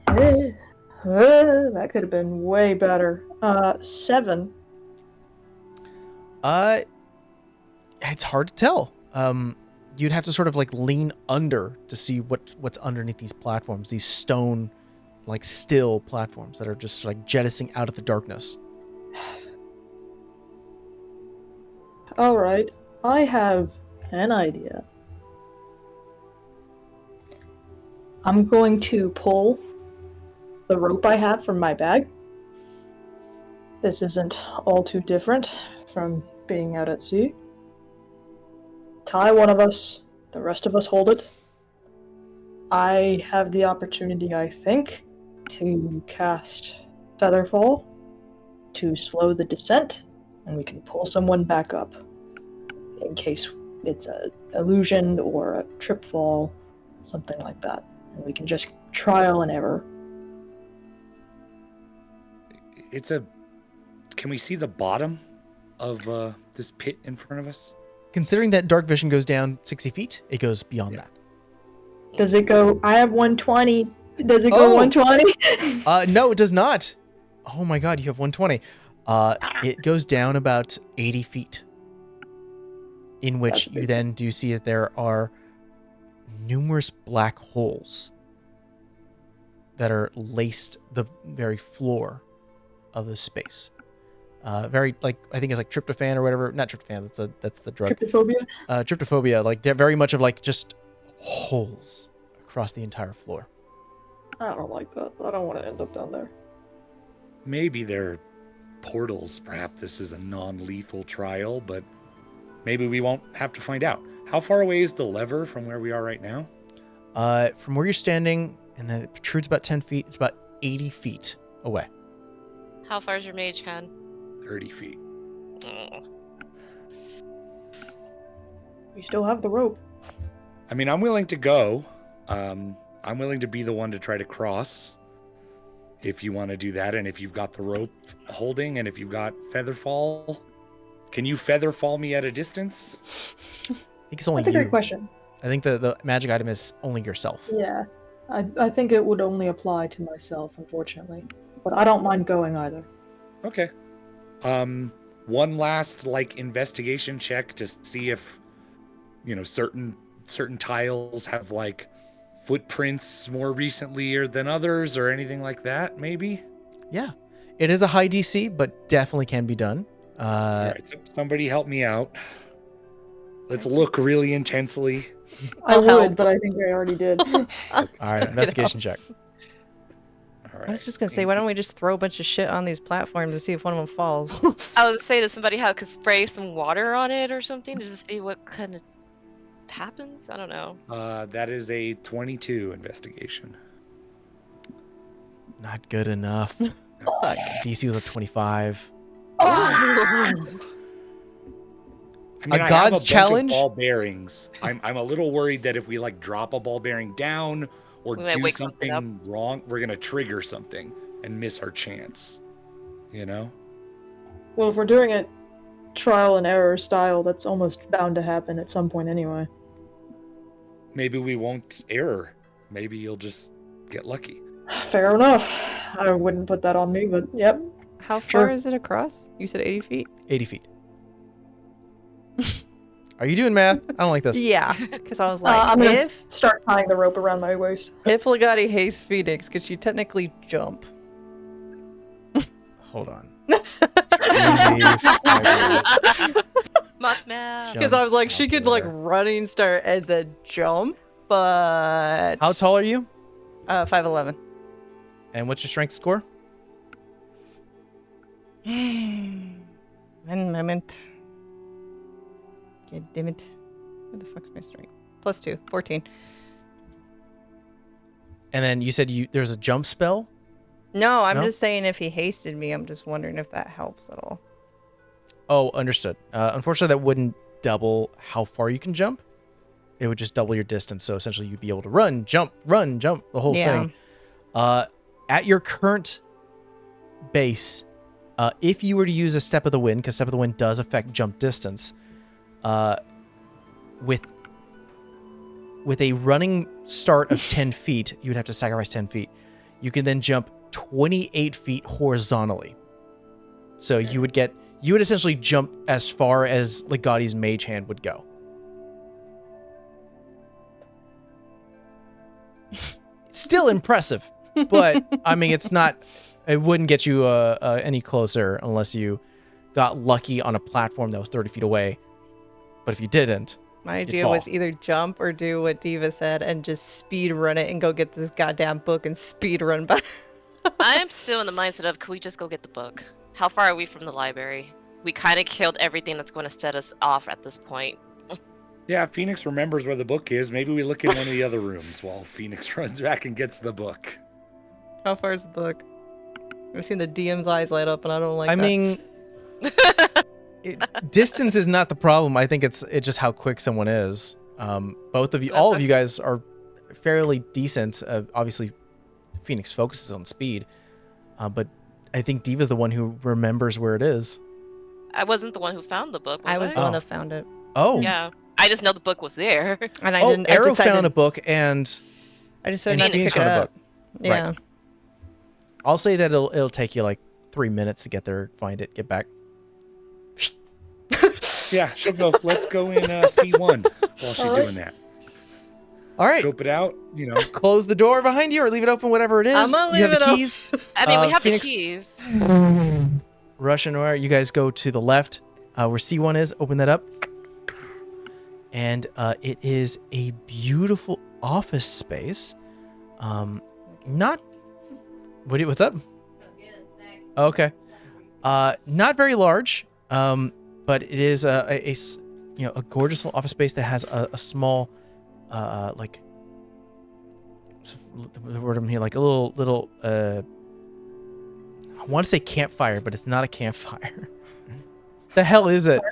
Speaker 5: That could have been way better. 7.
Speaker 1: It's hard to tell. You'd have to sort of like lean under to see what's underneath these platforms, these stone, like still platforms that are just like jettisoning out of the darkness.
Speaker 5: All right, I have an idea. I'm going to pull the rope I have from my bag. This isn't all too different from being out at sea. Tie one of us, the rest of us hold it. I have the opportunity, I think, to cast Featherfall to slow the descent, and we can pull someone back up in case it's an illusion or a trip fall, something like that. And we can just trial and error.
Speaker 2: Can we see the bottom of this pit in front of us?
Speaker 1: Considering that dark vision goes down 60 feet, it goes beyond that.
Speaker 5: Does it go? I have 120. Does it go 120?
Speaker 1: No, it does not. Oh my god, you have 120. It goes down about 80 feet. In which you then do see that there are numerous black holes that are laced the very floor of the space. Very like, I think it's like tryptophan or whatever. Not tryptophan. That's the drug.
Speaker 5: Trypophobia?
Speaker 1: Tryptophobia. Like very much of like just holes across the entire floor.
Speaker 5: I don't like that. I don't want to end up down there.
Speaker 2: Maybe they're portals. Perhaps this is a non-lethal trial, but maybe we won't have to find out. How far away is the lever from where we are right now?
Speaker 1: From where you're standing, and then it protrudes about 10 feet. It's about 80 feet away.
Speaker 3: How far is your mage hand?
Speaker 2: 30 feet.
Speaker 3: Oh.
Speaker 5: We still have the rope.
Speaker 2: I mean, I'm willing to go. I'm willing to be the one to try to cross if you want to do that, and if you've got the rope holding, and if you've got Featherfall. Can you Featherfall me at a distance?
Speaker 1: I think it's only
Speaker 5: That's
Speaker 1: you.
Speaker 5: a great question.
Speaker 1: I think the magic item is only yourself.
Speaker 5: Yeah. I think it would only apply to myself, unfortunately. But I don't mind going either.
Speaker 2: Okay. One last investigation check to see if certain tiles have like footprints more recently or than others or anything like that, maybe.
Speaker 1: Yeah, it is a high DC, but definitely can be done.
Speaker 2: All right, so somebody help me out. Let's look really intensely.
Speaker 5: I
Speaker 4: I'll
Speaker 5: would,
Speaker 4: help.
Speaker 5: but I think I already did.
Speaker 1: All right, investigation check.
Speaker 2: All right.
Speaker 4: I was just gonna say, why don't we just throw a bunch of shit on these platforms to see if one of them falls?
Speaker 3: I was saying to somebody how I could spray some water on it or something to just see what kind of happens. I don't know.
Speaker 2: That is a 22 investigation.
Speaker 1: Not good enough. DC was a 25.
Speaker 2: I mean,
Speaker 1: A
Speaker 2: I
Speaker 1: god's
Speaker 2: have a bunch
Speaker 1: challenge?
Speaker 2: of ball bearings. I'm a little worried that if we like drop a ball bearing down or
Speaker 3: We might
Speaker 2: do
Speaker 3: wake something up.
Speaker 2: something wrong, we're gonna trigger something and miss our chance. You know?
Speaker 5: Well, if we're doing it trial and error style, that's almost bound to happen at some point anyway.
Speaker 2: Maybe we won't error. Maybe you'll just get lucky.
Speaker 5: Fair enough. I wouldn't put that on me, but yep.
Speaker 4: How
Speaker 5: Sure.
Speaker 4: far is it across? You said 80 feet?
Speaker 1: 80 feet. Are you doing math? I don't like this.
Speaker 4: Yeah, because I was like,
Speaker 5: I'm gonna
Speaker 4: if
Speaker 5: start tying the rope around my waist.
Speaker 4: Legati hates Phoenix, could she technically jump?
Speaker 1: Hold on.
Speaker 3: Mothman.
Speaker 4: Because I was like,
Speaker 1: Jump
Speaker 4: she could
Speaker 1: out
Speaker 4: like
Speaker 1: there.
Speaker 4: running start and then jump, but
Speaker 1: How tall are you?
Speaker 4: 5'11".
Speaker 1: And what's your strength score?
Speaker 4: One moment. God damn it. Where the fuck's my strength? +2, 14.
Speaker 1: And then you said there's a jump spell?
Speaker 4: No, I'm
Speaker 1: No?
Speaker 4: just saying if he hasted me, I'm just wondering if that helps at all.
Speaker 1: Oh, understood. Unfortunately, that wouldn't double how far you can jump. It would just double your distance. So essentially, you'd be able to run, jump, the whole
Speaker 4: Yeah.
Speaker 1: thing. At your current base, if you were to use a Step of the Wind, because Step of the Wind does affect jump distance, with a running start of 10 feet, you would have to sacrifice 10 feet. You can then jump 28 feet horizontally. So you would essentially jump as far as Legati's mage hand would go. Still impressive, but I mean, it wouldn't get you any closer unless you got lucky on a platform that was 30 feet away. But if you didn't,
Speaker 4: My
Speaker 1: You'd
Speaker 4: idea was
Speaker 1: fall.
Speaker 4: either jump or do what Diva said and just speed run it and go get this goddamn book and speed run back.
Speaker 3: I am still in the mindset of, could we just go get the book? How far are we from the library? We kind of killed everything that's going to set us off at this point.
Speaker 2: Yeah, Phoenix remembers where the book is. Maybe we look in one of the other rooms while Phoenix runs back and gets the book.
Speaker 4: How far is the book? I've seen the DM's eyes light up and I don't like
Speaker 1: I
Speaker 4: that.
Speaker 1: mean, distance is not the problem. I think it's just how quick someone is. Both of you, all of you guys are fairly decent. Obviously, Phoenix focuses on speed, but I think Diva's the one who remembers where it is.
Speaker 3: I wasn't the one who found the book.
Speaker 4: I was
Speaker 3: I?
Speaker 4: the one
Speaker 1: Oh.
Speaker 4: that found it.
Speaker 1: Oh,
Speaker 3: Yeah. I just know the book was there.
Speaker 4: And I
Speaker 1: oh,
Speaker 4: didn't. I
Speaker 1: Arrow
Speaker 4: decided,
Speaker 1: found a book, and
Speaker 4: I decided
Speaker 1: and
Speaker 4: not to
Speaker 1: Phoenix
Speaker 4: pick it
Speaker 1: found a
Speaker 4: up.
Speaker 1: book.
Speaker 4: Yeah.
Speaker 1: Right. I'll say that it'll take you like 3 minutes to get there, find it, get back.
Speaker 2: Yeah, she'll go. Let's go in C1 while she's doing that.
Speaker 1: All right,
Speaker 2: Scope it out, you know.
Speaker 1: close the door behind you or leave it open, whatever it is.
Speaker 4: I'm gonna
Speaker 1: You have
Speaker 4: leave
Speaker 1: the
Speaker 4: it
Speaker 1: keys.
Speaker 3: I mean, we have
Speaker 1: Phoenix,
Speaker 3: the keys.
Speaker 1: Rush and Noir, you guys go to the left where C1 is. Open that up. And it is a beautiful office space. Not... What's up? Okay. Not very large, but it is a gorgeous little office space that has a small, like... The word I'm here, like a little I want to say campfire, but it's not a campfire. The hell is it?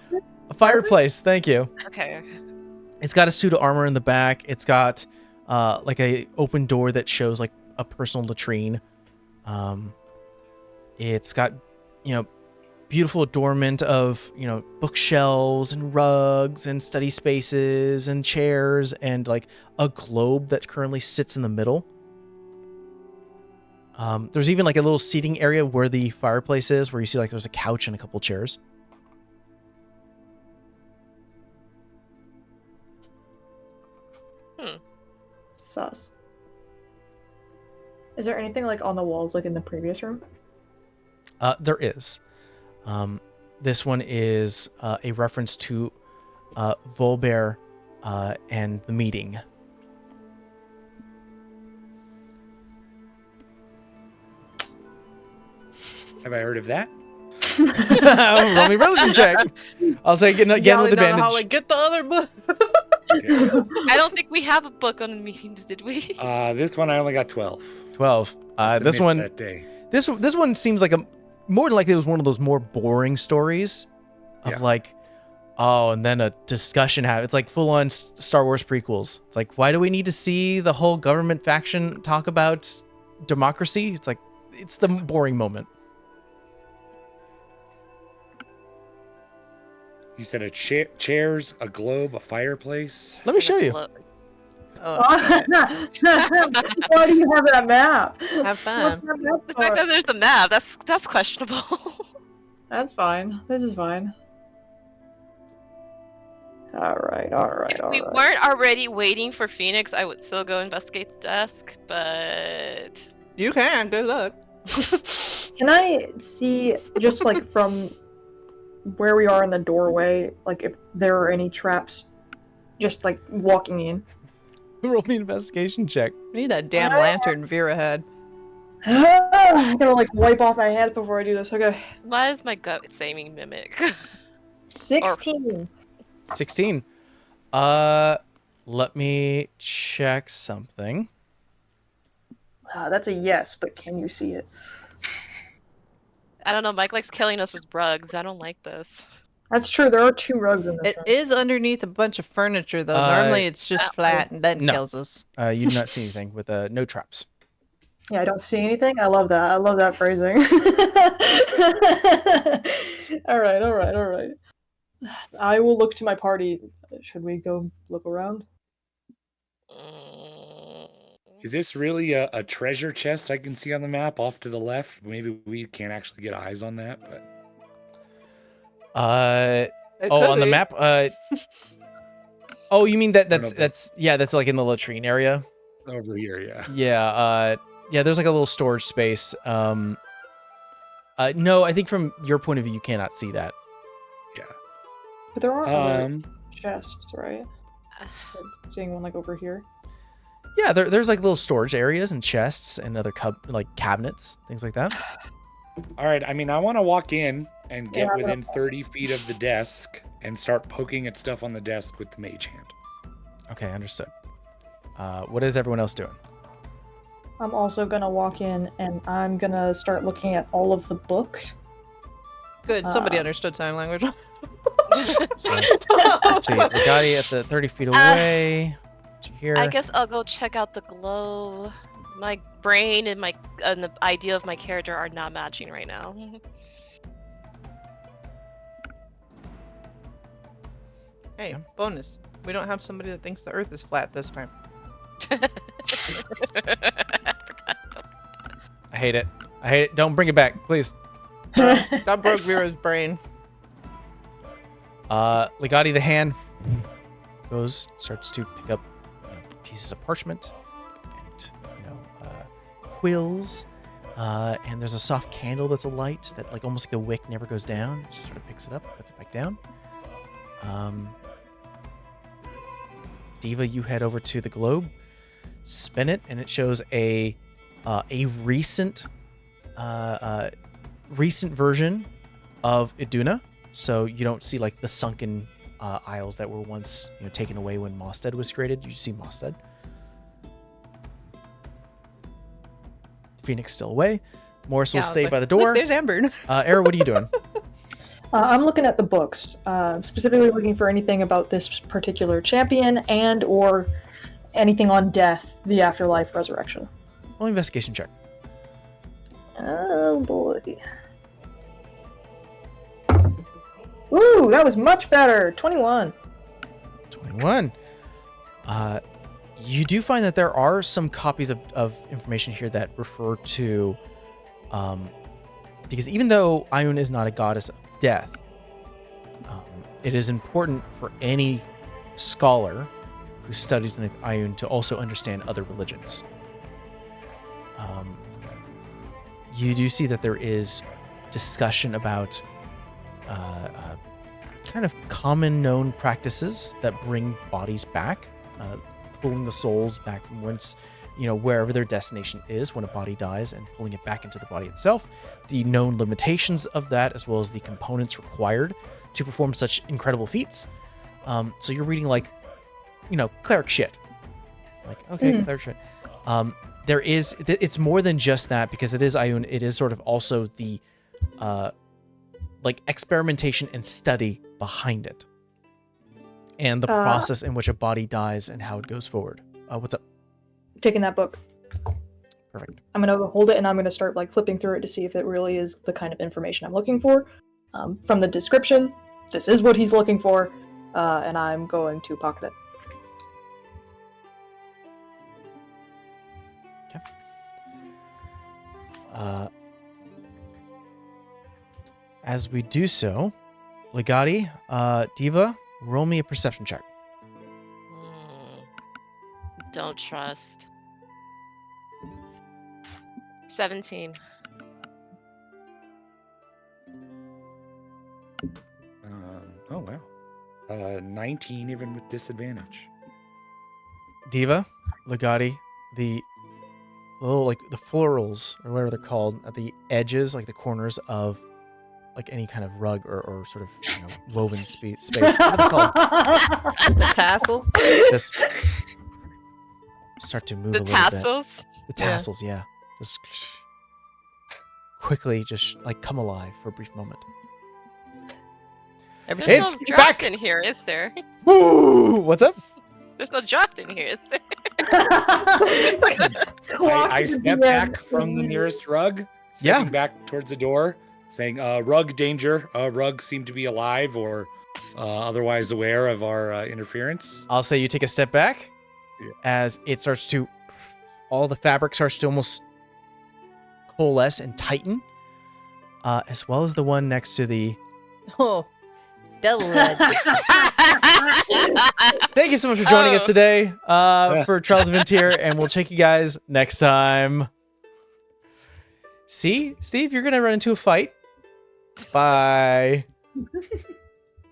Speaker 1: A fireplace. Thank you.
Speaker 3: Okay.
Speaker 1: It's got a suit of armor in the back. It's got like a open door that shows like a personal latrine. It's got beautiful adornment of bookshelves and rugs and study spaces and chairs and like a globe that currently sits in the middle. There's even like a little seating area where the fireplace is, where you see like there's a couch and a couple chairs.
Speaker 5: Sus. Is there anything like on the walls like in the previous room?
Speaker 1: There is. This one is a reference to Volbear and the meeting.
Speaker 2: Have I heard of that?
Speaker 1: Roll me relative check. I'll say again with
Speaker 4: Yelling down the
Speaker 1: advantage.
Speaker 4: hallway, get the other book.
Speaker 3: I don't think we have a book on the meetings, did we?
Speaker 2: This one I only got 12.
Speaker 1: 12.
Speaker 2: Must have
Speaker 1: This
Speaker 2: missed
Speaker 1: one.
Speaker 2: that day.
Speaker 1: This one seems like more than likely it was one of those more boring stories of
Speaker 2: Yeah.
Speaker 1: like, oh, and then a discussion happened. It's like full on Star Wars prequels. It's like, why do we need to see the whole government faction talk about democracy? It's like, it's the boring moment.
Speaker 2: You said a chairs, a globe, a fireplace.
Speaker 1: Let me show you.
Speaker 4: Oh,
Speaker 5: Why do you have that map?
Speaker 4: have fun.
Speaker 5: What's that map
Speaker 3: The fact
Speaker 5: for?
Speaker 3: that there's a map, that's questionable.
Speaker 5: That's fine. This is fine. All right.
Speaker 3: If we weren't already waiting for Phoenix, I would still go investigate the desk, but
Speaker 4: You can. Good luck.
Speaker 5: Can I see, just like from where we are in the doorway, like if there are any traps, just like walking in?
Speaker 1: Roll me an investigation check.
Speaker 4: We need that damn lantern Vera had.
Speaker 5: I gotta like wipe off my hands before I do this. Okay.
Speaker 3: why is my gut saying mimic?
Speaker 5: 16.
Speaker 1: 16. Let me check something.
Speaker 5: That's a yes, but can you see it?
Speaker 3: I don't know, Mike likes killing us with rugs. I don't like this.
Speaker 5: That's true. There are 2 rugs in this
Speaker 4: It
Speaker 5: room.
Speaker 4: is underneath a bunch of furniture, though. Normally, it's just flat and then
Speaker 1: no.
Speaker 4: kills us.
Speaker 1: You do not see anything with no traps.
Speaker 5: Yeah, I don't see anything. I love that. I love that phrasing. all right. I will look to my party. Should we go look around?
Speaker 3: Mm,
Speaker 2: Is this really a treasure chest I can see on the map off to the left? Maybe we can't actually get eyes on that, but
Speaker 4: It
Speaker 1: Oh,
Speaker 4: could
Speaker 1: on the
Speaker 4: be.
Speaker 1: map. Oh, you mean that's
Speaker 2: know,
Speaker 1: that's like in the latrine area.
Speaker 2: over here, yeah.
Speaker 1: Yeah. Yeah. There's like a little storage space. No, I think from your point of view, you cannot see that.
Speaker 2: Yeah.
Speaker 5: But there are other
Speaker 2: Um,
Speaker 5: chests, right? Seeing one like over here.
Speaker 1: Yeah, there's like little storage areas and chests and other like cabinets, things like that.
Speaker 2: all right. I mean, I want to walk in and get
Speaker 5: Yeah,
Speaker 2: within 30 feet of the desk and start poking at stuff on the desk with the mage hand.
Speaker 1: Okay, understood. What is everyone else doing?
Speaker 5: I'm also gonna walk in and I'm gonna start looking at all of the books.
Speaker 4: Good. Somebody understood sign language.
Speaker 1: So, let's see. Legati at the 30 feet away. Did you hear?
Speaker 3: I guess I'll go check out the glow. My brain and the idea of my character are not matching right now.
Speaker 4: Hey, bonus. We don't have somebody that thinks the Earth is flat this time.
Speaker 1: I hate it. I hate it. Don't bring it back, please.
Speaker 4: That broke Vera's brain.
Speaker 1: Legati the hand starts to pick up pieces of parchment and quills. And there's a soft candle that's alight that like almost like the wick never goes down. She sort of picks it up, puts it back down. Diva, you head over to the globe, spin it, and it shows a recent version of Iduna. So you don't see like the sunken aisles that were once taken away when Mosted was created. You see Mosted. Phoenix still away. Morris will
Speaker 4: I was
Speaker 1: stay
Speaker 4: like,
Speaker 1: by the
Speaker 4: "Look,
Speaker 1: door.
Speaker 4: there's Amber.
Speaker 1: Era, what are you doing?
Speaker 5: I'm looking at the books, specifically looking for anything about this particular champion and or anything on death, the afterlife, resurrection.
Speaker 1: Roll investigation check.
Speaker 5: Oh boy. Ooh, that was much better. 21.
Speaker 1: 21. You do find that there are some copies of information here that refer to, because even though Ioun is not a goddess of death, it is important for any scholar who studies beneath Ioun to also understand other religions. You do see that there is discussion about kind of common known practices that bring bodies back, pulling the souls back from whence, wherever their destination is when a body dies and pulling it back into the body itself, the known limitations of that, as well as the components required to perform such incredible feats. So you're reading cleric shit. Cleric shit. It's more than just that, because it is Ioun. It is sort of also the experimentation and study behind it, and the process in which a body dies and how it goes forward. What's up?
Speaker 5: Taking that book.
Speaker 1: Perfect.
Speaker 5: I'm gonna hold it and I'm gonna start flipping through it to see if it really is the kind of information I'm looking for. From the description, this is what he's looking for, and I'm going to pocket it.
Speaker 1: As we do so, Legati, Diva, roll me a perception check.
Speaker 3: Don't trust. 17.
Speaker 2: Oh wow. 19 even with disadvantage.
Speaker 1: Diva, Legati, the little the florals or whatever they're called at the edges, the corners of any kind of rug or sort of woven space. What are they called?
Speaker 4: The tassels.
Speaker 1: Just start to move
Speaker 3: The
Speaker 1: a little bit.
Speaker 3: tassels?
Speaker 1: The tassels, yeah. Just quickly, just come alive for a brief moment.
Speaker 3: There's
Speaker 1: It's
Speaker 3: no draft
Speaker 1: back!
Speaker 3: in here, is there?
Speaker 1: Woo! What's up?
Speaker 3: There's no draft in here, is there?
Speaker 2: I step back from the nearest rug, stepping back towards the door, saying, "Rug danger. Rug seem to be alive or otherwise aware of our interference."
Speaker 1: I'll say you take a step back as it starts to, all the fabric starts to almost coalesce and tighten, as well as the one next to the.
Speaker 4: Oh, double red.
Speaker 1: Thank you so much for joining us today for Trials of VinTear, and we'll check you guys next time. See, Steve, you're gonna run into a fight. Bye.